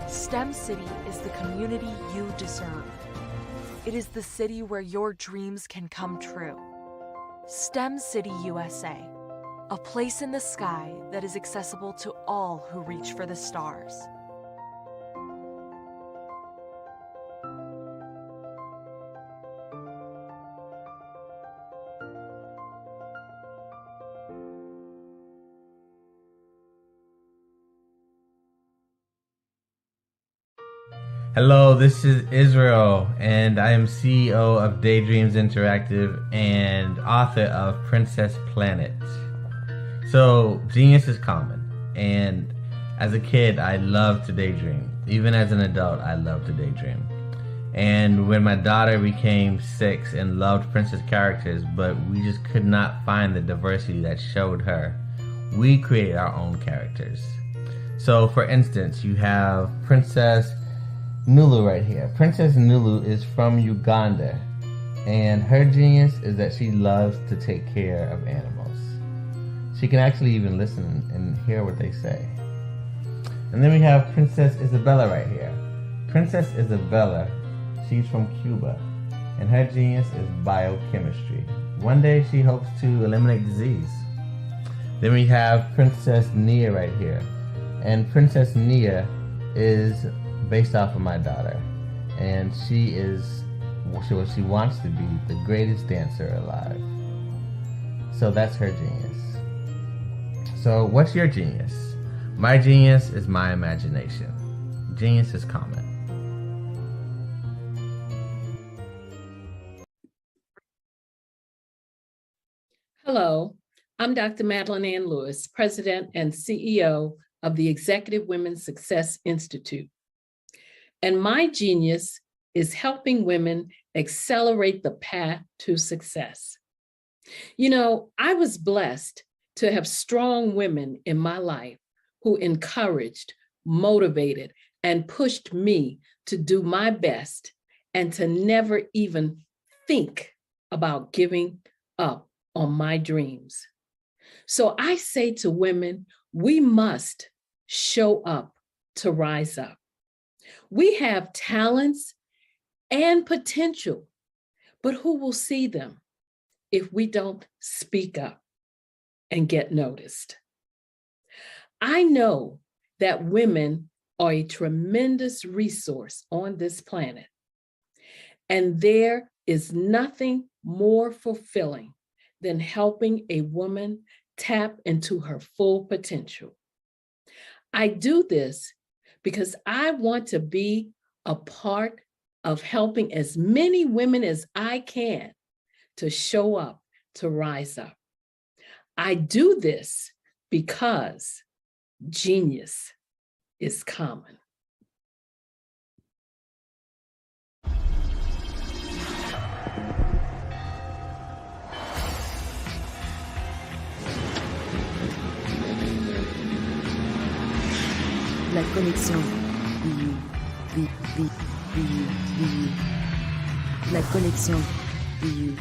STEM City is the community you deserve. It is the city where your dreams can come true. STEM City USA, a place in the sky that is accessible to all who reach for the stars. Hello, this is Israel, and I am CEO of Daydreams Interactive and author of Princess Planet. So, genius is common, and as a kid, I loved to daydream. Even as an adult, I love to daydream. And when my daughter became 6 and loved princess characters, but we just could not find the diversity that showed her, we created our own characters. So, for instance, you have Princess Nulu right here. Princess Nulu is from Uganda, and her genius is that she loves to take care of animals. She can actually even listen and hear what they say. And then we have Princess Isabella right here. Princess Isabella, she's from Cuba, and her genius is biochemistry. One day she hopes to eliminate disease. Then we have Princess Nia right here, and Princess Nia is based off of my daughter, and she is what she wants to be, the greatest dancer alive. So that's her genius. So what's your genius? My genius is my imagination. Genius is common. Hello, I'm Dr. Madeline Ann Lewis, President and CEO of the Executive Women's Success Institute. And my genius is helping women accelerate the path to success. You know, I was blessed to have strong women in my life who encouraged, motivated, and pushed me to do my best and to never even think about giving up on my dreams. So I say to women, we must show up to rise up. We have talents and potential, but who will see them if we don't speak up and get noticed? I know that women are a tremendous resource on this planet, and there is nothing more fulfilling than helping a woman tap into her full potential. I do this because I want to be a part of helping as many women as I can to show up, to rise up. I do this because genius is common. La connexion BU. La connexion BU.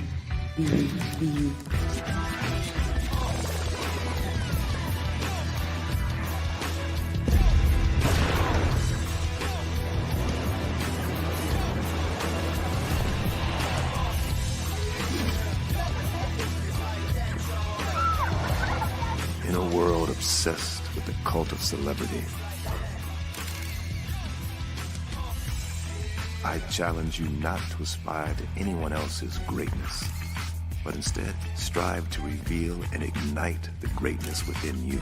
In a world obsessed with the cult of celebrity, I challenge you not to aspire to anyone else's greatness, but instead strive to reveal and ignite the greatness within you.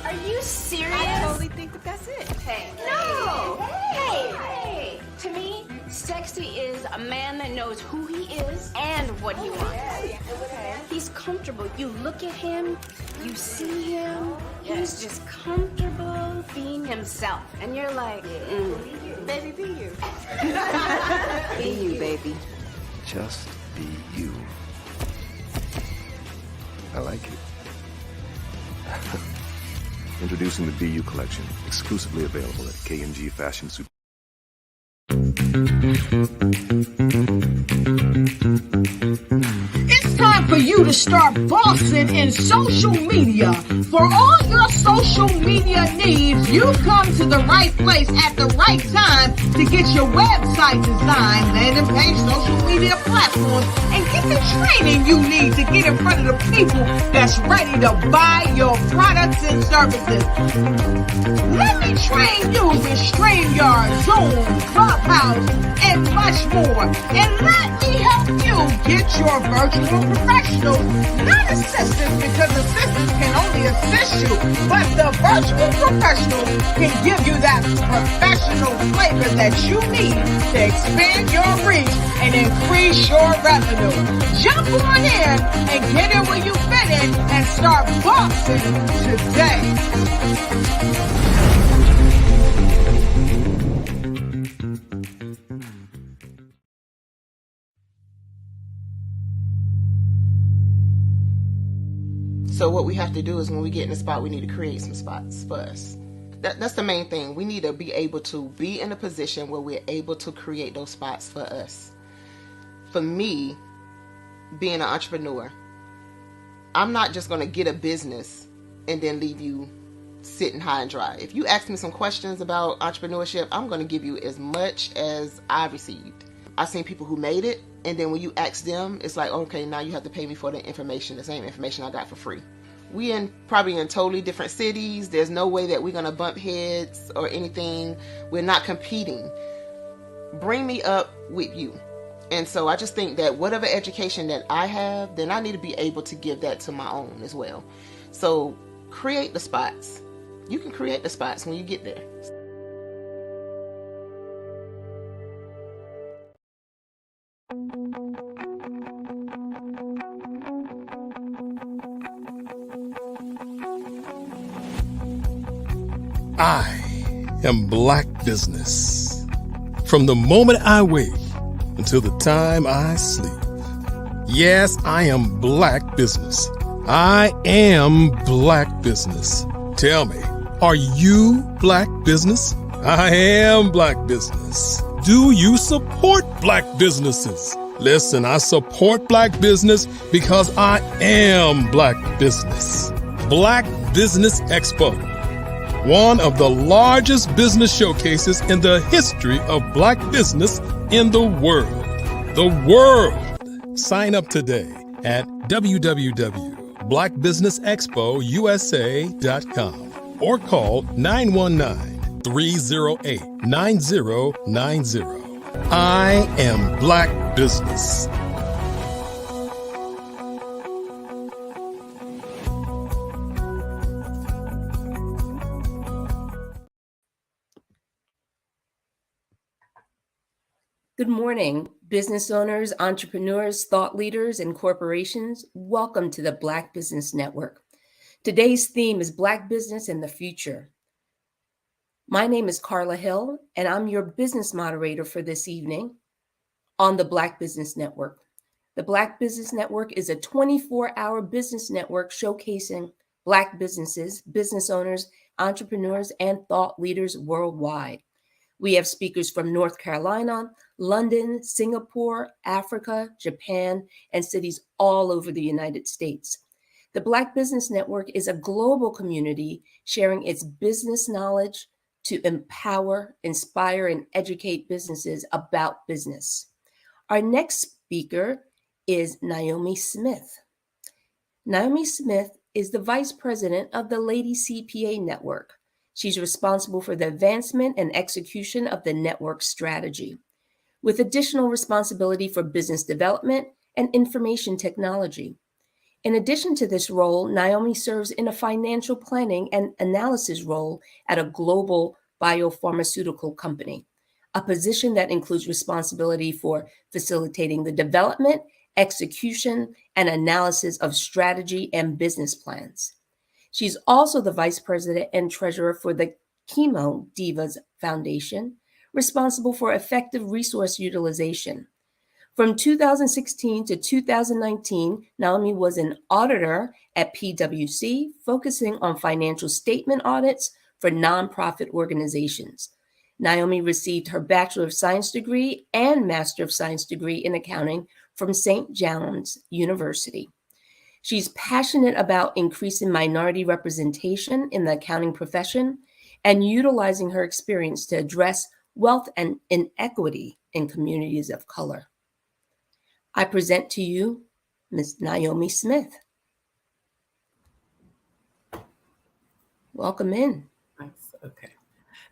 Are you serious? I totally think that that's it. Hey. No! Hey! To me, sexy is a man that knows who he is and what he wants. Okay. He's comfortable. You look at him, you see him, he's just comfortable being himself. And you're like, Baby, be you. be you, baby. Just be you. I like it. Introducing the BU collection, exclusively available at K&G Fashion Super. It's time for you to start bossing in social media. For all your social media needs, you've come to the right place at the right time to get your website designed, landing page, social media platforms, and get the training you need to get in front of the people that's ready to buy your products and services. Let me train you with StreamYard, Zoom, Clubhouse, and much more. And let me help you get your virtual professionals, not assistants, because assistants can only assist you, but the virtual professionals can give you that professional flavor that you need to expand your reach and increase your revenue. Jump on in and get in where you fit in and start boxing today. So what we have to do is when we get in a spot, we need to create some spots for us. That's the main thing. We need to be able to be in a position where we're able to create those spots for us. For me, being an entrepreneur, I'm not just going to get a business and then leave you sitting high and dry. If you ask me some questions about entrepreneurship, I'm going to give you as much as I received. I've seen people who made it, and then when you ask them, it's like, okay, now you have to pay me for the information, the same information I got for free. We probably in totally different cities. There's no way that we're going to bump heads or anything. We're not competing. Bring me up with you. And so I just think that whatever education that I have, then I need to be able to give that to my own as well. So create the spots. You can create the spots when you get there. I am Black Business. From the moment I wake until the time I sleep. Yes, I am Black Business. I am Black Business. Tell me, are you Black Business? I am Black Business. Do you support Black businesses? Listen, I support Black business because I am Black Business. Black Business Expo, one of the largest business showcases in the history of Black business in the world. The world! Sign up today at www.blackbusinessexpousa.com or call 919-308-9090. I am Black Business. Good morning, business owners, entrepreneurs, thought leaders, and corporations. Welcome to the Black Business Network. Today's theme is Black Business and the Future. My name is Carla Hill, and I'm your business moderator for this evening on the Black Business Network. The Black Business Network is a 24-hour business network showcasing Black businesses, business owners, entrepreneurs, and thought leaders worldwide. We have speakers from North Carolina, London, Singapore, Africa, Japan, and cities all over the United States. The Black Business Network is a global community sharing its business knowledge to empower, inspire, and educate businesses about business. Our next speaker is Naomi Smith. Naomi Smith is the Vice President of the Lady CPA Network. She's responsible for the advancement and execution of the network strategy, with additional responsibility for business development and information technology. In addition to this role, Naomi serves in a financial planning and analysis role at a global biopharmaceutical company, a position that includes responsibility for facilitating the development, execution, and analysis of strategy and business plans. She's also the Vice President and Treasurer for the Chemo Divas Foundation, responsible for effective resource utilization. From 2016 to 2019, Naomi was an auditor at PwC, focusing on financial statement audits for nonprofit organizations. Naomi received her Bachelor of Science degree and Master of Science degree in accounting from St. John's University. She's passionate about increasing minority representation in the accounting profession and utilizing her experience to address wealth and inequity in communities of color. I present to you Ms. Naomi Smith. Welcome in. Nice. Okay.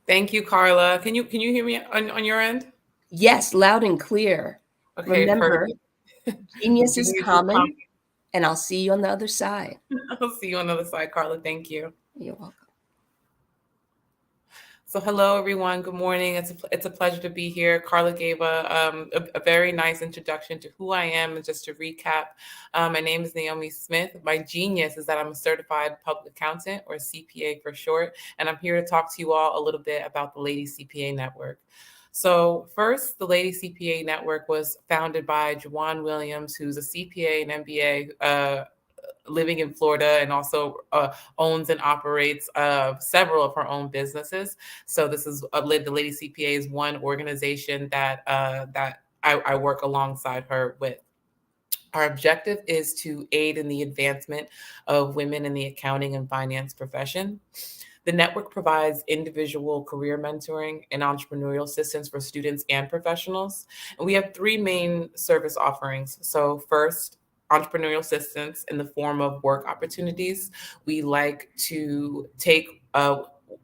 Thank you, Carla. Can you hear me on your end? Yes, loud and clear. Okay, Remember, perfect. genius is common, and I'll see you on the other side. I'll see you on the other side, Carla. Thank you. You're welcome. So hello, everyone. Good morning. It's a pleasure to be here. Carla gave a very nice introduction to who I am. And just to recap, my name is Naomi Smith. My genius is that I'm a certified public accountant, or CPA for short. And I'm here to talk to you all a little bit about the Lady CPA Network. So first, the Lady CPA Network was founded by Juwan Williams, who's a CPA and MBA living in Florida, and also owns and operates several of her own businesses. So this is the Lady CPA is one organization that I work alongside her with. Our objective is to aid in the advancement of women in the accounting and finance profession. The network provides individual career mentoring and entrepreneurial assistance for students and professionals. And we have three main service offerings. So first, entrepreneurial assistance in the form of work opportunities. We like to take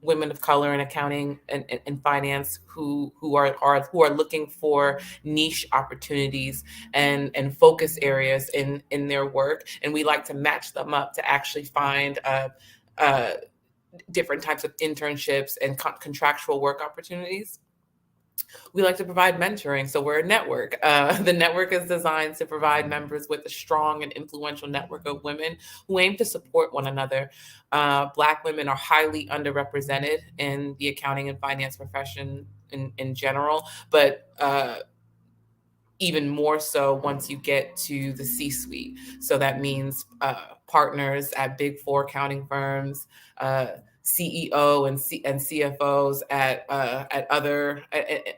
women of color in accounting and finance who are looking for niche opportunities and focus areas in their work, and we like to match them up to actually find different types of internships and contractual work opportunities. We like to provide mentoring, so we're a network. The network is designed to provide members with a strong and influential network of women who aim to support one another. Black women are highly underrepresented in the accounting and finance profession in general, but even more so once you get to the C-suite. So that means partners at Big Four accounting firms, CEO and CFOs at other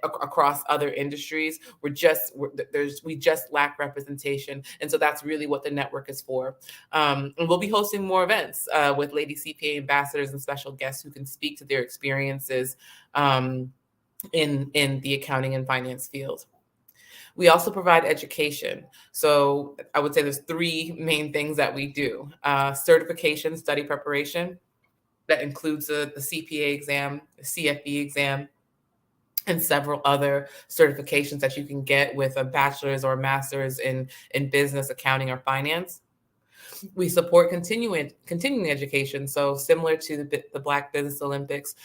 across other industries. We just lack representation, and so that's really what the network is for. And we'll be hosting more events with Lady CPA ambassadors and special guests who can speak to their experiences in the accounting and finance field. We also provide education. So I would say there's three main things that we do. Certification, study preparation. That includes the CPA exam, the CFE exam, and several other certifications that you can get with a bachelor's or master's in business, accounting, or finance. We support continuing education. So similar to the Black Business Olympics,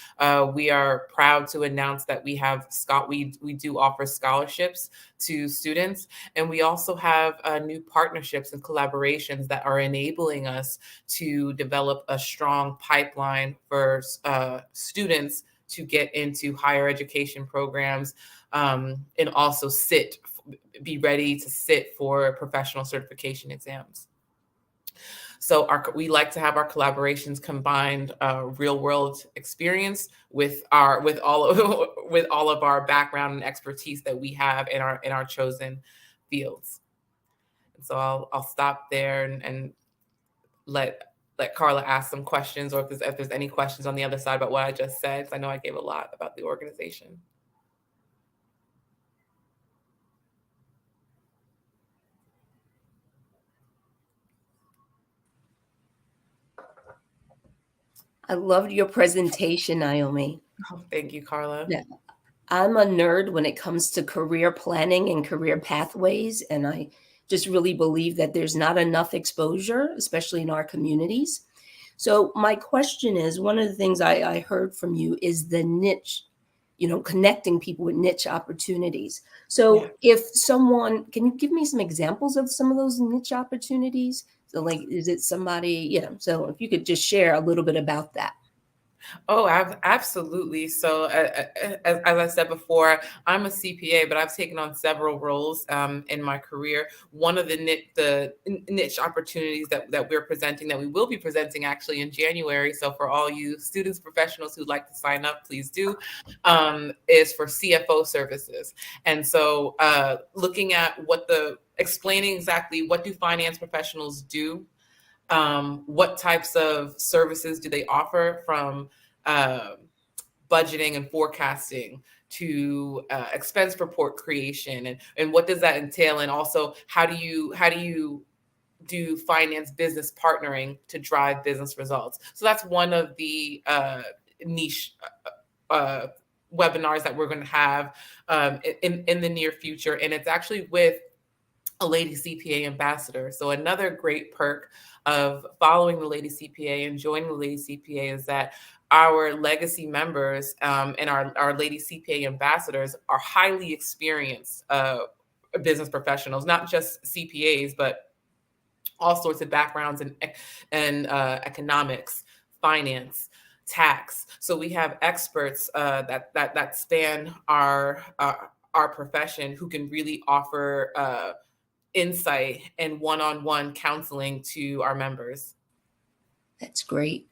we are proud to announce that we do offer scholarships to students, and we also have new partnerships and collaborations that are enabling us to develop a strong pipeline for students to get into higher education programs, and also be ready to sit for professional certification exams. So we like to have our collaborations combined real world experience with all of our background and expertise that we have in our chosen fields. And so I'll stop there and let Carla ask some questions, or if there's any questions on the other side about what I just said, because I know I gave a lot about the organization. I loved your presentation, Naomi. Oh, thank you, Carla. Yeah. I'm a nerd when it comes to career planning and career pathways, and I just really believe that there's not enough exposure, especially in our communities. So my question is, one of the things I heard from you is the niche, connecting people with niche opportunities. So if someone, can you give me some examples of some of those niche opportunities? So like, is it somebody, so if you could just share a little bit about that. Oh, absolutely. So as I said before, I'm a CPA, but I've taken on several roles in my career. One of the niche opportunities that we're presenting, that we will be presenting actually in January. So for all you students, professionals who'd like to sign up, please do, is for CFO services. And so looking at explaining exactly what do finance professionals do, what types of services do they offer, from budgeting and forecasting to expense report creation, and what does that entail, and also how do you do finance business partnering to drive business results. So that's one of the niche webinars that we're going to have in the near future, and it's actually with a Lady CPA ambassador. So another great perk of following the Lady CPA and joining the Lady CPA is that our legacy members and our Lady CPA ambassadors are highly experienced business professionals, not just CPAs, but all sorts of backgrounds in economics, finance, tax. So we have experts that span our profession who can really offer insight and one-on-one counseling to our members. That's great.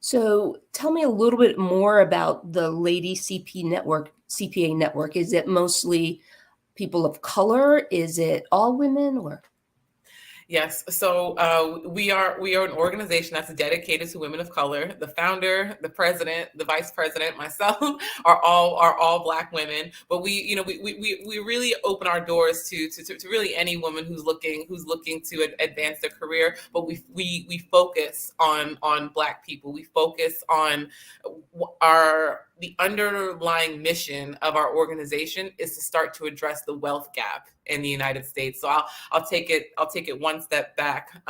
So tell me a little bit more about the Lady CPA network. Is it mostly people of color? Is it all women, or? Yes. So we are an organization that's dedicated to women of color. The founder, the president, the vice president, myself are all Black women. But we really open our doors to really any woman who's looking to advance their career. But we focus on Black people. We focus on the underlying mission of our organization is to start to address the wealth gap in the United States. So I'll take it one step back.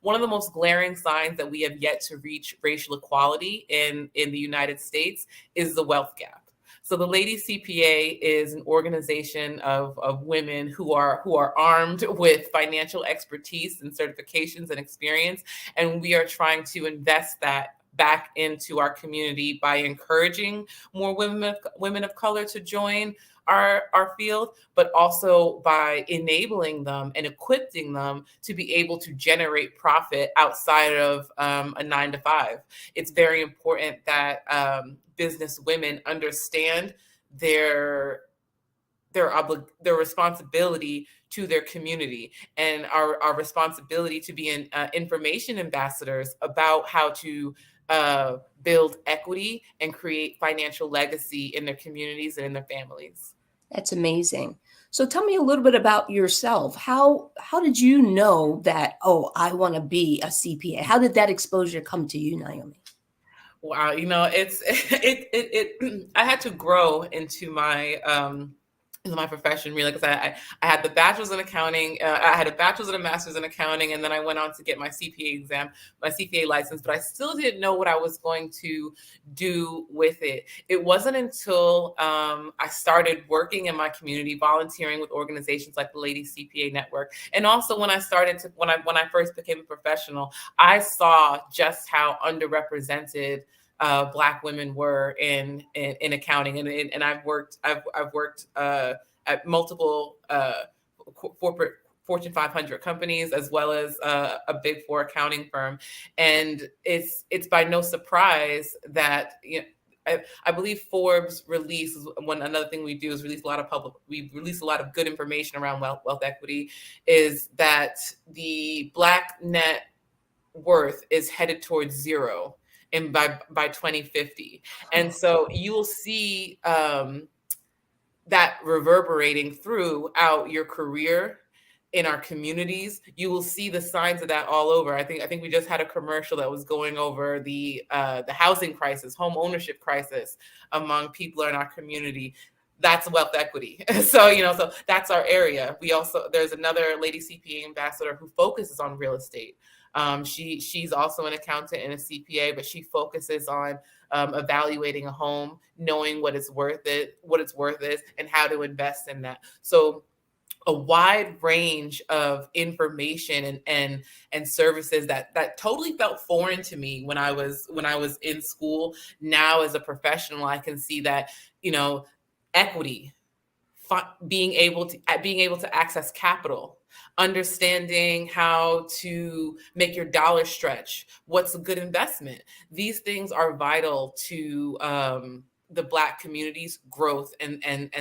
One of the most glaring signs that we have yet to reach racial equality in the United States is the wealth gap. So the Lady CPA is an organization of women who are armed with financial expertise and certifications and experience, and we are trying to invest that back into our community by encouraging more women of color to join our field, but also by enabling them and equipping them to be able to generate profit outside of a 9-to-5. It's very important that business women understand their responsibility to their community and our responsibility to be information ambassadors about how to build equity and create financial legacy in their communities and in their families. That's amazing. So tell me a little bit about yourself. How did you know that, oh, I want to be a CPA? How did that exposure come to you, Naomi? Wow, I had to grow into my profession, really, because I had the bachelor's in accounting. I had a bachelor's and a master's in accounting, and then I went on to get my CPA exam, my CPA license, but I still didn't know what I was going to do with it. It wasn't until I started working in my community, volunteering with organizations like the Lady CPA Network, and also when I first became a professional, I saw just how underrepresented Black women were in accounting, and I've worked at multiple corporate Fortune 500 companies, as well as a Big Four accounting firm, and it's by no surprise that I believe Forbes releases another thing we do is release a lot of good information around wealth equity, is that the Black net worth is headed towards zero and by 2050. And so you will see that reverberating throughout your career in our communities. You will see the signs of that all over. I think we just had a commercial that was going over the housing crisis, home ownership crisis among people in our community. That's wealth equity. So that's our area. There's another Lady CPA ambassador who focuses on real estate. She's also an accountant and a CPA, but she focuses on evaluating a home, knowing what it's worth is, and how to invest in that. So a wide range of information and services that totally felt foreign to me when I was in school. Now, as a professional, I can see that, equity, being able to access capital, understanding how to make your dollar stretch, what's a good investment. These things are vital to the Black community's growth and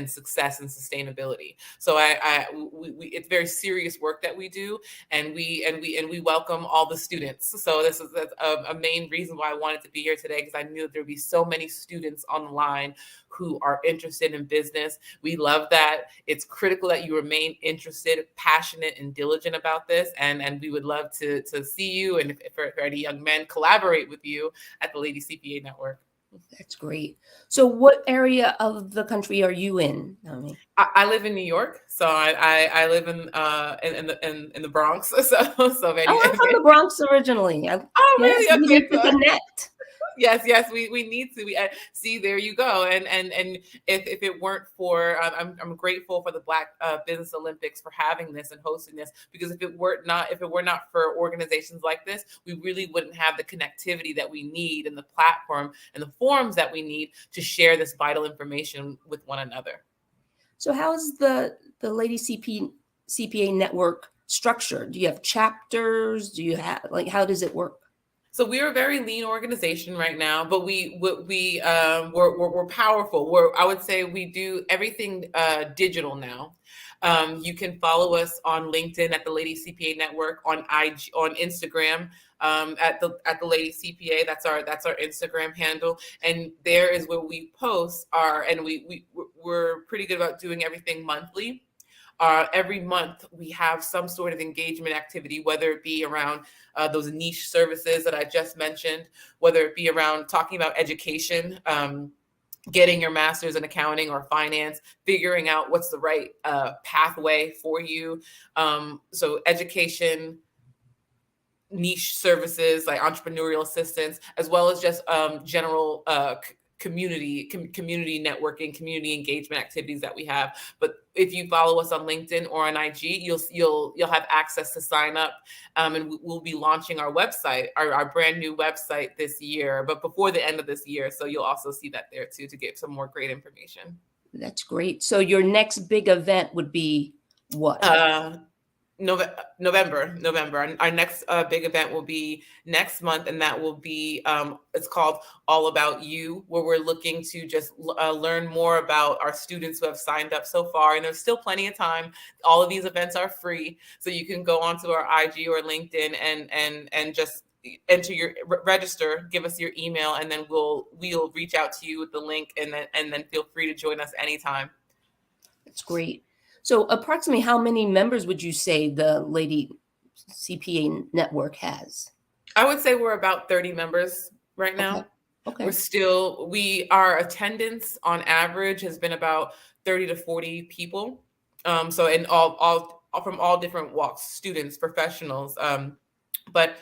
success and sustainability. So it's very serious work that we do, and we welcome all the students. So this is a main reason why I wanted to be here today, because I knew that there'd be so many students on the line who are interested in business. We love that. It's critical that you remain interested, passionate, and diligent about this. And we would love to see you, and if for any young men, collaborate with you at the Lady CPA Network. That's great. So what area of the country are you in, Naomi? I live in New York, so I live in the Bronx. So I'm from the Bronx originally. Really? Yes, we need to connect. Yes, we need to. See, there you go. And if it weren't for, I'm grateful for the Black Business Olympics for having this and hosting this, because if it were not for organizations like this, we really wouldn't have the connectivity that we need, and the platform and the forums that we need to share this vital information with one another. So how is the Lady CPA Network structured? Do you have chapters? Do you have, how does it work? So we're a very lean organization right now, but we're powerful. I would say we do everything digital now. You can follow us on LinkedIn at the Lady CPA Network, on IG, on Instagram at the Lady CPA. That's our Instagram handle, and there is where we post and we're pretty good about doing everything monthly. Every month we have some sort of engagement activity, whether it be around those niche services that I just mentioned, whether it be around talking about education, getting your master's in accounting or finance, figuring out what's the right pathway for you. So education, niche services like entrepreneurial assistance, as well as just general community networking, community engagement activities that we have. But if you follow us on LinkedIn or on IG, you'll have access to sign up, and we'll be launching our website, our brand new website this year, but before the end of this year. So you'll also see that there too, to get some more great information. That's great. So your next big event would be what? November. Our next big event will be next month, and that will be it's called All About You, where we're looking to just learn more about our students who have signed up so far. And there's still plenty of time. All of these events are free, so you can go onto our IG or LinkedIn and just enter register, give us your email, and then we'll reach out to you with the link, and then feel free to join us anytime. That's great. So approximately how many members would you say the Lady CPA Network has? I would say we're about 30 members right now. Okay. Our attendance on average has been about 30 to 40 people. So in all from all different walks, students, professionals. But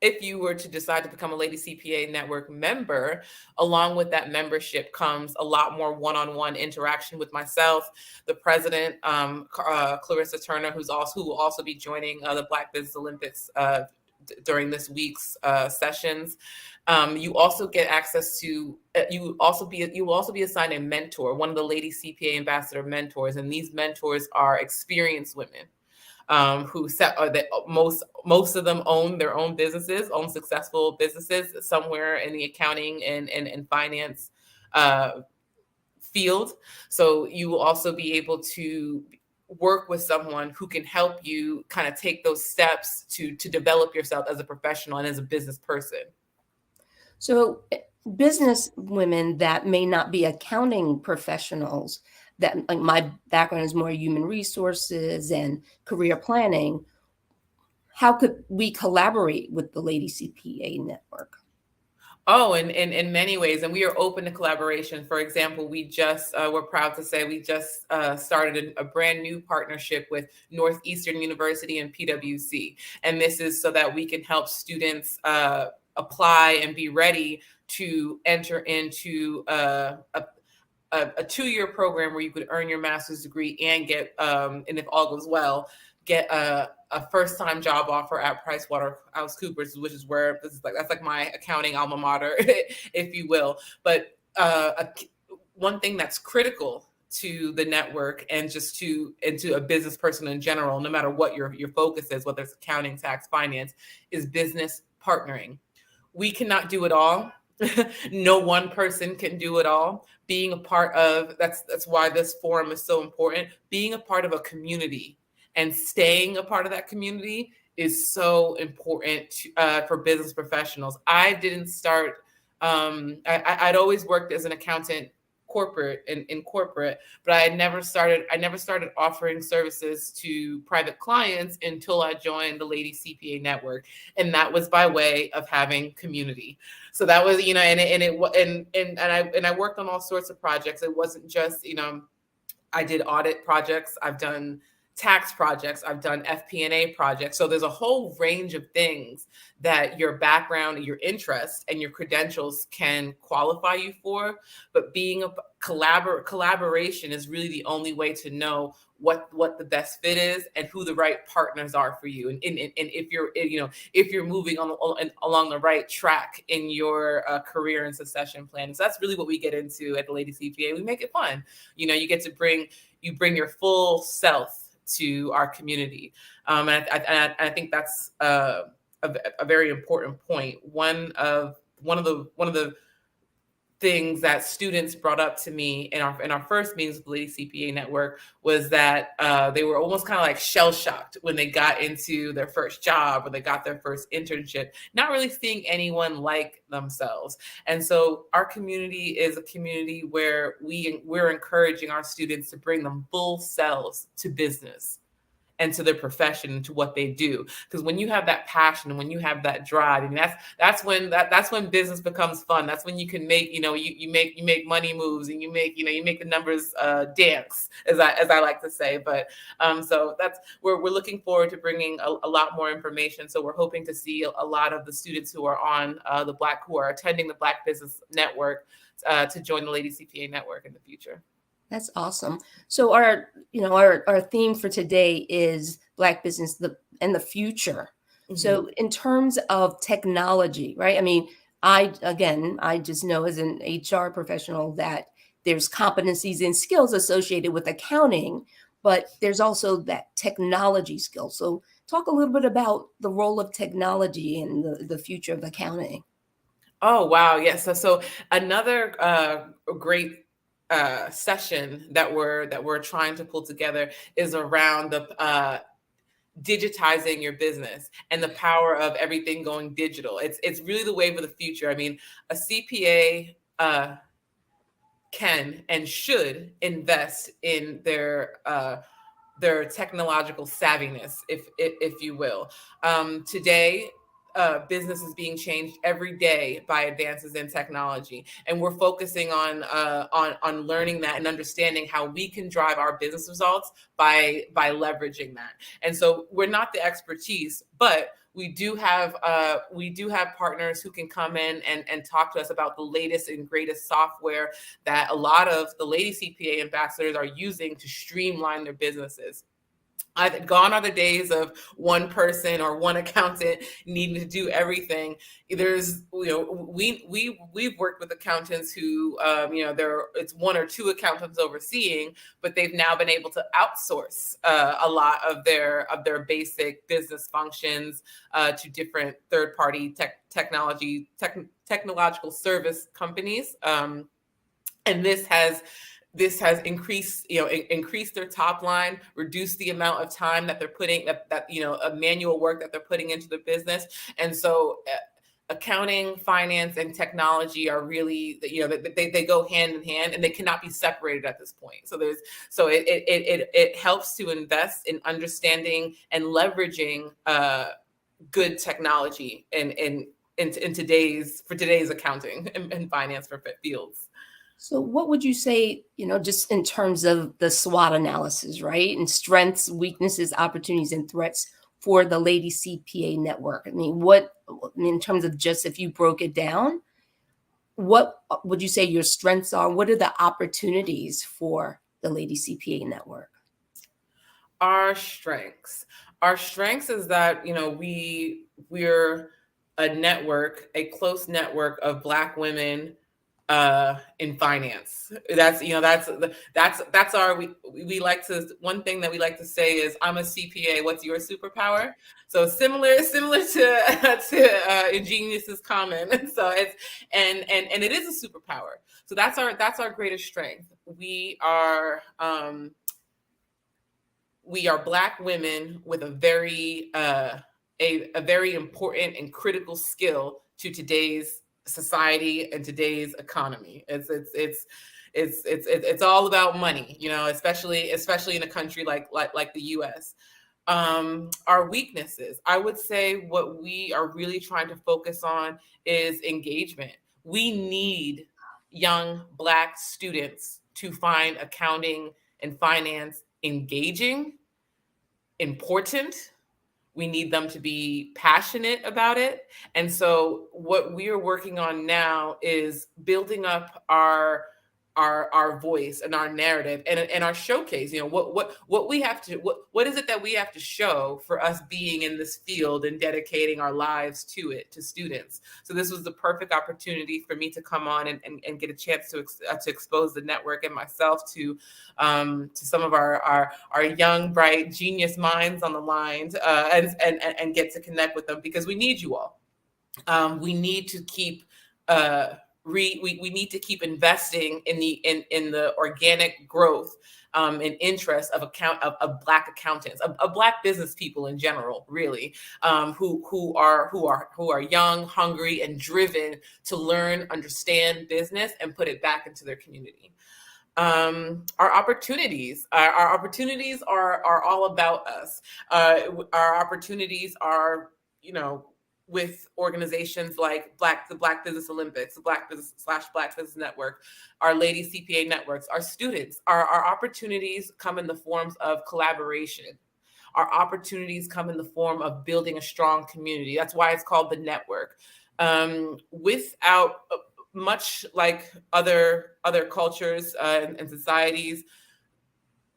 if you were to decide to become a Lady CPA Network member, along with that membership comes a lot more one-on-one interaction with myself, the president, Clarissa Turner, who will also be joining the Black Business Olympics during this week's sessions. You also get access to. You will also be assigned a mentor, one of the Lady CPA Ambassador mentors, and these mentors are experienced women. Most of them own their own businesses, own successful businesses somewhere in the accounting and finance field. So you will also be able to work with someone who can help you kind of take those steps to develop yourself as a professional and as a business person. So business women that may not be accounting professionals, that like my background is more human resources and career planning, how could we collaborate with the Lady CPA Network? Oh, in many ways, and we are open to collaboration. For example, we're proud to say we just started a brand new partnership with Northeastern University and PwC, and this is so that we can help students apply and be ready to enter into a 2-year program where you could earn your master's degree and get, and if all goes well, get a first-time job offer at PricewaterhouseCoopers, which is where that's like my accounting alma mater, if you will. But one thing that's critical to the network and just to a business person in general, no matter what your focus is, whether it's accounting, tax, finance, is business partnering. We cannot do it all. No one person can do it all. Being a part of that's why this forum is so important. Being a part of a community and staying a part of that community is so important for business professionals. I didn't start. I'd always worked as an accountant in corporate, but I never started offering services to private clients until I joined the Lady CPA Network, and that was by way of having community. So that was, and I worked on all sorts of projects. It wasn't just, I did audit projects. I've done tax projects. I've done FP&A projects. So there's a whole range of things that your background, your interest, and your credentials can qualify you for. But being a collaboration is really the only way to know what the best fit is and who the right partners are for you. And if you're moving along the right track in your career and succession planning. So that's really what we get into at the Lady CPA. We make it fun. You get to bring your full self to our community. And I think that's a very important point. One of the things that students brought up to me in our first meetings with the Lady CPA Network was that they were almost kind of like shell shocked when they got into their first job or they got their first internship, not really seeing anyone like themselves. And so our community is a community where we're encouraging our students to bring them full selves to business. and to their profession and to what they do. Because when you have that passion and when you have that drive, I mean, that's when business becomes fun. That's when you can make, you make money moves, and you make the numbers dance, as I like to say. But so we're looking forward to bringing a lot more information. So we're hoping to see a lot of the students who are who are attending the Black Business Network to join the Lady CPA Network in the future. That's awesome. So our theme for today is Black business and the future. Mm-hmm. So in terms of technology, right? I mean, I just know as an HR professional that there's competencies and skills associated with accounting, but there's also that technology skill. So talk a little bit about the role of technology in the future of accounting. Oh, wow. Yes. So another great session that we're trying to pull together is around the digitizing your business and the power of everything going digital. It's really the wave of the future. I mean, a CPA can and should invest in their technological savviness, if you will. Today, business is being changed every day by advances in technology, and we're focusing on learning that and understanding how we can drive our business results by leveraging that. And so we're not the expertise, but we do have partners who can come in and talk to us about the latest and greatest software that a lot of the Lady CPA ambassadors are using to streamline their businesses. Gone are the days of one person or one accountant needing to do everything. We've worked with accountants who, it's one or two accountants overseeing, but they've now been able to outsource a lot of their basic business functions to different third-party technological service companies, and this has increased their top line, reduced the amount of time that they're putting manual work that they're putting into the business. And so accounting, finance, and technology are really, they go hand in hand, and they cannot be separated at this point. So it helps to invest in understanding and leveraging good technology in today's accounting and finance for fields. So what would you say, just in terms of the SWOT analysis, right? And strengths, weaknesses, opportunities, and threats for the Lady CPA Network? I mean, in terms of just if you broke it down, what would you say your strengths are? What are the opportunities for the Lady CPA Network? Our strengths is that, we're a network, a close network of Black women in finance. That's our, we like to, one thing that we like to say is, I'm a CPA, what's your superpower? So similar to Ingenious comment. And so it's, and it is a superpower. So that's our greatest strength. We are Black women with a very important and critical skill to today's society and today's economy. It's all about money, especially in a country like the US. Our weaknesses, I would say what we are really trying to focus on is engagement. We need young Black students to find accounting and finance engaging, important. We need them to be passionate about it. And so what we are working on now is building up our voice and our narrative and our showcase. What we have to, what is it that we have to show for us being in this field and dedicating our lives to it, to students. So this was the perfect opportunity for me to come on and get a chance to expose the network and myself to some of our young, bright, genius minds on the line, and get to connect with them, because we need you all. We need to keep we need to keep investing in the organic growth and interest of Black accountants, of Black business people in general, really, who are young, hungry, and driven to learn, understand business, and put it back into their community. our opportunities. Our opportunities are all about us. Our opportunities are, with organizations like the Black Business Olympics, the Black Business / Black Business Network, our Lady CPA networks, our students. Our opportunities come in the forms of collaboration. Our opportunities come in the form of building a strong community. That's why it's called the network. Without much like other cultures and societies,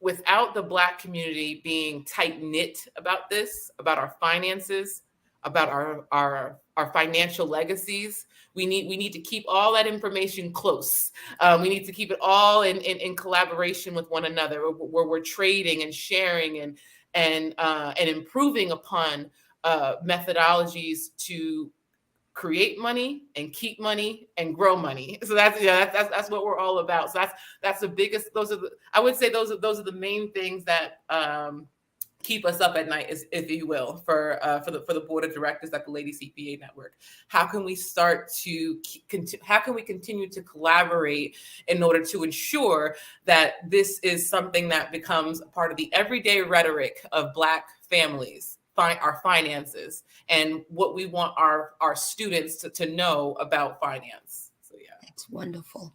without the Black community being tight knit about this, about our finances, about our financial legacies, we need to keep all that information close. We need to keep it all in collaboration with one another, where we're trading and sharing and improving upon methodologies to create money and keep money and grow money. So that's what we're all about. So that's the biggest. I would say those are the main things that keep us up at night, if you will, for the board of directors at the Lady CPA Network. How can we continue to collaborate in order to ensure that this is something that becomes a part of the everyday rhetoric of Black families, our finances, and what we want our students to know about finance. So yeah, that's wonderful.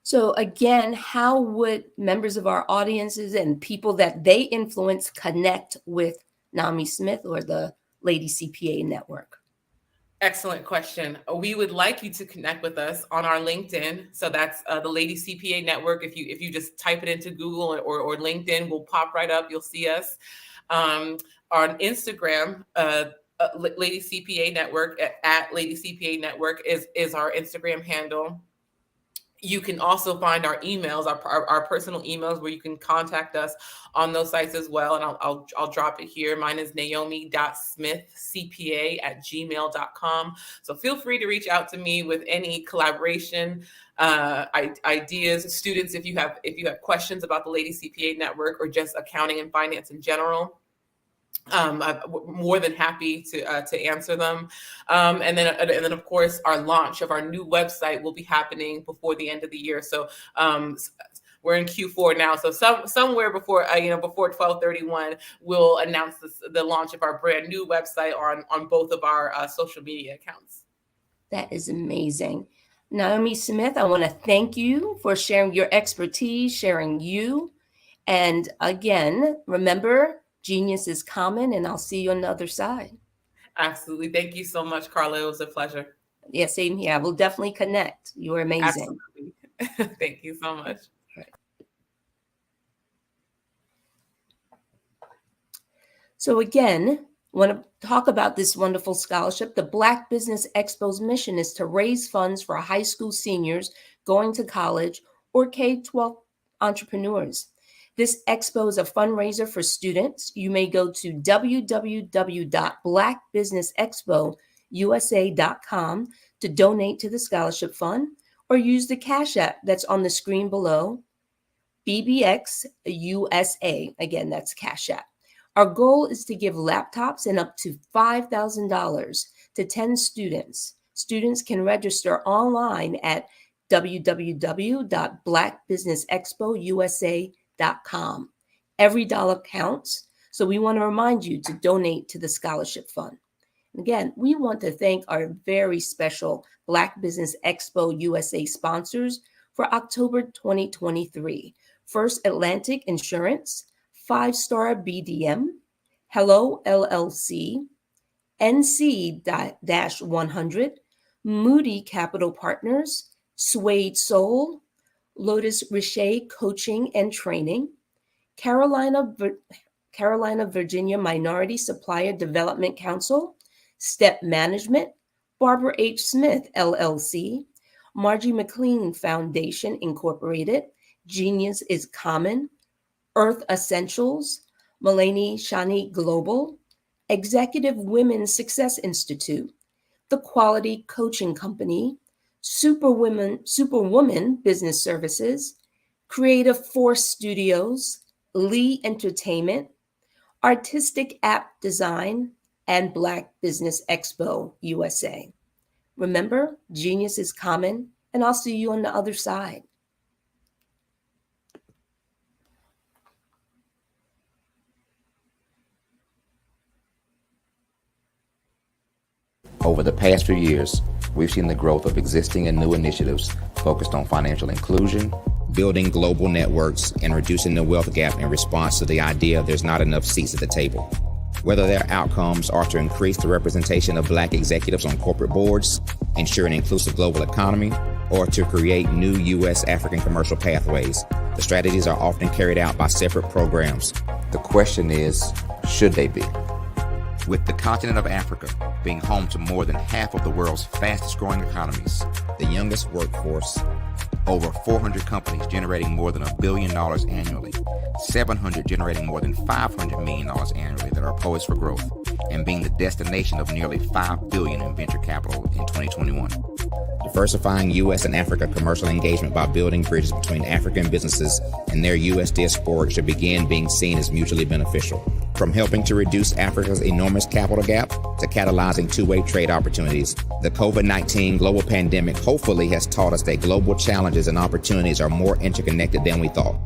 So again, how would members of our audiences and people that they influence connect with Naomi Smith or the Lady CPA Network? Excellent question. We would like you to connect with us on our LinkedIn. So that's the Lady CPA Network. If you just type it into Google or LinkedIn, we'll pop right up. You'll see us. On Instagram, Lady CPA Network at Lady CPA Network is our Instagram handle. You can also find our emails, our personal emails, where you can contact us on those sites as well. And I'll drop it here. Mine is naomi.smithcpa@gmail.com. So feel free to reach out to me with any collaboration ideas. Students, if you have questions about the Lady CPA Network or just accounting and finance in general, I'm more than happy to answer them. And then of course, our launch of our new website will be happening before the end of the year. So we're in Q4 now. So somewhere before 12/31, we'll announce the launch of our brand new website on both of our social media accounts. That is amazing. Naomi Smith, I want to thank you for sharing your expertise, sharing you. And again, remember, genius is common, and I'll see you on the other side. Absolutely. Thank you so much, Carla. It was a pleasure. Yeah, same here. We'll definitely connect. You are amazing. Absolutely. Thank you so much. Right. So again, I want to talk about this wonderful scholarship. The Black Business Expo's mission is to raise funds for high school seniors going to college or K-12 entrepreneurs. This expo is a fundraiser for students. You may go to www.blackbusinessexpousa.com to donate to the scholarship fund, or use the Cash App that's on the screen below, BBX USA. Again, that's Cash App. Our goal is to give laptops and up to $5,000 to 10 students. Students can register online at www.blackbusinessexpousa.com. Every dollar counts, so we want to remind you to donate to the scholarship fund. Again, we want to thank our very special Black Business Expo USA sponsors for October 2023. First Atlantic Insurance, 5-Star BDM, Hello LLC, NC-100, Moody Capital Partners, Suede Soul, Lotus Richey Coaching and Training, Carolina, Virginia Minority Supplier Development Council, Step Management, Barbara H. Smith, LLC, Margie McLean Foundation, Incorporated, Genius is Common, Earth Essentials, Mulaney Shani Global, Executive Women's Success Institute, The Quality Coaching Company, Superwoman Business Services, Creative Force Studios, Lee Entertainment, Artistic App Design, and Black Business Expo USA. Remember, genius is common, and I'll see you on the other side. Over the past few years, we've seen the growth of existing and new initiatives focused on financial inclusion, building global networks, and reducing the wealth gap in response to the idea there's not enough seats at the table. Whether their outcomes are to increase the representation of Black executives on corporate boards, ensure an inclusive global economy, or to create new U.S. African commercial pathways, the strategies are often carried out by separate programs. The question is, should they be? With the continent of Africa being home to more than half of the world's fastest growing economies, the youngest workforce, over 400 companies generating more than $1 billion annually, 700 generating more than $500 million annually that are poised for growth, and being the destination of nearly $5 billion in venture capital in 2021. Diversifying U.S. and Africa commercial engagement by building bridges between African businesses and their U.S. diaspora should begin being seen as mutually beneficial. From helping to reduce Africa's enormous capital gap to catalyzing two-way trade opportunities, the COVID-19 global pandemic hopefully has taught us that global challenges and opportunities are more interconnected than we thought.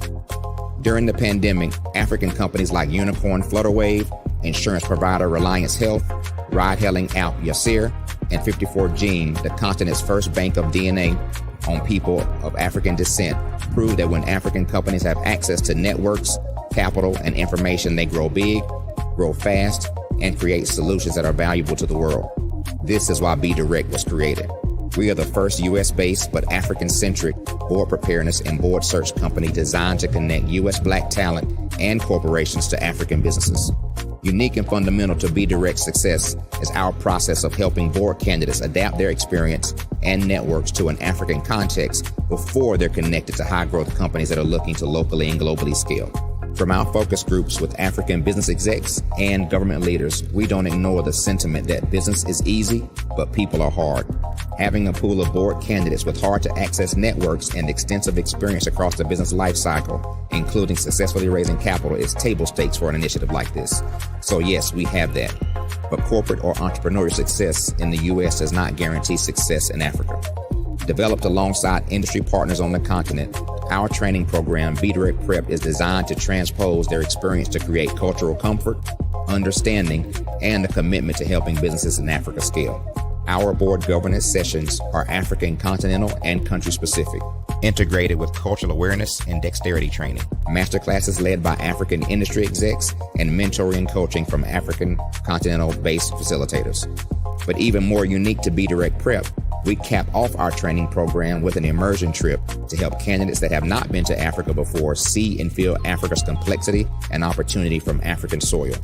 During the pandemic, African companies like Unicorn Flutterwave, insurance provider Reliance Health, ride-hailing app Yasir, and 54Gene, the continent's first bank of DNA on people of African descent, proved that when African companies have access to networks, capital, and information, they grow big, grow fast, and create solutions that are valuable to the world. This is why Be Direct was created. We are the first U.S.-based but African-centric board preparedness and board search company designed to connect U.S. Black talent and corporations to African businesses. Unique and fundamental to Be Direct's success is our process of helping board candidates adapt their experience and networks to an African context before they're connected to high-growth companies that are looking to locally and globally scale. From our focus groups with African business execs and government leaders, we don't ignore the sentiment that business is easy, but people are hard. Having a pool of board candidates with hard-to-access networks and extensive experience across the business life cycle, including successfully raising capital, is table stakes for an initiative like this. So yes, we have that. But corporate or entrepreneurial success in the U.S. does not guarantee success in Africa. Developed alongside industry partners on the continent, our training program, Be Direct Prep, is designed to transpose their experience to create cultural comfort, understanding, and a commitment to helping businesses in Africa scale. Our board governance sessions are African, continental, and country-specific, integrated with cultural awareness and dexterity training, masterclasses led by African industry execs, and mentoring coaching from African continental-based facilitators. But even more unique to Be Direct Prep, we cap off our training program with an immersion trip to help candidates that have not been to Africa before see and feel Africa's complexity and opportunity from African soil.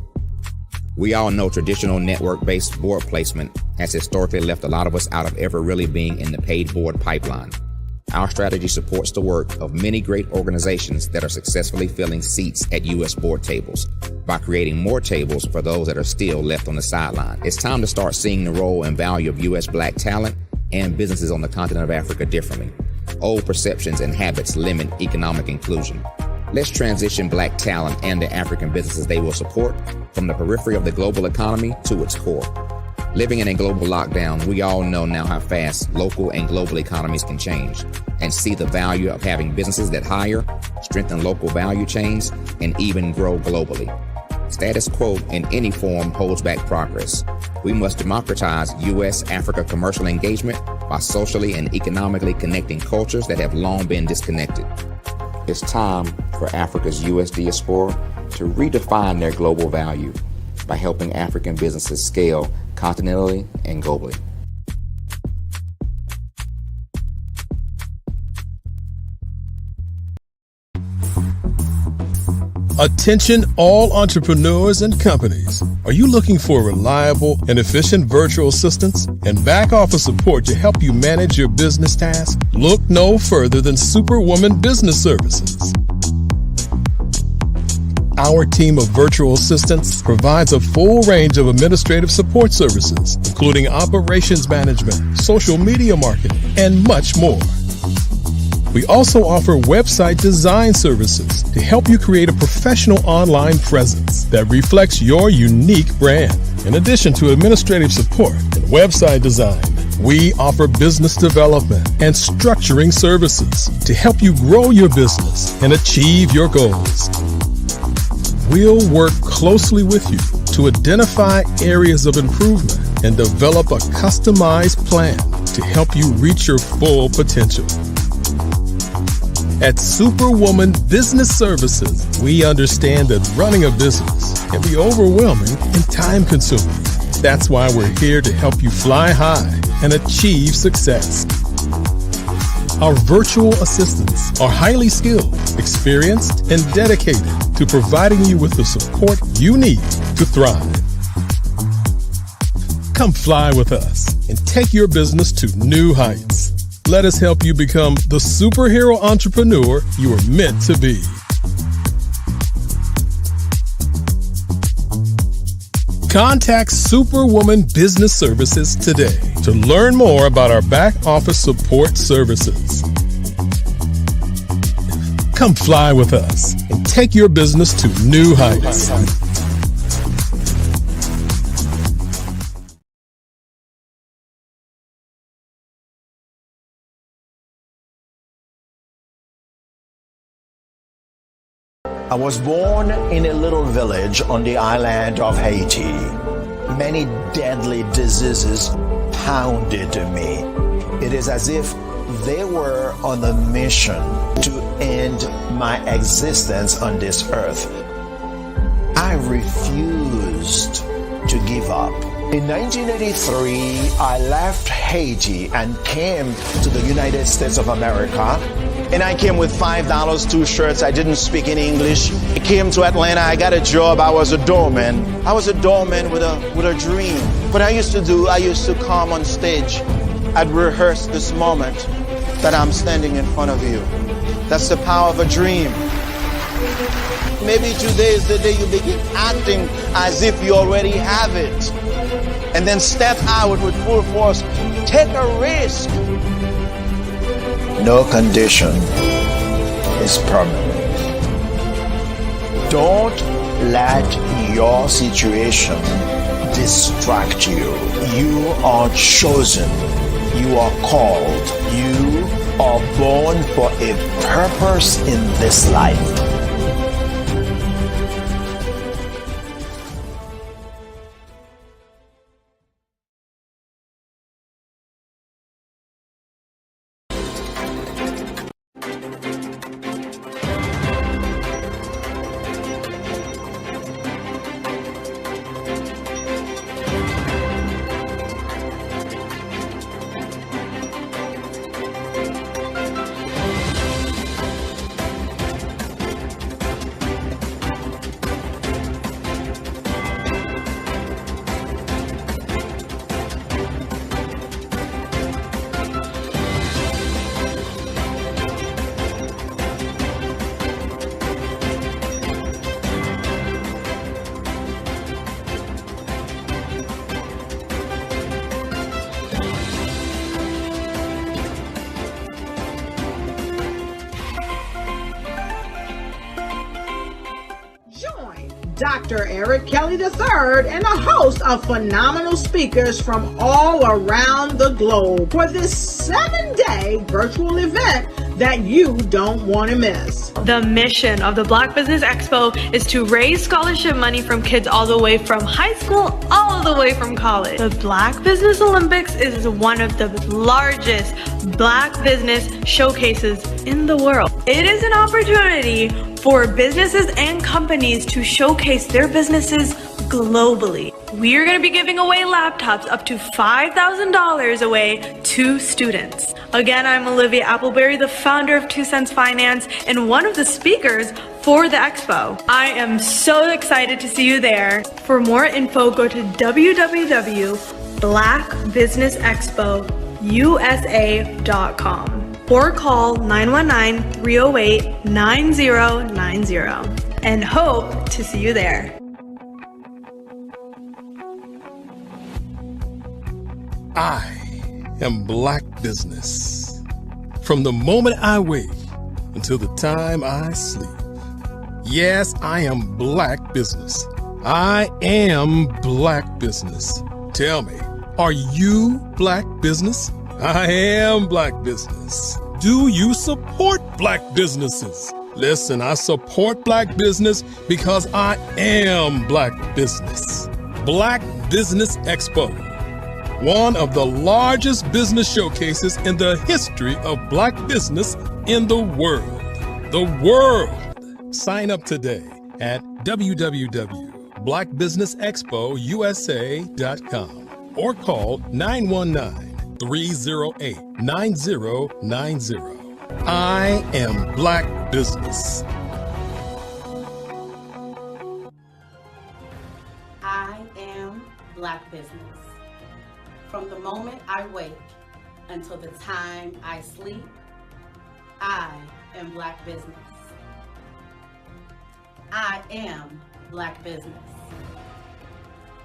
We all know traditional network-based board placement has historically left a lot of us out of ever really being in the paid board pipeline. Our strategy supports the work of many great organizations that are successfully filling seats at U.S. board tables by creating more tables for those that are still left on the sideline. It's time to start seeing the role and value of U.S. Black talent and businesses on the continent of Africa differently. Old perceptions and habits limit economic inclusion. Let's transition Black talent and the African businesses they will support from the periphery of the global economy to its core. Living in a global lockdown, we all know now how fast local and global economies can change, and see the value of having businesses that hire, strengthen local value chains, and even grow globally. Status quo in any form holds back progress. We must democratize U.S.-Africa commercial engagement by socially and economically connecting cultures that have long been disconnected. It's time for Africa's U.S. diaspora to redefine their global value by helping African businesses scale continentally and globally. Attention all entrepreneurs and companies. Are you looking for reliable and efficient virtual assistants and back office support to help you manage your business tasks? Look no further than Superwoman Business Services. Our team of virtual assistants provides a full range of administrative support services, including operations management, social media marketing, and much more. We also offer website design services to help you create a professional online presence that reflects your unique brand. In addition to administrative support and website design, we offer business development and structuring services to help you grow your business and achieve your goals. We'll work closely with you to identify areas of improvement and develop a customized plan to help you reach your full potential. At Superwoman Business Services, we understand that running a business can be overwhelming and time-consuming. That's why we're here to help you fly high and achieve success. Our virtual assistants are highly skilled, experienced, and dedicated to providing you with the support you need to thrive. Come fly with us and take your business to new heights. Let us help you become the superhero entrepreneur you are meant to be. Contact Superwoman Business Services today to learn more about our back office support services. Come fly with us and take your business to new heights. I was born in a little village on the island of Haiti. Many deadly diseases pounded me. It is as if they were on a mission to end my existence on this earth. I refused to give up. In 1983, I left Haiti and came to the United States of America. And I came with $5, 2 shirts. I didn't speak any English. I came to Atlanta. I got a job. I was a doorman. I was a doorman with a dream. What I used to come on stage. I'd rehearse this moment that I'm standing in front of you. That's the power of a dream. Maybe today is the day you begin acting as if you already have it. And then step out with full force. Take a risk. No condition is permanent. Don't let your situation distract you. You are chosen. You are called. You are born for a purpose in this life. Dr. Eric Kelly III and a host of phenomenal speakers from all around the globe for this 7-day virtual event that you don't want to miss. The mission of the Black Business Expo is to raise scholarship money from kids all the way from high school all the way from college. The Black Business Olympics is one of the largest Black business showcases in the world. It is an opportunity for businesses and companies to showcase their businesses globally. We are going to be giving away laptops up to $5,000 away to students. Again, I'm Olivia Appleberry, the founder of 2 Cents Finance and one of the speakers for the expo. I am so excited to see you there. For more info, go to www.blackbusinessexpousa.com or call 919-308-9090 and hope to see you there. I am Black Business. From the moment I wake until the time I sleep. Yes, I am Black Business. I am Black Business. Tell me, are you Black Business? I am Black Business. Do you support Black businesses? Listen, I support Black business because I am Black Business. Black Business Expo one of the largest business showcases in the history of Black business in the world. The world! Sign up today at www.blackbusinessexpousa.com or call 919-308-9090. I am Black Business. I am Black Business. From the moment I wake until the time I sleep, I am Black Business. I am Black Business.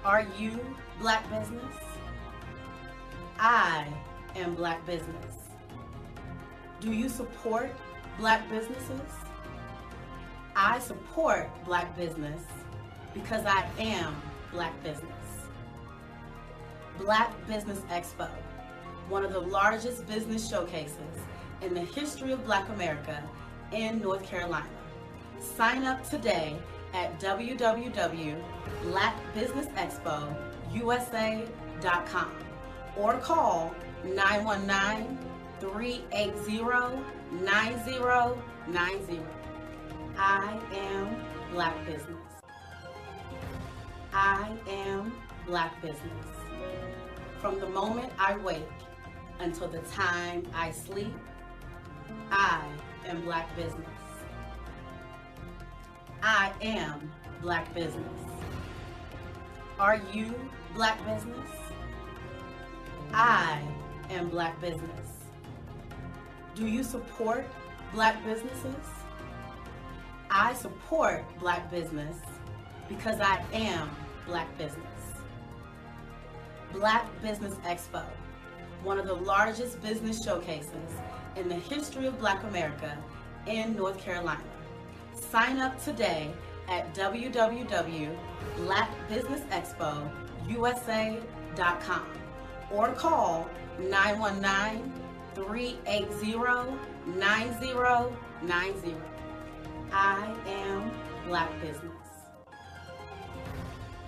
Are you Black Business? I am Black Business. Do you support Black businesses? I support Black business because I am Black business. Black Business Expo, one of the largest business showcases in the history of Black America in North Carolina. Sign up today at www.blackbusinessexpousa.com or call 919-380-9090. I am Black Business. I am Black Business. From the moment I wake until the time I sleep, I am Black Business. I am Black Business. Are you Black Business? I am Black Business. Do you support Black businesses? I support Black business because I am Black business. Black Business Expo, one of the largest business showcases in the history of Black America in North Carolina. Sign up today at www.blackbusinessexpousa.com or call 919-380-9090. I am Black Business.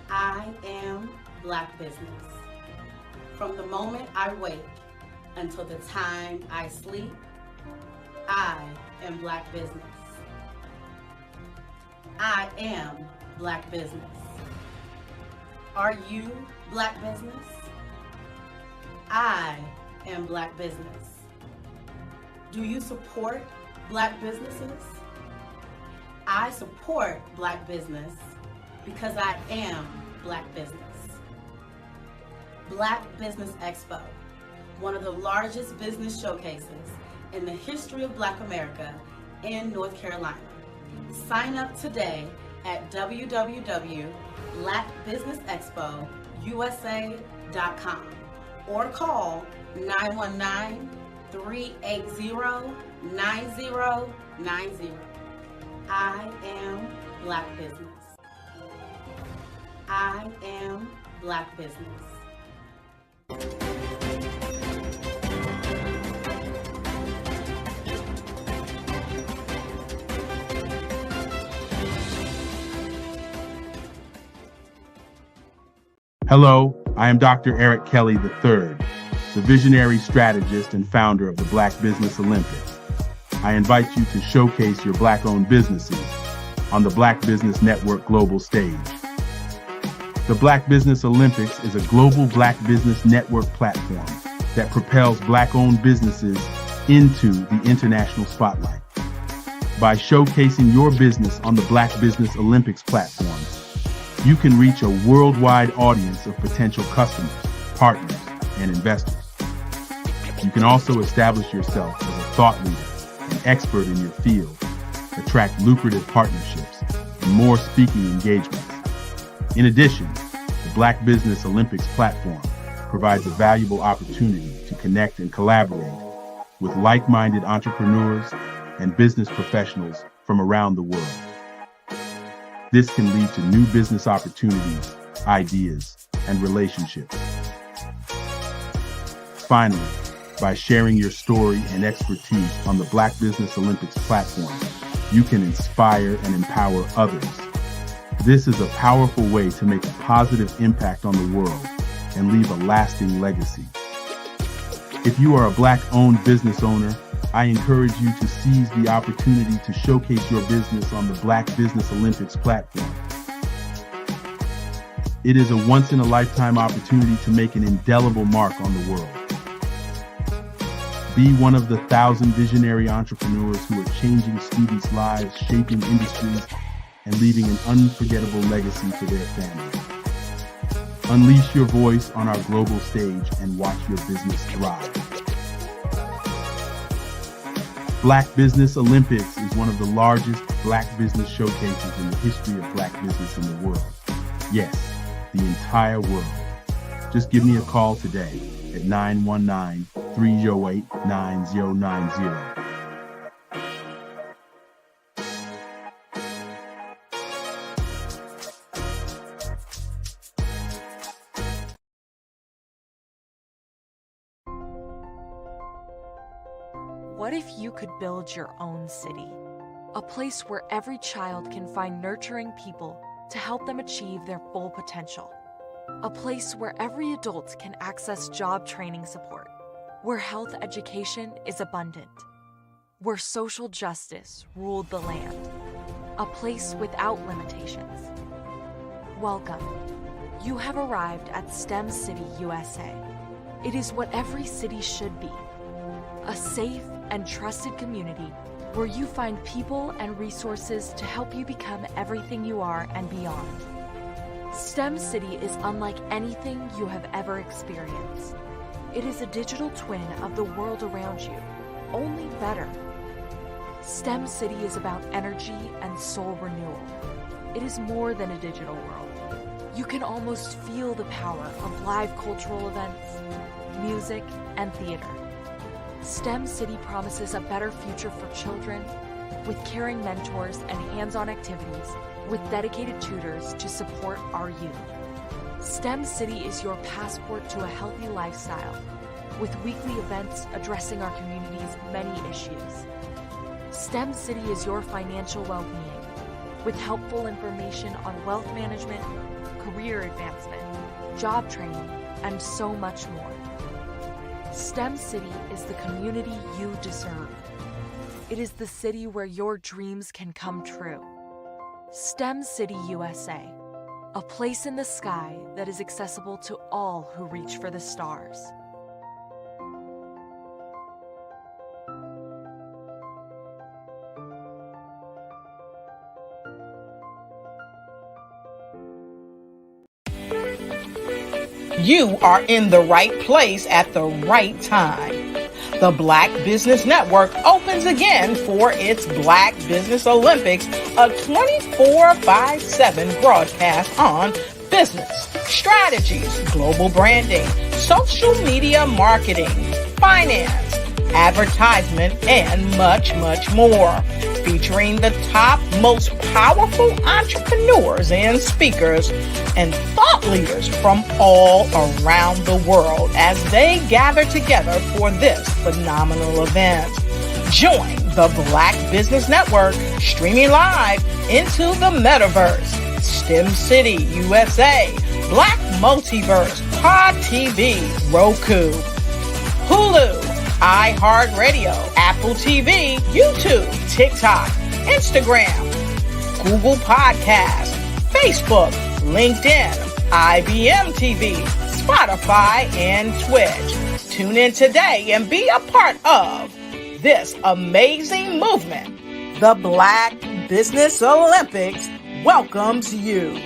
I am Black Business. From the moment I wake until the time I sleep, I am Black Business. I am Black Business. Are you Black Business? I am Black Business. Do you support Black businesses? I support Black business because I am Black business. Black Business Expo, one of the largest business showcases in the history of Black America in North Carolina. Sign up today at www.blackbusinessexpousa.com or call 919-380-9090. I am Black Business. I am Black Business. Hello, I am Dr. Eric Kelly III, the visionary strategist and founder of the Black Business Olympics. I invite you to showcase your Black-owned businesses on the Black Business Network global stage. The Black Business Olympics is a global Black Business Network platform that propels Black-owned businesses into the international spotlight. By showcasing your business on the Black Business Olympics platform, you can reach a worldwide audience of potential customers, partners, and investors. You can also establish yourself as a thought leader and expert in your field, attract lucrative partnerships, and more speaking engagements. In addition, the Black Business Olympics platform provides a valuable opportunity to connect and collaborate with like-minded entrepreneurs and business professionals from around the world. This can lead to new business opportunities, ideas, and relationships. Finally, by sharing your story and expertise on the Black Business Olympics platform, you can inspire and empower others. This is a powerful way to make a positive impact on the world and leave a lasting legacy. If you are a Black-owned business owner, I encourage you to seize the opportunity to showcase your business on the Black Business Olympics platform. It is a once-in-a-lifetime opportunity to make an indelible mark on the world. Be one of the 1,000 visionary entrepreneurs who are changing students' lives, shaping industries, and leaving an unforgettable legacy for their families. Unleash your voice on our global stage and watch your business thrive. Black Business Olympics is one of the largest Black business showcases in the history of Black business in the world. Yes, the entire world. Just give me a call today at 919-308-9090. What if you could build your own city? A place where every child can find nurturing people to help them achieve their full potential. A place where every adult can access job training support. Where health education is abundant. Where social justice ruled the land. A place without limitations. Welcome. You have arrived at STEM City USA. It is what every city should be. A safe and trusted community where you find people and resources to help you become everything you are and beyond. STEM City is unlike anything you have ever experienced. It is a digital twin of the world around you, only better. STEM City is about energy and soul renewal. It is more than a digital world. You can almost feel the power of live cultural events, music, and theater. STEM City promises a better future for children with caring mentors and hands-on activities with dedicated tutors to support our youth. STEM City is your passport to a healthy lifestyle with weekly events addressing our community's many issues. STEM City is your financial well-being with helpful information on wealth management, career advancement, job training, and so much more. STEM City is the community you deserve. It is the city where your dreams can come true. STEM City USA, a place in the sky that is accessible to all who reach for the stars. You are in the right place at the right time. The Black Business Network opens again for its Black Business Olympics, a 24/7 broadcast on business, strategies, global branding, social media marketing, finance, advertisement, and much, much more. Featuring the top, most powerful entrepreneurs and speakers and thought leaders from all around the world as they gather together for this phenomenal event. Join the Black Business Network streaming live into the metaverse, STEM City USA, Black Multiverse, Pod TV, Roku, Hulu, iHeartRadio, Apple TV, YouTube, TikTok, Instagram, Google Podcasts, Facebook, LinkedIn, IBM TV, Spotify, and Twitch. Tune in today and be a part of this amazing movement. The Black Business Olympics welcomes you.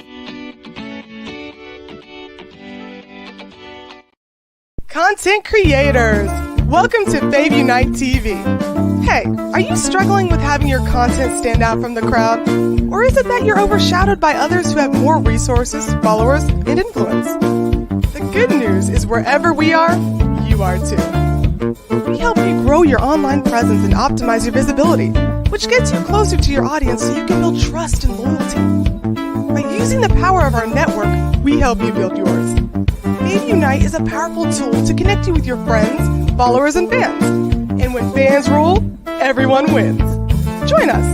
Content creators, welcome to Fave Unite TV. Hey, are you struggling with having your content stand out from the crowd? Or is it that you're overshadowed by others who have more resources, followers, and influence? The good news is wherever we are, you are too. We help you grow your online presence and optimize your visibility, which gets you closer to your audience so you can build trust and loyalty. By using the power of our network, we help you build yours. Fave Unite is a powerful tool to connect you with your friends, followers, and fans. And when fans rule, everyone wins. Join us.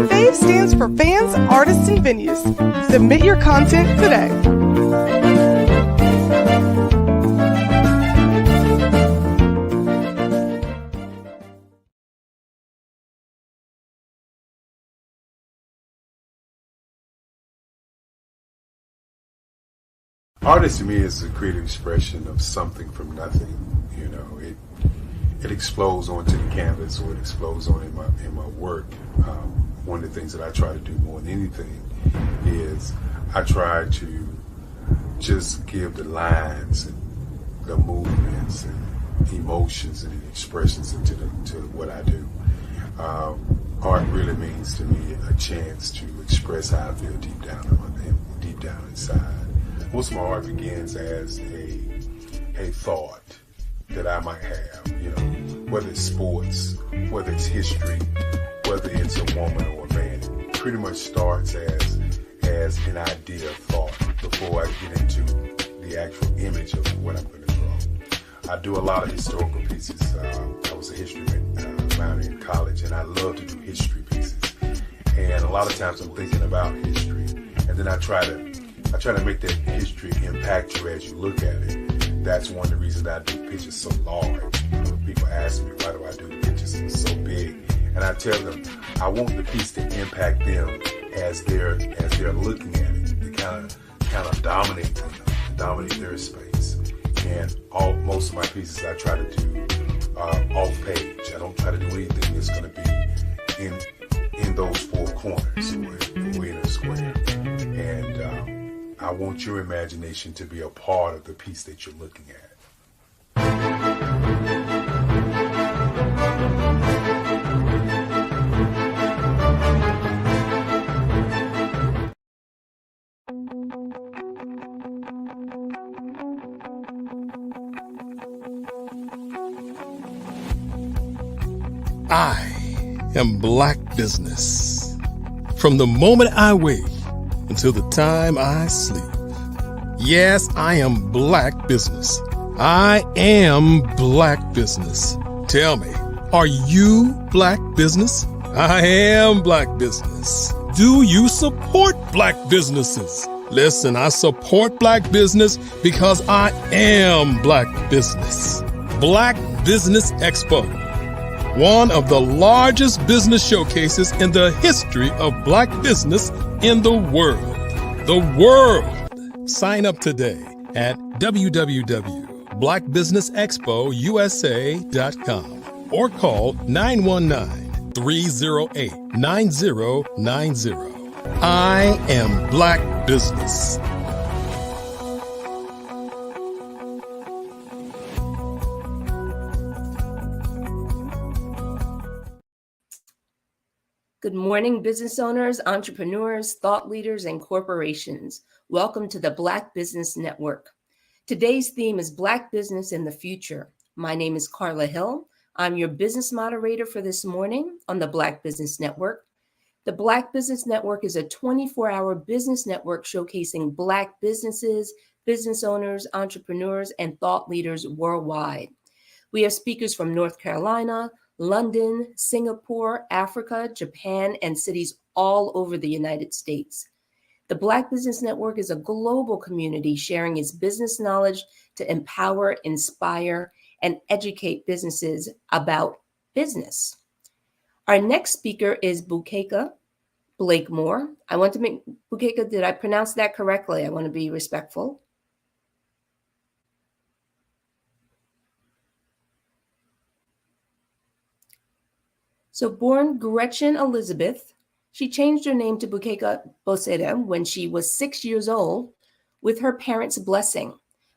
FAVE stands for Fans, Artists, and Venues. Submit your content today. Artist to me is a creative expression of something from nothing. You know, it explodes onto the canvas, or it explodes on in my work. One of the things that I try to do more than anything is I try to just give the lines and the movements and emotions and expressions into what I do. Art really means to me a chance to express how I feel deep down inside. Most of my art begins as a thought that I might have, you know, whether it's sports, whether it's history, whether it's a woman or a man. It pretty much starts as an idea of thought before I get into the actual image of what I'm going to draw. I do a lot of historical pieces. I was a history minor in college, and I love to do history pieces. And a lot of times I'm thinking about history, and then I try to make that history impact you as you look at it. That's one of the reasons I do pictures so large. People ask me, why do I do the pictures so big? And I tell them, I want the piece to impact them as they're looking at it. To kind of dominate them, dominate their space. And most of my pieces I try to do off page. I don't try to do anything that's going to be in those four corners or in a square. And I want your imagination to be a part of the piece that you're looking at. I am Black Business. From the moment I wake until the time I sleep. Yes, I am Black Business. I am Black Business. Tell me, are you Black Business? I am Black Business. Do you support Black businesses? Listen, I support Black business because I am Black Business. Black Business Expo, one of the largest business showcases in the history of Black business in the world. The world! Sign up today at www.blackbusinessexpousa.com or call 919-308-9090. I am Black Business. Good morning, business owners, entrepreneurs, thought leaders, and corporations. Welcome to the Black Business Network. Today's theme is Black Business in the Future. My name is Carla Hill. I'm your business moderator for this morning on the Black Business Network. The Black Business Network is a 24-hour business network showcasing Black businesses, business owners, entrepreneurs, and thought leaders worldwide. We have speakers from North Carolina, London, Singapore, Africa, Japan, and cities all over the United States. The Black Business Network is a global community sharing its business knowledge to empower, inspire, and educate businesses about business. Our next speaker is Bukeka Blakemore. I want to make, Bukeka, did I pronounce that correctly? I want to be respectful. So born Gretchen Elizabeth, she changed her name to Bukeka Boseda when she was 6 years old with her parents' blessing.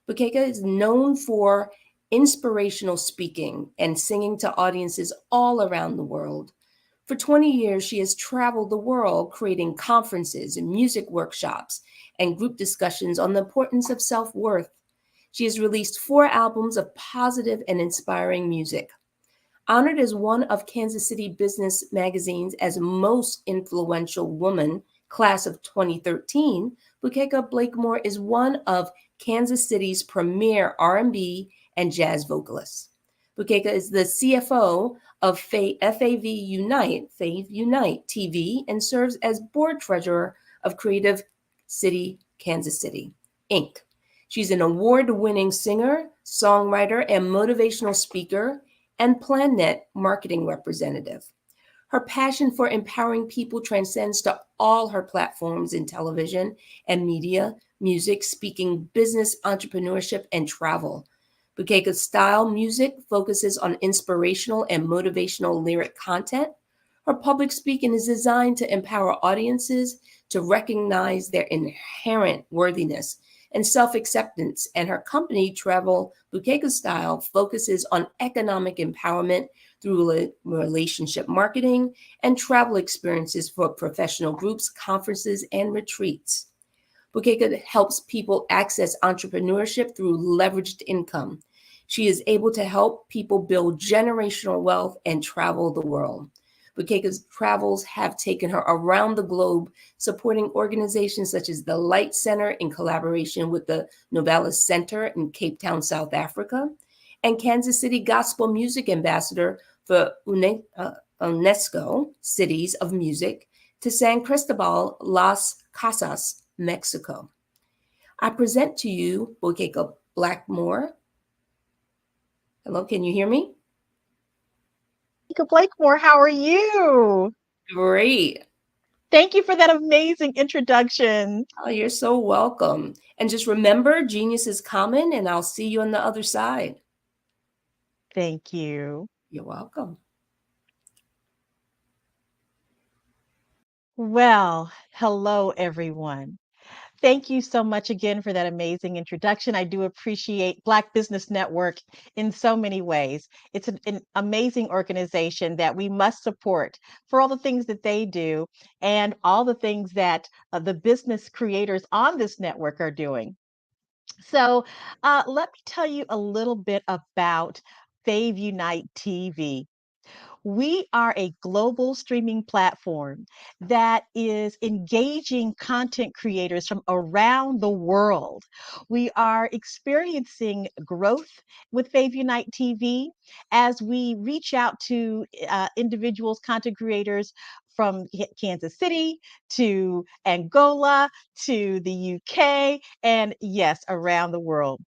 Bukeka is known for inspirational speaking and singing to audiences all around the world. For 20 years, she has traveled the world creating conferences and music workshops and group discussions on the importance of self-worth. She has released 4 albums of positive and inspiring music. Honored as one of Kansas City Business Magazine's as most influential woman, class of 2013, Bukeka Blakemore is one of Kansas City's premier R&B and jazz vocalists. Bukeka is the CFO of FAV Unite TV and serves as board treasurer of Creative City Kansas City, Inc. She's an award-winning singer, songwriter, and motivational speaker, and PlanNet marketing representative. Her passion for empowering people transcends to all her platforms in television and media, music, speaking, business, entrepreneurship, and travel. Bukeka's style music focuses on inspirational and motivational lyric content. Her public speaking is designed to empower audiences to recognize their inherent worthiness and self-acceptance, and her company, Travel Bukeka Style, focuses on economic empowerment through relationship marketing and travel experiences for professional groups, conferences, and retreats. Bukeka helps people access entrepreneurship through leveraged income. She is able to help people build generational wealth and travel the world. Bukeka's travels have taken her around the globe, supporting organizations such as the Light Center in collaboration with the Novalis Center in Cape Town, South Africa, and Kansas City Gospel Music Ambassador for UNESCO Cities of Music to San Cristobal, Las Casas, Mexico. I present to you Bukeka Blackmore. Hello, can you hear me? Blakemore, how are you? Great. Thank you for that amazing introduction. Oh, you're so welcome. And just remember, genius is common, and I'll see you on the other side. Thank you. You're welcome. Well, hello, everyone. Thank you so much again for that amazing introduction. I do appreciate Black Business Network in so many ways. It's an amazing organization that we must support for all the things that they do and all the things that the business creators on this network are doing. So let me tell you a little bit about Fave Unite TV. We are a global streaming platform that is engaging content creators from around the world. We are experiencing growth with Fave Unite TV as we reach out to individuals, content creators from Kansas City to Angola to the UK, and yes, around the world.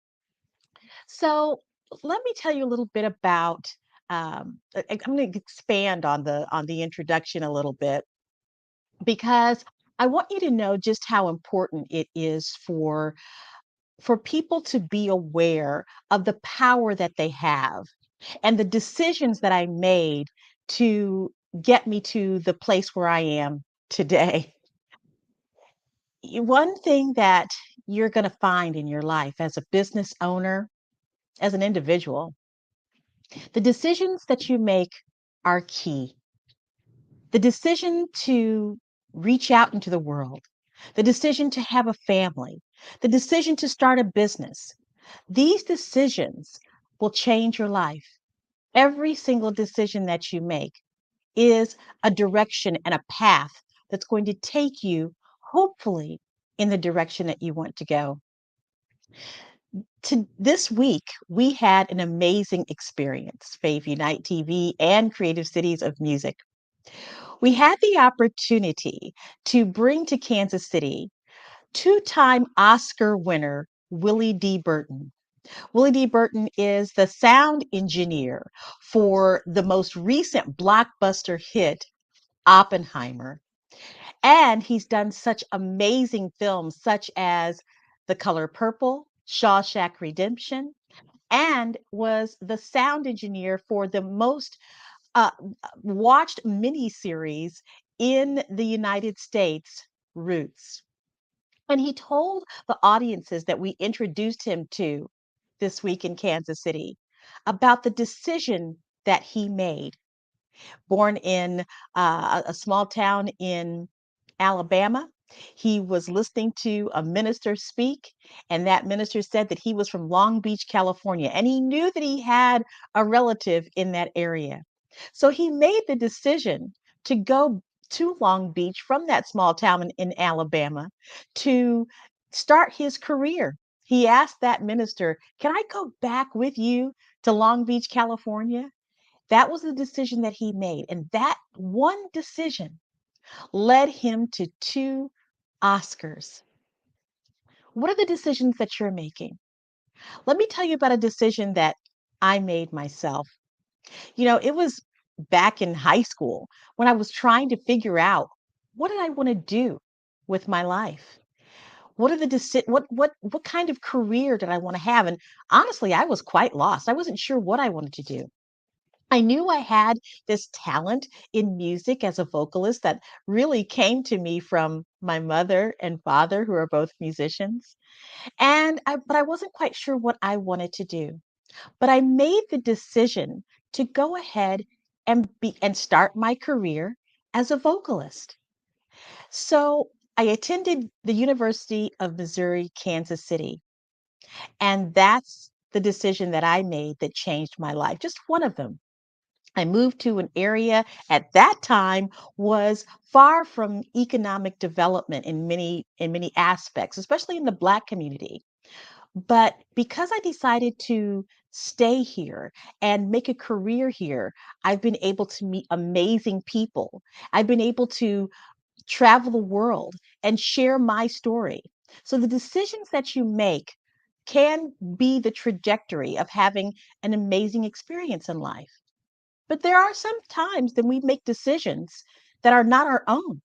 So let me tell you a little bit about. I'm going to expand on the introduction a little bit because I want you to know just how important it is for people to be aware of the power that they have and the decisions that I made to get me to the place where I am today. One thing that you're going to find in your life as a business owner, as an individual, the decisions that you make are key. The decision to reach out into the world, the decision to have a family, the decision to start a business, these decisions will change your life. Every single decision that you make is a direction and a path that's going to take you, hopefully, in the direction that you want to go. This week, we had an amazing experience, Fave Unite TV and Creative Cities of Music. We had the opportunity to bring to Kansas City two-time Oscar winner Willie D. Burton. Willie D. Burton is the sound engineer for the most recent blockbuster hit, Oppenheimer. And he's done such amazing films such as The Color Purple, Shawshank Redemption, and was the sound engineer for the most watched miniseries in the United States, Roots. And he told the audiences that we introduced him to this week in Kansas City about the decision that he made. Born in a small town in Alabama, he was listening to a minister speak, and that minister said that he was from Long Beach, California, and he knew that he had a relative in that area. So he made the decision to go to Long Beach from that small town in Alabama to start his career. He asked that minister, "Can I go back with you to Long Beach, California?" That was the decision that he made. And that one decision led him to 2 Oscars. What are the decisions that you're making? Let me tell you about a decision that I made myself. You know, it was back in high school when I was trying to figure out what did I want to do with my life? What are the what kind of career did I want to have? And honestly, I was quite lost. I wasn't sure what I wanted to do. I knew I had this talent in music as a vocalist that really came to me from my mother and father, who are both musicians. But I wasn't quite sure what I wanted to do. But I made the decision to go ahead and start my career as a vocalist. So I attended the University of Missouri, Kansas City, and that's the decision that I made that changed my life. Just one of them. I moved to an area at that time was far from economic development in many aspects, especially in the Black community. But because I decided to stay here and make a career here, I've been able to meet amazing people. I've been able to travel the world and share my story. So the decisions that you make can be the trajectory of having an amazing experience in life. But there are some times that we make decisions that are not our own.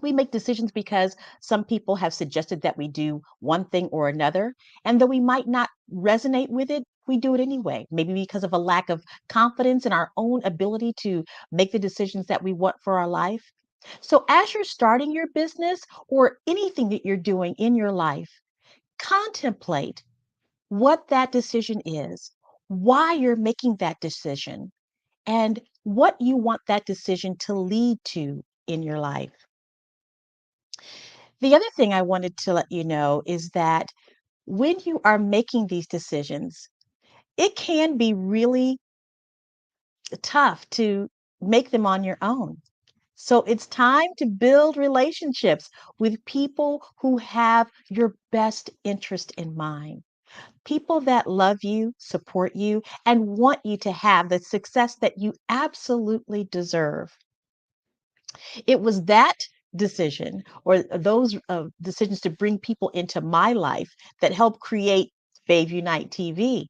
We make decisions because some people have suggested that we do one thing or another. And though we might not resonate with it, we do it anyway. Maybe because of a lack of confidence in our own ability to make the decisions that we want for our life. So, as you're starting your business or anything that you're doing in your life, contemplate what that decision is, why you're making that decision, and what you want that decision to lead to in your life. The other thing I wanted to let you know is that when you are making these decisions, it can be really tough to make them on your own. So it's time to build relationships with people who have your best interest in mind. People that love you, support you, and want you to have the success that you absolutely deserve. It was that decision or those decisions to bring people into my life that helped create Fave Unite TV.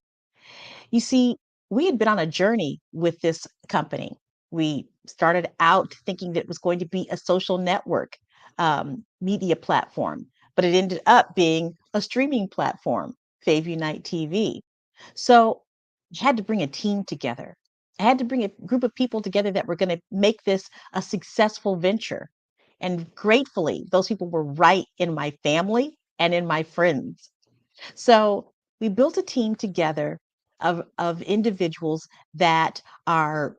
You see, we had been on a journey with this company. We started out thinking that it was going to be a social network media platform, but it ended up being a streaming platform, Fave Unite TV. So I had to bring a team together. I had to bring a group of people together that were going to make this a successful venture. And gratefully, those people were right in my family and in my friends. So we built a team together of individuals that are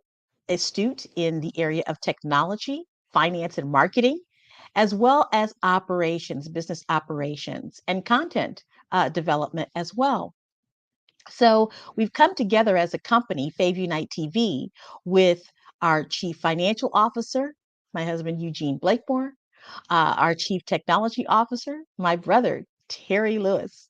astute in the area of technology, finance, and marketing, as well as operations, business operations, and content development as well. So we've come together as a company, Fave Unite TV, with our chief financial officer, my husband, Eugene Blakemore, our chief technology officer, my brother, Terry Lewis.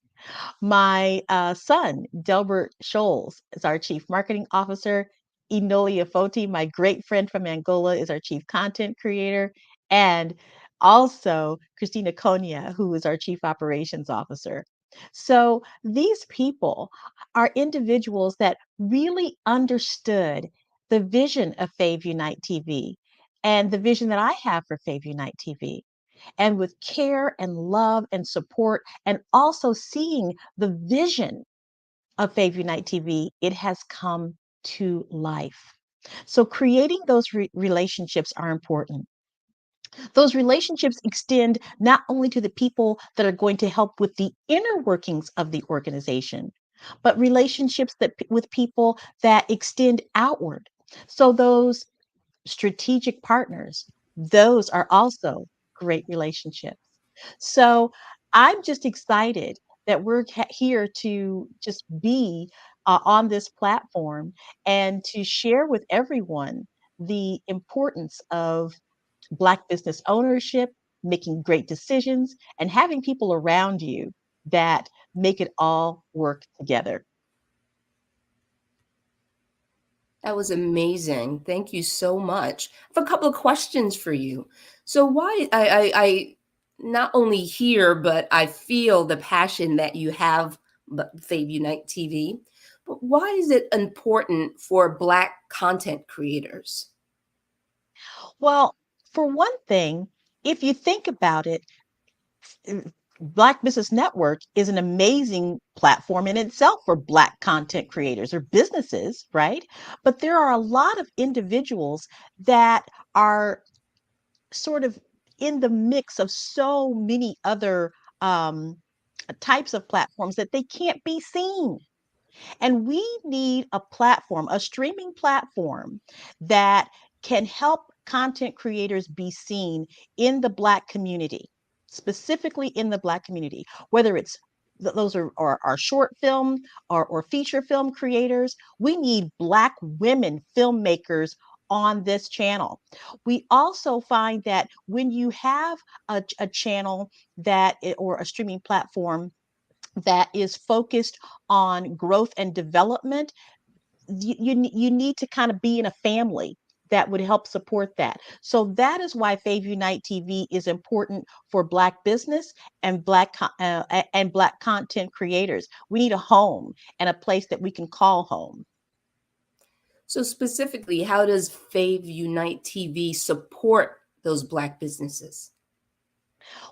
My son, Delbert Scholes, is our chief marketing officer. Inolia Foti, my great friend from Angola, is our chief content creator. And also Christina Konya, who is our chief operations officer. So these people are individuals that really understood the vision of Fave Unite TV and the vision that I have for Fave Unite TV. And with care and love and support, and also seeing the vision of Fave Unite TV, it has come to life. So creating those relationships are important. Those relationships extend not only to the people that are going to help with the inner workings of the organization, but relationships that with people that extend outward. So those strategic partners, those are also great relationships. So I'm just excited that we're here to just be on this platform and to share with everyone the importance of Black business ownership, making great decisions, and having people around you that make it all work together. That was amazing. Thank you so much. I have a couple of questions for you. So why I not only hear, but I feel the passion that you have Fave Unite TV. But why is it important for Black content creators? Well, for one thing, if you think about it, Black Business Network is an amazing platform in itself for Black content creators or businesses, right? But there are a lot of individuals that are sort of in the mix of so many other types of platforms that they can't be seen. And we need a platform, a streaming platform that can help content creators be seen in the Black community, specifically in the Black community, whether it's those are short film or feature film creators. We need Black women filmmakers on this channel. We also find that when you have a channel or a streaming platform that is focused on growth and development, you need to kind of be in a family that would help support that. So that is why Fave Unite TV is important for Black business and Black content creators. We need a home and a place that we can call home. So specifically, how does Fave Unite TV support those Black businesses?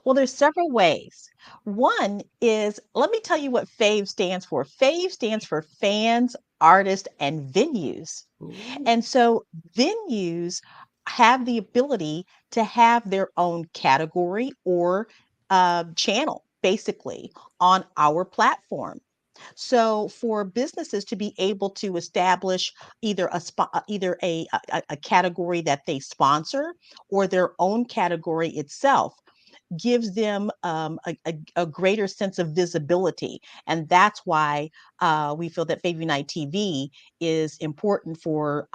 Well, there's several ways. One is, let me tell you what FAVE stands for. FAVE stands for fans, artists, and venues. And so venues have the ability to have their own category or channel, basically, on our platform. So for businesses to be able to establish either a category that they sponsor or their own category itself gives them a greater sense of visibility. And that's why we feel that Fave Unite TV is important for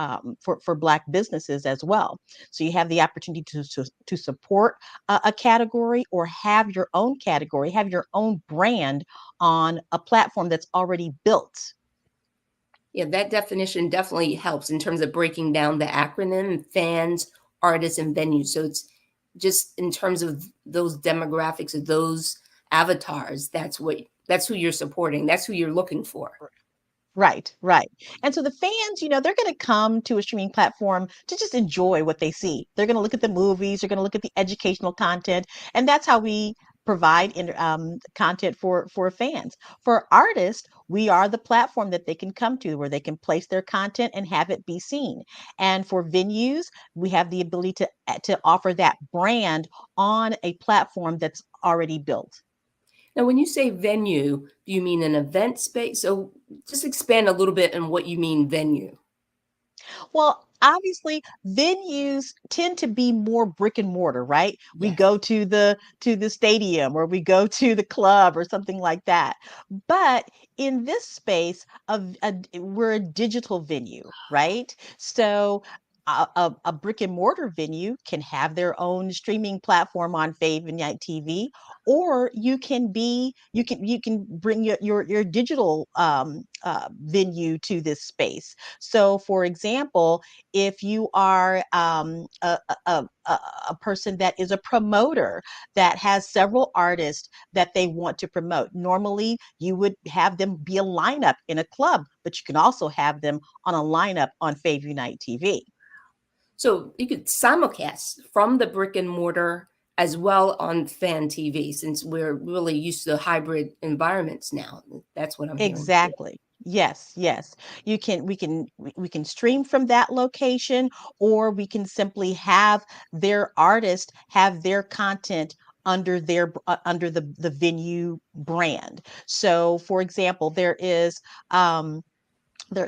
Black businesses as well. So you have the opportunity to support a category or have your own category, have your own brand on a platform that's already built. Yeah, that definition definitely helps in terms of breaking down the acronym fans, artists, and venues. So it's just in terms of those demographics of those avatars, that's who you're supporting. That's who you're looking for. Right. And so the fans, they're going to come to a streaming platform to just enjoy what they see. They're going to look at the movies, they're going to look at the educational content, and that's how we provide content for fans. For artists, we are the platform that they can come to where they can place their content and have it be seen. And for venues, we have the ability to offer that brand on a platform that's already built. Now, when you say venue, do you mean an event space? So just expand a little bit on what you mean venue. Well, obviously, venues tend to be more brick and mortar, right? We go to the stadium or we go to the club or something like that. But in this space, we're a digital venue, right? So a brick and mortar venue can have their own streaming platform on Fave Unite TV, or you can bring your digital venue to this space. So, for example, if you are a person that is a promoter that has several artists that they want to promote, normally you would have them be a lineup in a club, but you can also have them on a lineup on Fave Unite TV. So you could simulcast from the brick and mortar as well on fan TV, since we're really used to hybrid environments now. That's what I'm hearing. Exactly. Yes. We can stream from that location, or we can simply have their artist have their content under the venue brand. So, for example, there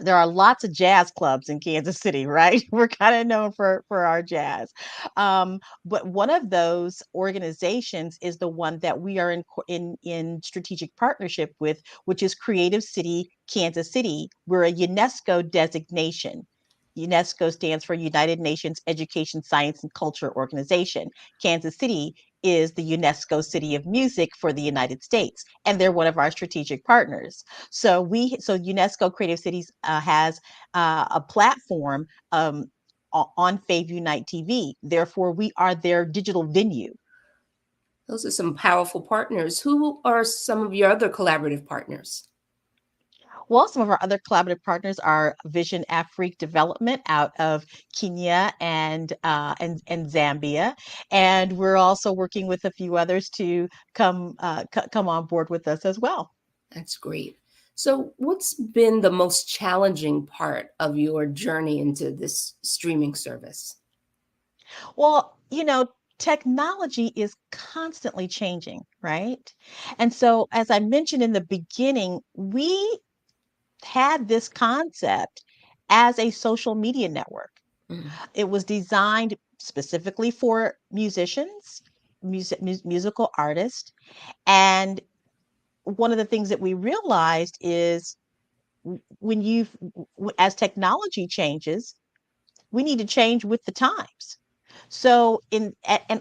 are lots of jazz clubs in Kansas City, right? We're kind of known for our jazz. But one of those organizations is the one that we are in strategic partnership with, which is Creative City, Kansas City. We're a UNESCO designation. UNESCO stands for United Nations Education, Science, and Culture Organization. Kansas City is the UNESCO City of Music for the United States, and they're one of our strategic partners. So UNESCO Creative Cities has a platform on Fave Unite TV. Therefore, we are their digital venue. Those are some powerful partners. Who are some of your other collaborative partners? Well, some of our other collaborative partners are Vision Afrique Development out of Kenya and Zambia, and we're also working with a few others to come on board with us as well. That's great. So, what's been the most challenging part of your journey into this streaming service? Well, technology is constantly changing, right? And so, as I mentioned in the beginning, we had this concept as a social media network. It was designed specifically for musicians, musical artists. And one of the things that we realized is when as technology changes, we need to change with the times. So and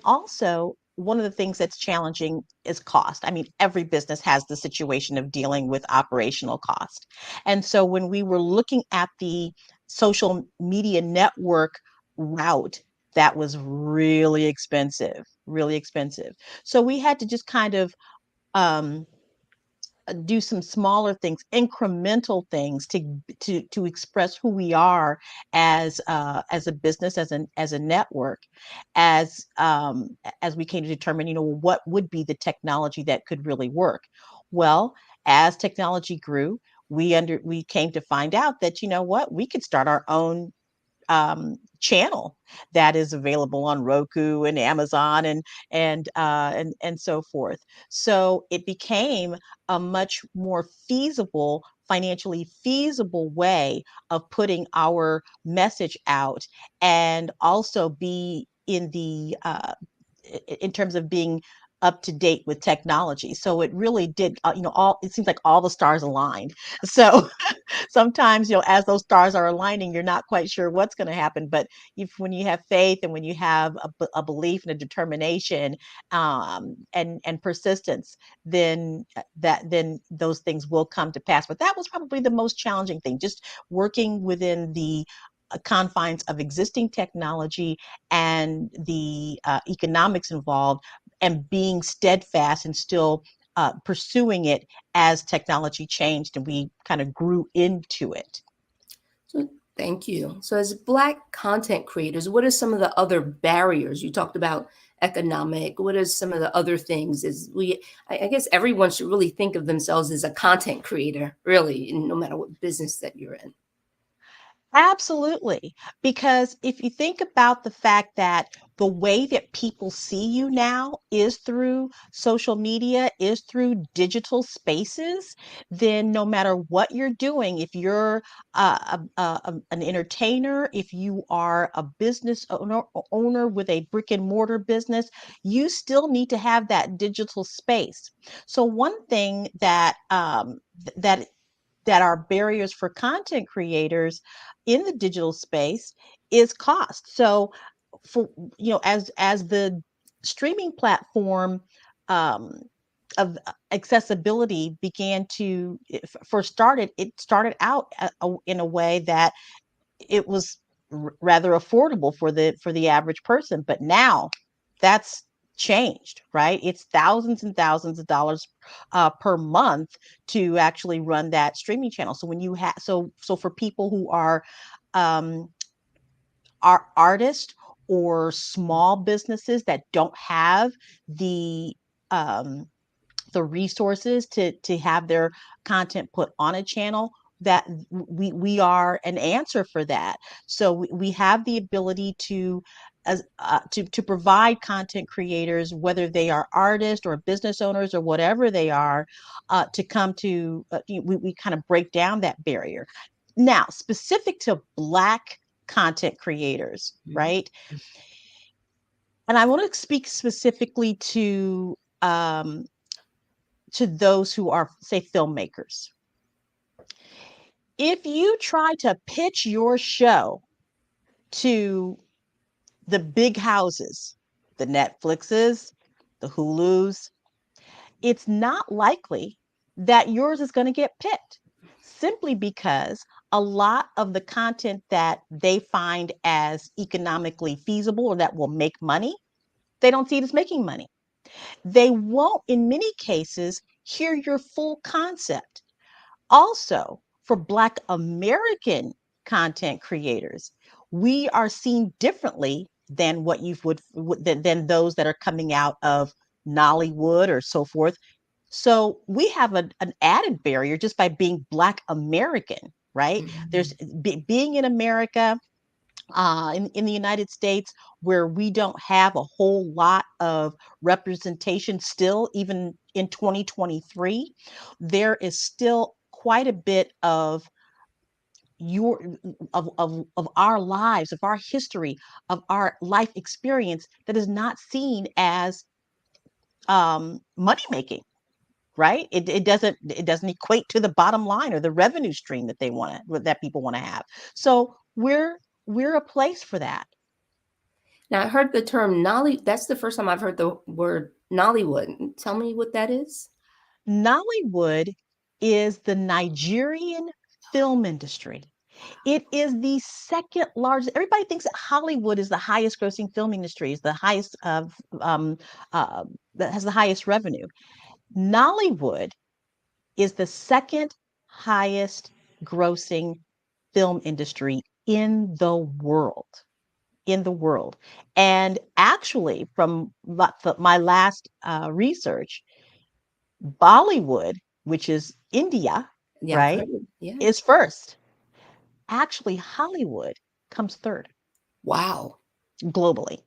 also one of the things that's challenging is cost. I mean, every business has the situation of dealing with operational cost. And so when we were looking at the social media network route, that was really expensive, really expensive. So we had to just kind of um, do some smaller things, incremental things to express who we are as a business, as a network, as we came to determine, what would be the technology that could really work. Well, as technology grew, we came to find out that what we could start our own channel that is available on Roku and Amazon and so forth. So it became a much more feasible, financially feasible way of putting our message out, and also be in terms of being up to date with technology. So it really did, it seems like all the stars aligned. So sometimes, as those stars are aligning, you're not quite sure what's going to happen. But when you have faith, and when you have a belief and a determination, and persistence, then those things will come to pass. But that was probably the most challenging thing, just working within the confines of existing technology and the economics involved, and being steadfast and still pursuing it as technology changed and we kind of grew into it. So, thank you. So, as Black content creators, what are some of the other barriers? You talked about economic. What are some of the other things? I guess everyone should really think of themselves as a content creator, really, no matter what business that you're in. Absolutely. Because if you think about the fact that the way that people see you now is through social media, is through digital spaces, then no matter what you're doing, if you're an entertainer, if you are a business owner with a brick and mortar business, you still need to have that digital space. So one thing that are barriers for content creators in the digital space is cost. So for as the streaming platform um, of accessibility began to first started, it started out in a way that it was rather affordable for the average person, but now that's changed, right? It's thousands and thousands of dollars per month to actually run that streaming channel. So when you have so for people who um, are artists or small businesses that don't have the um, the resources to have their content put on a channel, that we are an answer for that. So we have the ability to to provide content creators, whether they are artists or business owners or whatever they are, to come to we kind of break down that barrier. Now, specific to Black content creators, right? And I want to speak specifically to those who are, say, filmmakers. If you try to pitch your show to the big houses, the Netflixes, the Hulus, it's not likely that yours is going to get picked, simply because a lot of the content that they find as economically feasible or that will make money, they don't see it as making money. They won't, in many cases, hear your full concept. Also, for Black American content creators, we are seen differently than what you than those that are coming out of Nollywood or so forth. So we have an added barrier just by being Black American, right? There's being in America, in the United States, where we don't have a whole lot of representation still, even in 2023, there is still quite a bit of your of our lives, of our history, of our life experience that is not seen as money making, right? It doesn't equate to the bottom line or the revenue stream that that people want to have. So we're a place for that. Now, I heard the term Nolly. That's the first time I've heard the word Nollywood. Tell me what that is. Nollywood is the Nigerian film industry. It is the second largest. Everybody thinks that Hollywood is the highest grossing film industry, is the highest of that has the highest revenue. Nollywood is the second highest grossing film industry in the world. In the world. And actually, from my last research, Bollywood, which is India, Yeah, I've right, heard it. Yeah. is first. Actually, Hollywood comes third. Wow. Globally.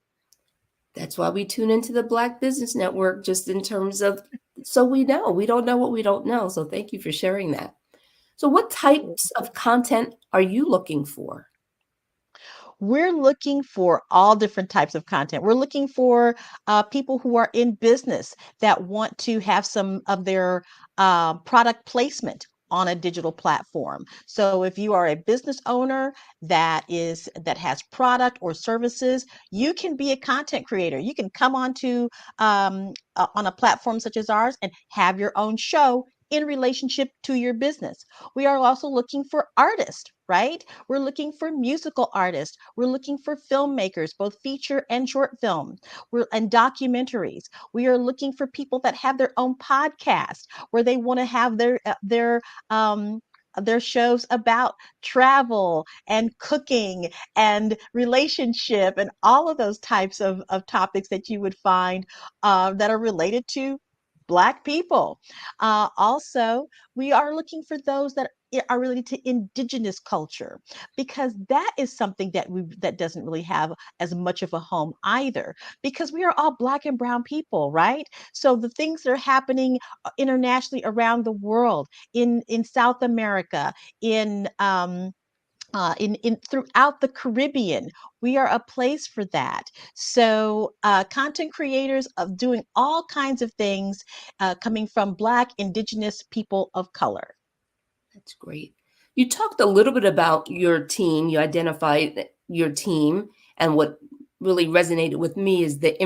That's why we tune into the Black Business Network, just in terms of, so we know. We don't know what we don't know. So thank you for sharing that. So what types of content are you looking for? We're looking for all different types of content. We're looking for people who are in business that want to have some of their product placement on a digital platform. So if you are a business owner that has product or services, you can be a content creator. You can come onto on a platform such as ours and have your own show in relationship to your business. We are also looking for artists, right? We're looking for musical artists. We're looking for filmmakers, both feature and short film, and documentaries. We are looking for people that have their own podcast where they want to have their shows about travel and cooking and relationship and all of those types of topics that you would find that are related to Black people. Also, we are looking for those that are related to indigenous culture, because that is something that doesn't really have as much of a home either, because we are all Black and brown people, right? So the things that are happening internationally around the world, in South America, in throughout the Caribbean. We are a place for that. So content creators of doing all kinds of things coming from Black, Indigenous people of color. That's great. You talked a little bit about your team. You identified your team, and what really resonated with me is the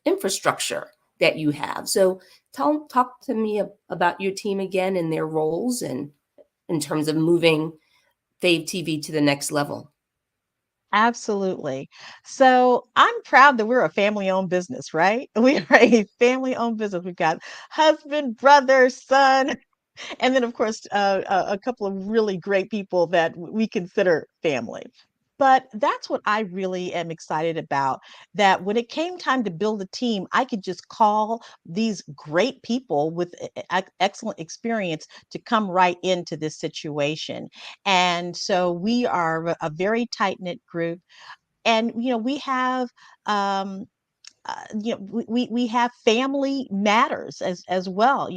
infrastructure that you have. So talk to me about your team again and their roles, and in terms of moving Fave TV to the next level. Absolutely. So I'm proud that we're a family owned business, right? We are a family owned business. We've got husband, brother, son, and then, of course, a couple of really great people that we consider family. But that's what I really am excited about. That when it came time to build a team, I could just call these great people with excellent experience to come right into this situation. And so we are a very tight knit group. And, we have we have family matters as well,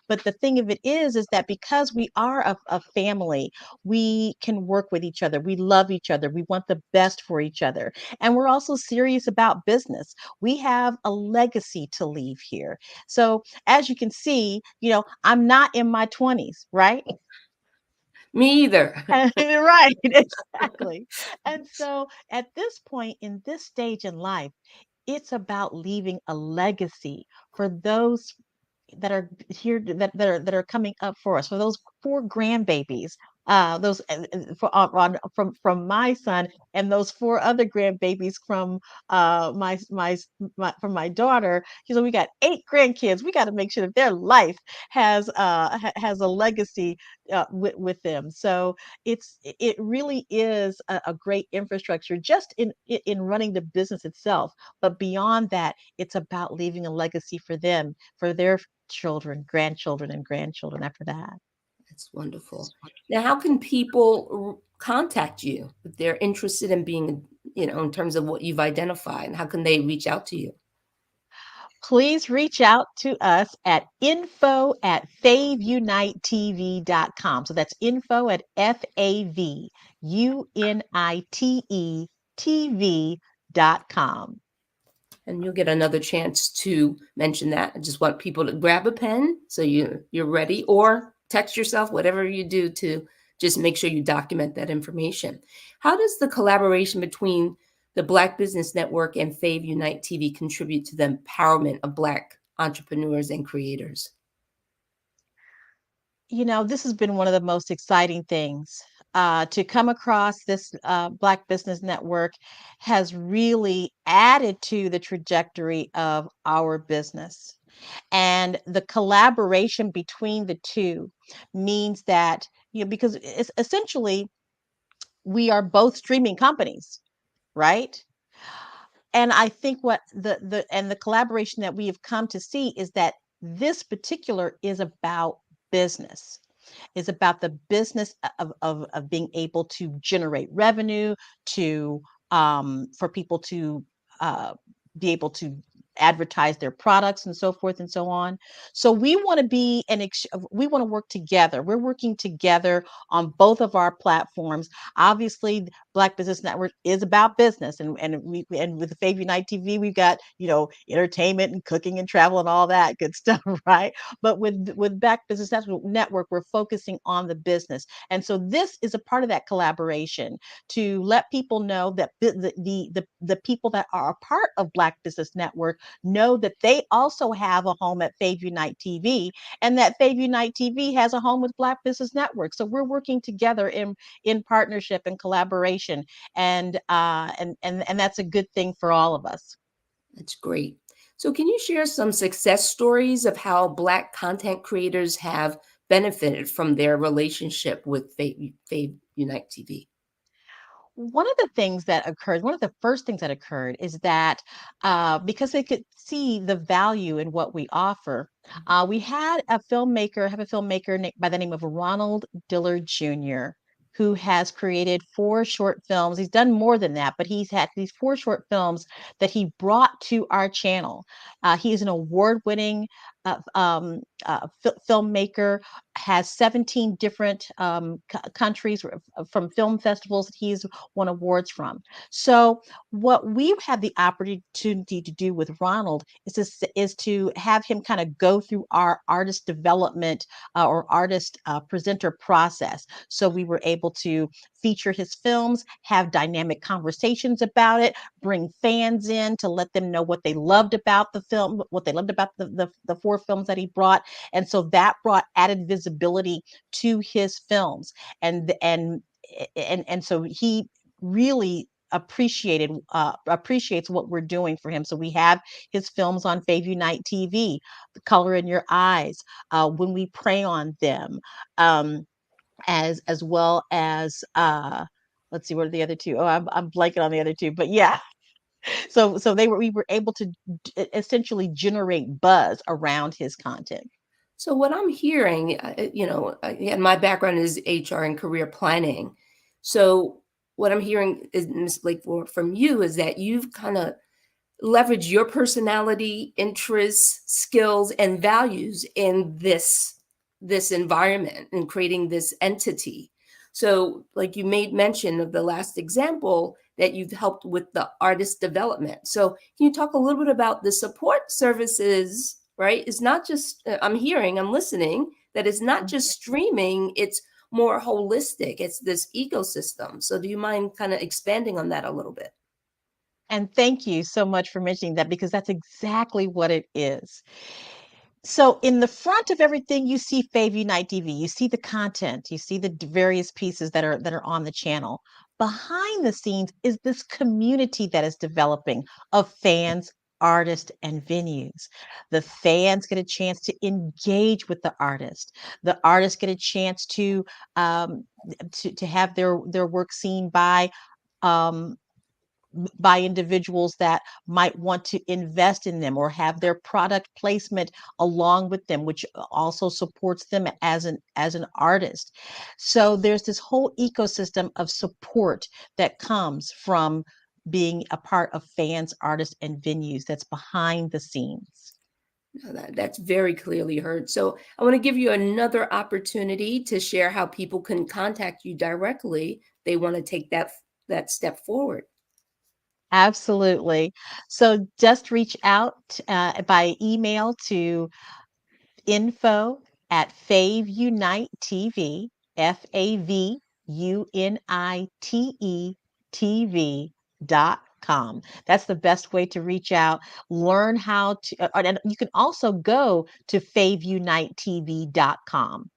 but the thing of it is that because we are a family, we can work with each other, we love each other, we want the best for each other, and we're also serious about business. We have a legacy to leave here. So as you can see, I'm not in my 20s, right? Me either. Right, exactly. And so at this point in this stage in life, it's about leaving a legacy for those that are here, that are coming up for us, for those 4 grandbabies those from my son, and those 4 other grandbabies from from my daughter. So we got 8 grandkids. We got to make sure that their life has a legacy with them. So it really is a great infrastructure just in running the business itself. But beyond that, it's about leaving a legacy for them, for their children, grandchildren, and grandchildren after that. That's wonderful. Now, how can people contact you if they're interested in being, in terms of what you've identified, and how can they reach out to you? Please reach out to us at info@faveunitetv.com. So that's info at FAVUNITETV.com. And you'll get another chance to mention that. I just want people to grab a pen so you're ready, or text yourself, whatever you do to just make sure you document that information. How does the collaboration between the Black Business Network and Fave Unite TV contribute to the empowerment of Black entrepreneurs and creators? This has been one of the most exciting things. To come across this Black Business Network has really added to the trajectory of our business. And the collaboration between the two means that, because it's essentially we are both streaming companies, right? And I think what the collaboration that we have come to see is that this particular is about business. Is about the business of being able to generate revenue, to for people to be able to advertise their products and so forth and so on. So we want to we want to work together. We're working together on both of our platforms. Obviously, Black Business Network is about business, and with the Fave Unite TV, we've got entertainment and cooking and travel and all that good stuff, right? But with Black Business Network, we're focusing on the business, and so this is a part of that collaboration to let people know that the people that are a part of Black Business Network know that they also have a home at Fave Unite TV, and that Fave Unite TV has a home with Black Business Network. So we're working together in partnership and collaboration, and that's a good thing for all of us. That's great. So can you share some success stories of how Black content creators have benefited from their relationship with Fave Unite TV? One of the things that occurred, one of the first things that occurred is that because they could see the value in what we offer, we have a filmmaker by the name of Ronald Dillard Jr., who has created 4 short films. He's done more than that, but he's had these 4 short films that he brought to our channel. He is an award-winning filmmaker, has 17 different countries from film festivals that he's won awards from. So what we've had the opportunity to do with Ronald is to have him kind of go through our artist development or artist presenter process. So we were able to feature his films, have dynamic conversations about it, bring fans in to let them know what they loved about the film, what they loved about the 4 films that he brought. And so that brought added visibility to his films. And so he really appreciates what we're doing for him. So we have his films on Fave Unite TV, The Color in Your Eyes, When We Pray on Them, as well as let's see, what are the other 2? Oh, I'm blanking on the other 2, but yeah. So we were able to essentially generate buzz around his content. So what I'm hearing, and my background is HR and career planning. So what I'm hearing is, Ms. Blake, from you is that you've kind of leveraged your personality, interests, skills, and values in this environment and creating this entity. So like you made mention of the last example that you've helped with the artist development. So can you talk a little bit about the support services, right? It's not just, I'm listening, that it's not just streaming, it's more holistic. It's this ecosystem. So do you mind kind of expanding on that a little bit? And thank you so much for mentioning that, because that's exactly what it is. So in the front of everything, you see Fave Unite TV. You see the content. You see the various pieces that are on the channel. Behind the scenes is this community that is developing of fans, artists, and venues. The fans get a chance to engage with the artist. The artists get a chance to have their work seen um, by individuals that might want to invest in them or have their product placement along with them, which also supports them as an artist. So there's this whole ecosystem of support that comes from being a part of fans, artists, and venues that's behind the scenes. That's very clearly heard. So I want to give you another opportunity to share how people can contact you directly. They want to take that step forward. Absolutely. So just reach out by email to info@FaveUnite TV, FaveUnite.com. That's the best way to reach out. Learn how to, and you can also go to FaveUniteTV.com.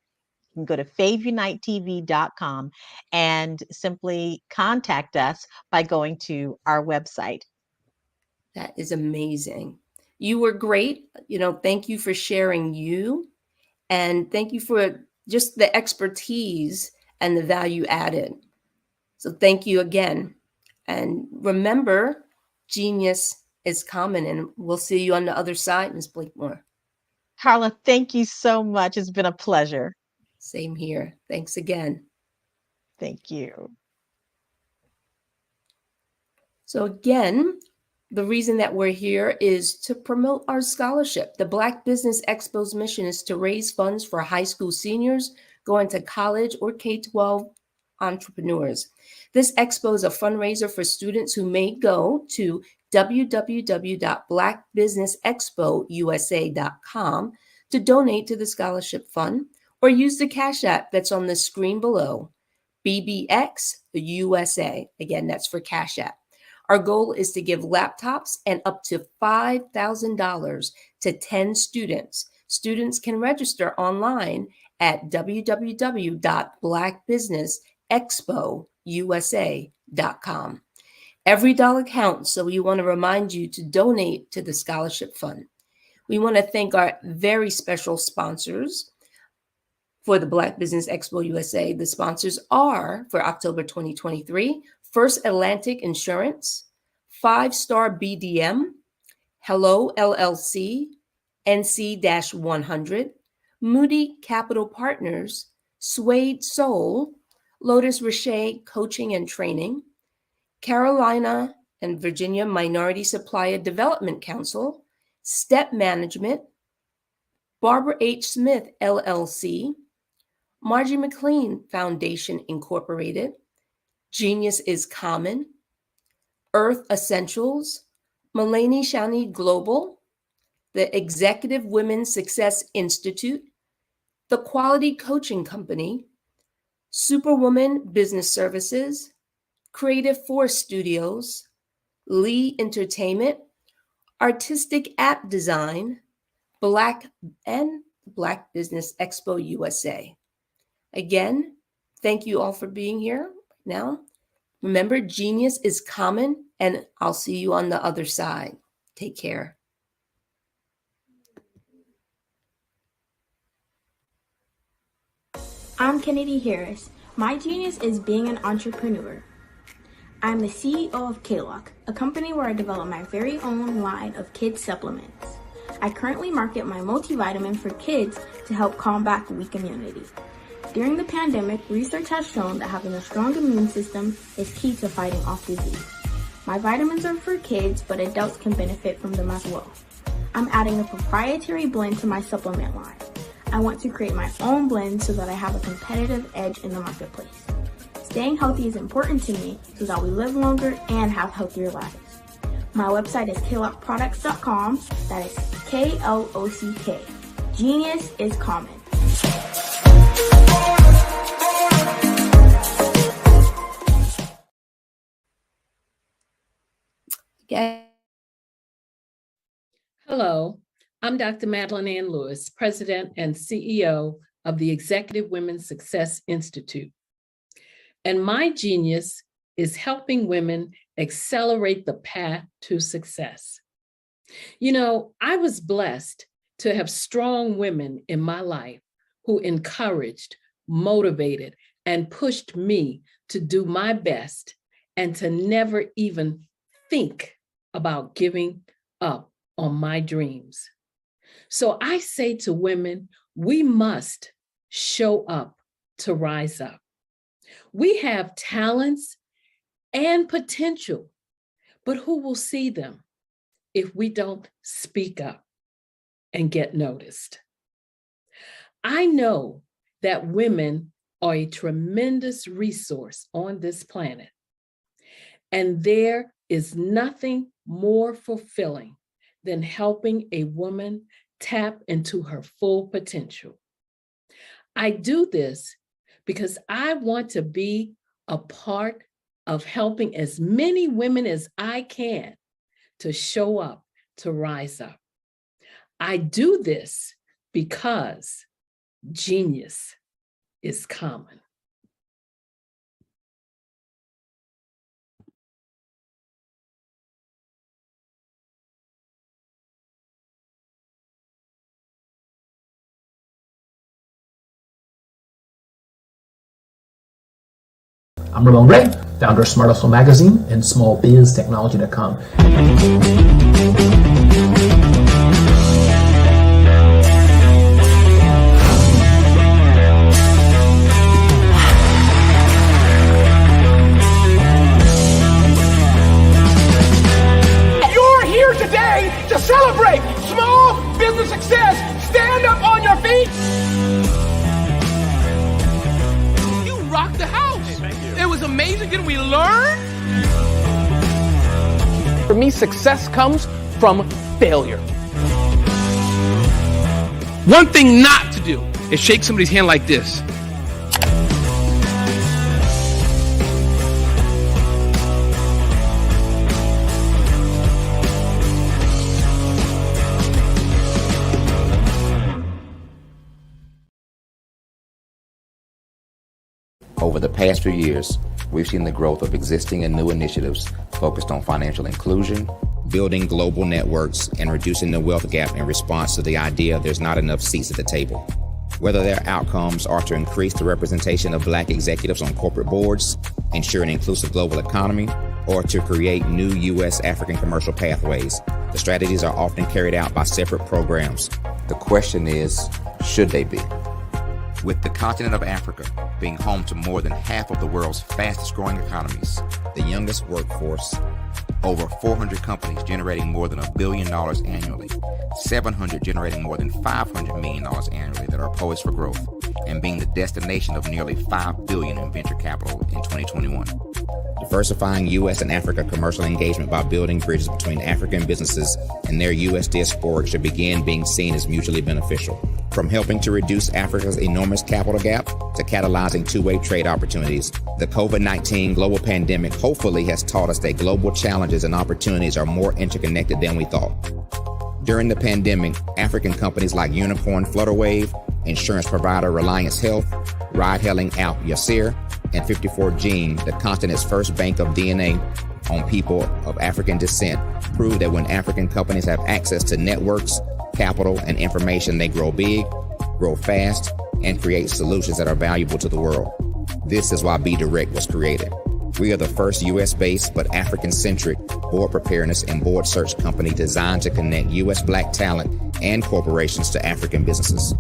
You can go to FaveUniteTV.com and simply contact us by going to our website. That is amazing. You were great. Thank you for sharing you. And thank you for just the expertise and the value added. So thank you again. And remember, genius is common. And we'll see you on the other side, Ms. Blakemore. Carla, thank you so much. It's been a pleasure. Same here. Thanks again. Thank you. So again, the reason that we're here is to promote our scholarship. The Black Business Expo's mission is to raise funds for high school seniors going to college or K-12 entrepreneurs. This expo is a fundraiser for students who may go to www.blackbusinessexpousa.com to donate to the scholarship fund or use the Cash App that's on the screen below, BBX USA. Again, that's for Cash App. Our goal is to give laptops and up to $5,000 to 10 students. Students can register online at www.blackbusinessexpousa.com. Every dollar counts, so we want to remind you to donate to the scholarship fund. We want to thank our very special sponsors for the Black Business Expo USA. The sponsors are, for October 2023, First Atlantic Insurance, 5-Star BDM, Hello LLC, NC-100, Moody Capital Partners, Suede Soul, Lotus Richey Coaching and Training, Carolina and Virginia Minority Supplier Development Council, Step Management, Barbara H. Smith LLC, Margie McLean Foundation Incorporated, Genius is Common, Earth Essentials, Mulaney Shani Global, the Executive Women's Success Institute, the Quality Coaching Company, Superwoman Business Services, Creative Force Studios, Lee Entertainment, Artistic App Design, Black Business Expo USA. Again, thank you all for being here. Now, remember, genius is common, and I'll see you on the other side. Take care. I'm Kennedy Harris. My genius is being an entrepreneur. I'm the CEO of K-Lock, a company where I develop my very own line of kids supplements. I currently market my multivitamin for kids to help combat weak immunity. During the pandemic, research has shown that having a strong immune system is key to fighting off disease. My vitamins are for kids, but adults can benefit from them as well. I'm adding a proprietary blend to my supplement line. I want to create my own blend so that I have a competitive edge in the marketplace. Staying healthy is important to me so that we live longer and have healthier lives. My website is klockproducts.com. That is K-L-O-C-K. Genius is common. Hello, I'm Dr. Madeline Ann Lewis, President and CEO of the Executive Women's Success Institute. And my genius is helping women accelerate the path to success. You know, I was blessed to have strong women in my life who encouraged, motivated, and pushed me to do my best and to never even think about giving up on my dreams. So I say to women, we must show up to rise up. We have talents and potential, but who will see them if we don't speak up and get noticed? I know that women are a tremendous resource on this planet, and there is nothing more fulfilling than helping a woman tap into her full potential. I do this because I want to be a part of helping as many women as I can to show up, to rise up. I do this because genius is common. I'm Ramon Ray, founder of Smart Hustle Magazine and smallbiztechnology.com. You're here today to celebrate small business success. Stand up on your feet. You rocked the house. It was amazing. Didn't we learn? For me, success comes from failure. One thing not to do is shake somebody's hand like this. Over the past few years, we've seen the growth of existing and new initiatives focused on financial inclusion, building global networks, and reducing the wealth gap in response to the idea there's not enough seats at the table. Whether their outcomes are to increase the representation of Black executives on corporate boards, ensure an inclusive global economy, or to create new U.S. African commercial pathways, the strategies are often carried out by separate programs. The question is, should they be? With the continent of Africa being home to more than half of the world's fastest growing economies, the youngest workforce, over 400 companies generating more than $1 billion annually, 700 generating more than $500 million annually that are poised for growth, and being the destination of nearly $5 billion in venture capital in 2021. Diversifying U.S. and Africa commercial engagement by building bridges between African businesses and their U.S. diaspora should begin being seen as mutually beneficial. From helping to reduce Africa's enormous capital gap to catalyzing two-way trade opportunities, the COVID-19 global pandemic hopefully has taught us that global challenges and opportunities are more interconnected than we thought. During the pandemic, African companies like Unicorn Flutterwave, insurance provider Reliance Health, ride-hailing app Yasir, and 54Gene, the continent's first bank of DNA on people of African descent, proved that when African companies have access to networks, capital, and information, they grow big, grow fast, and create solutions that are valuable to the world. This is why Be Direct was created. We are the first U.S.-based but African-centric board preparedness and board search company designed to connect U.S. Black talent and corporations to African businesses.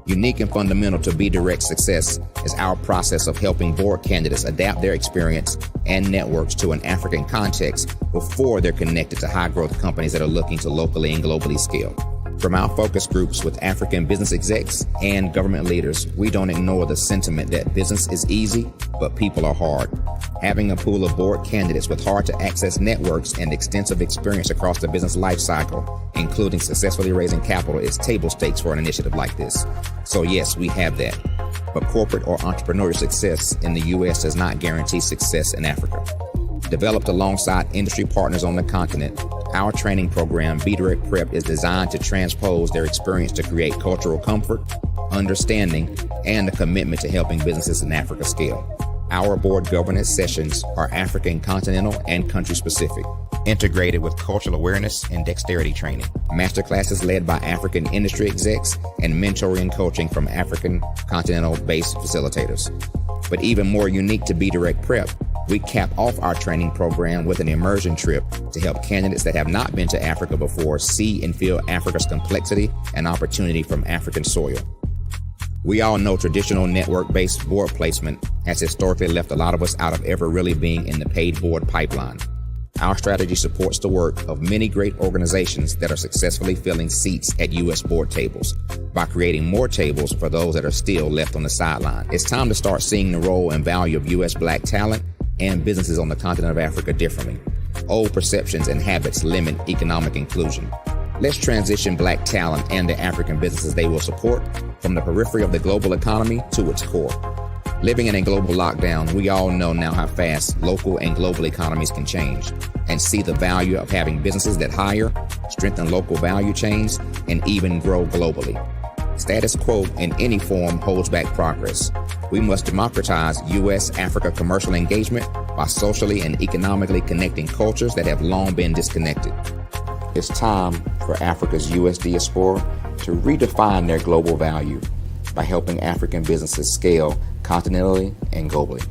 Unique and fundamental to Be Direct's success is our process of helping board candidates adapt their experience and networks to an African context before they're connected to high-growth companies that are looking to locally and globally scale. From our focus groups with African business execs and government leaders, we don't ignore the sentiment that business is easy, but people are hard. Having a pool of board candidates with hard-to-access networks and extensive experience across the business life cycle, including successfully raising capital, is table stakes for an initiative like this. So yes, we have that. But corporate or entrepreneurial success in the U.S. does not guarantee success in Africa. Developed alongside industry partners on the continent, Our training program, Be Direct Prep, is designed to transpose their experience to create cultural comfort, understanding, and a commitment to helping businesses in Africa scale. Our board governance sessions are African continental and country specific, integrated with cultural awareness and dexterity training. Masterclasses led by African industry execs and mentoring and coaching from African continental-based facilitators. But even more unique to Be Direct Prep, we cap off our training program with an immersion trip to help candidates that have not been to Africa before see and feel Africa's complexity and opportunity from African soil. We all know traditional network-based board placement has historically left a lot of us out of ever really being in the paid board pipeline. Our strategy supports the work of many great organizations that are successfully filling seats at U.S. board tables by creating more tables for those that are still left on the sideline. It's time to start seeing the role and value of U.S. Black talent and businesses on the continent of Africa differently. Old perceptions and habits limit economic inclusion. Let's transition Black talent and the African businesses they will support from the periphery of the global economy to its core. Living in a global lockdown, we all know now how fast local and global economies can change, and see the value of having businesses that hire, strengthen local value chains, and even grow globally. Status quo in any form holds back progress. We must democratize U.S.-Africa commercial engagement by socially and economically connecting cultures that have long been disconnected. It's time for Africa's U.S. diaspora to redefine their global value by helping African businesses scale continentally and globally.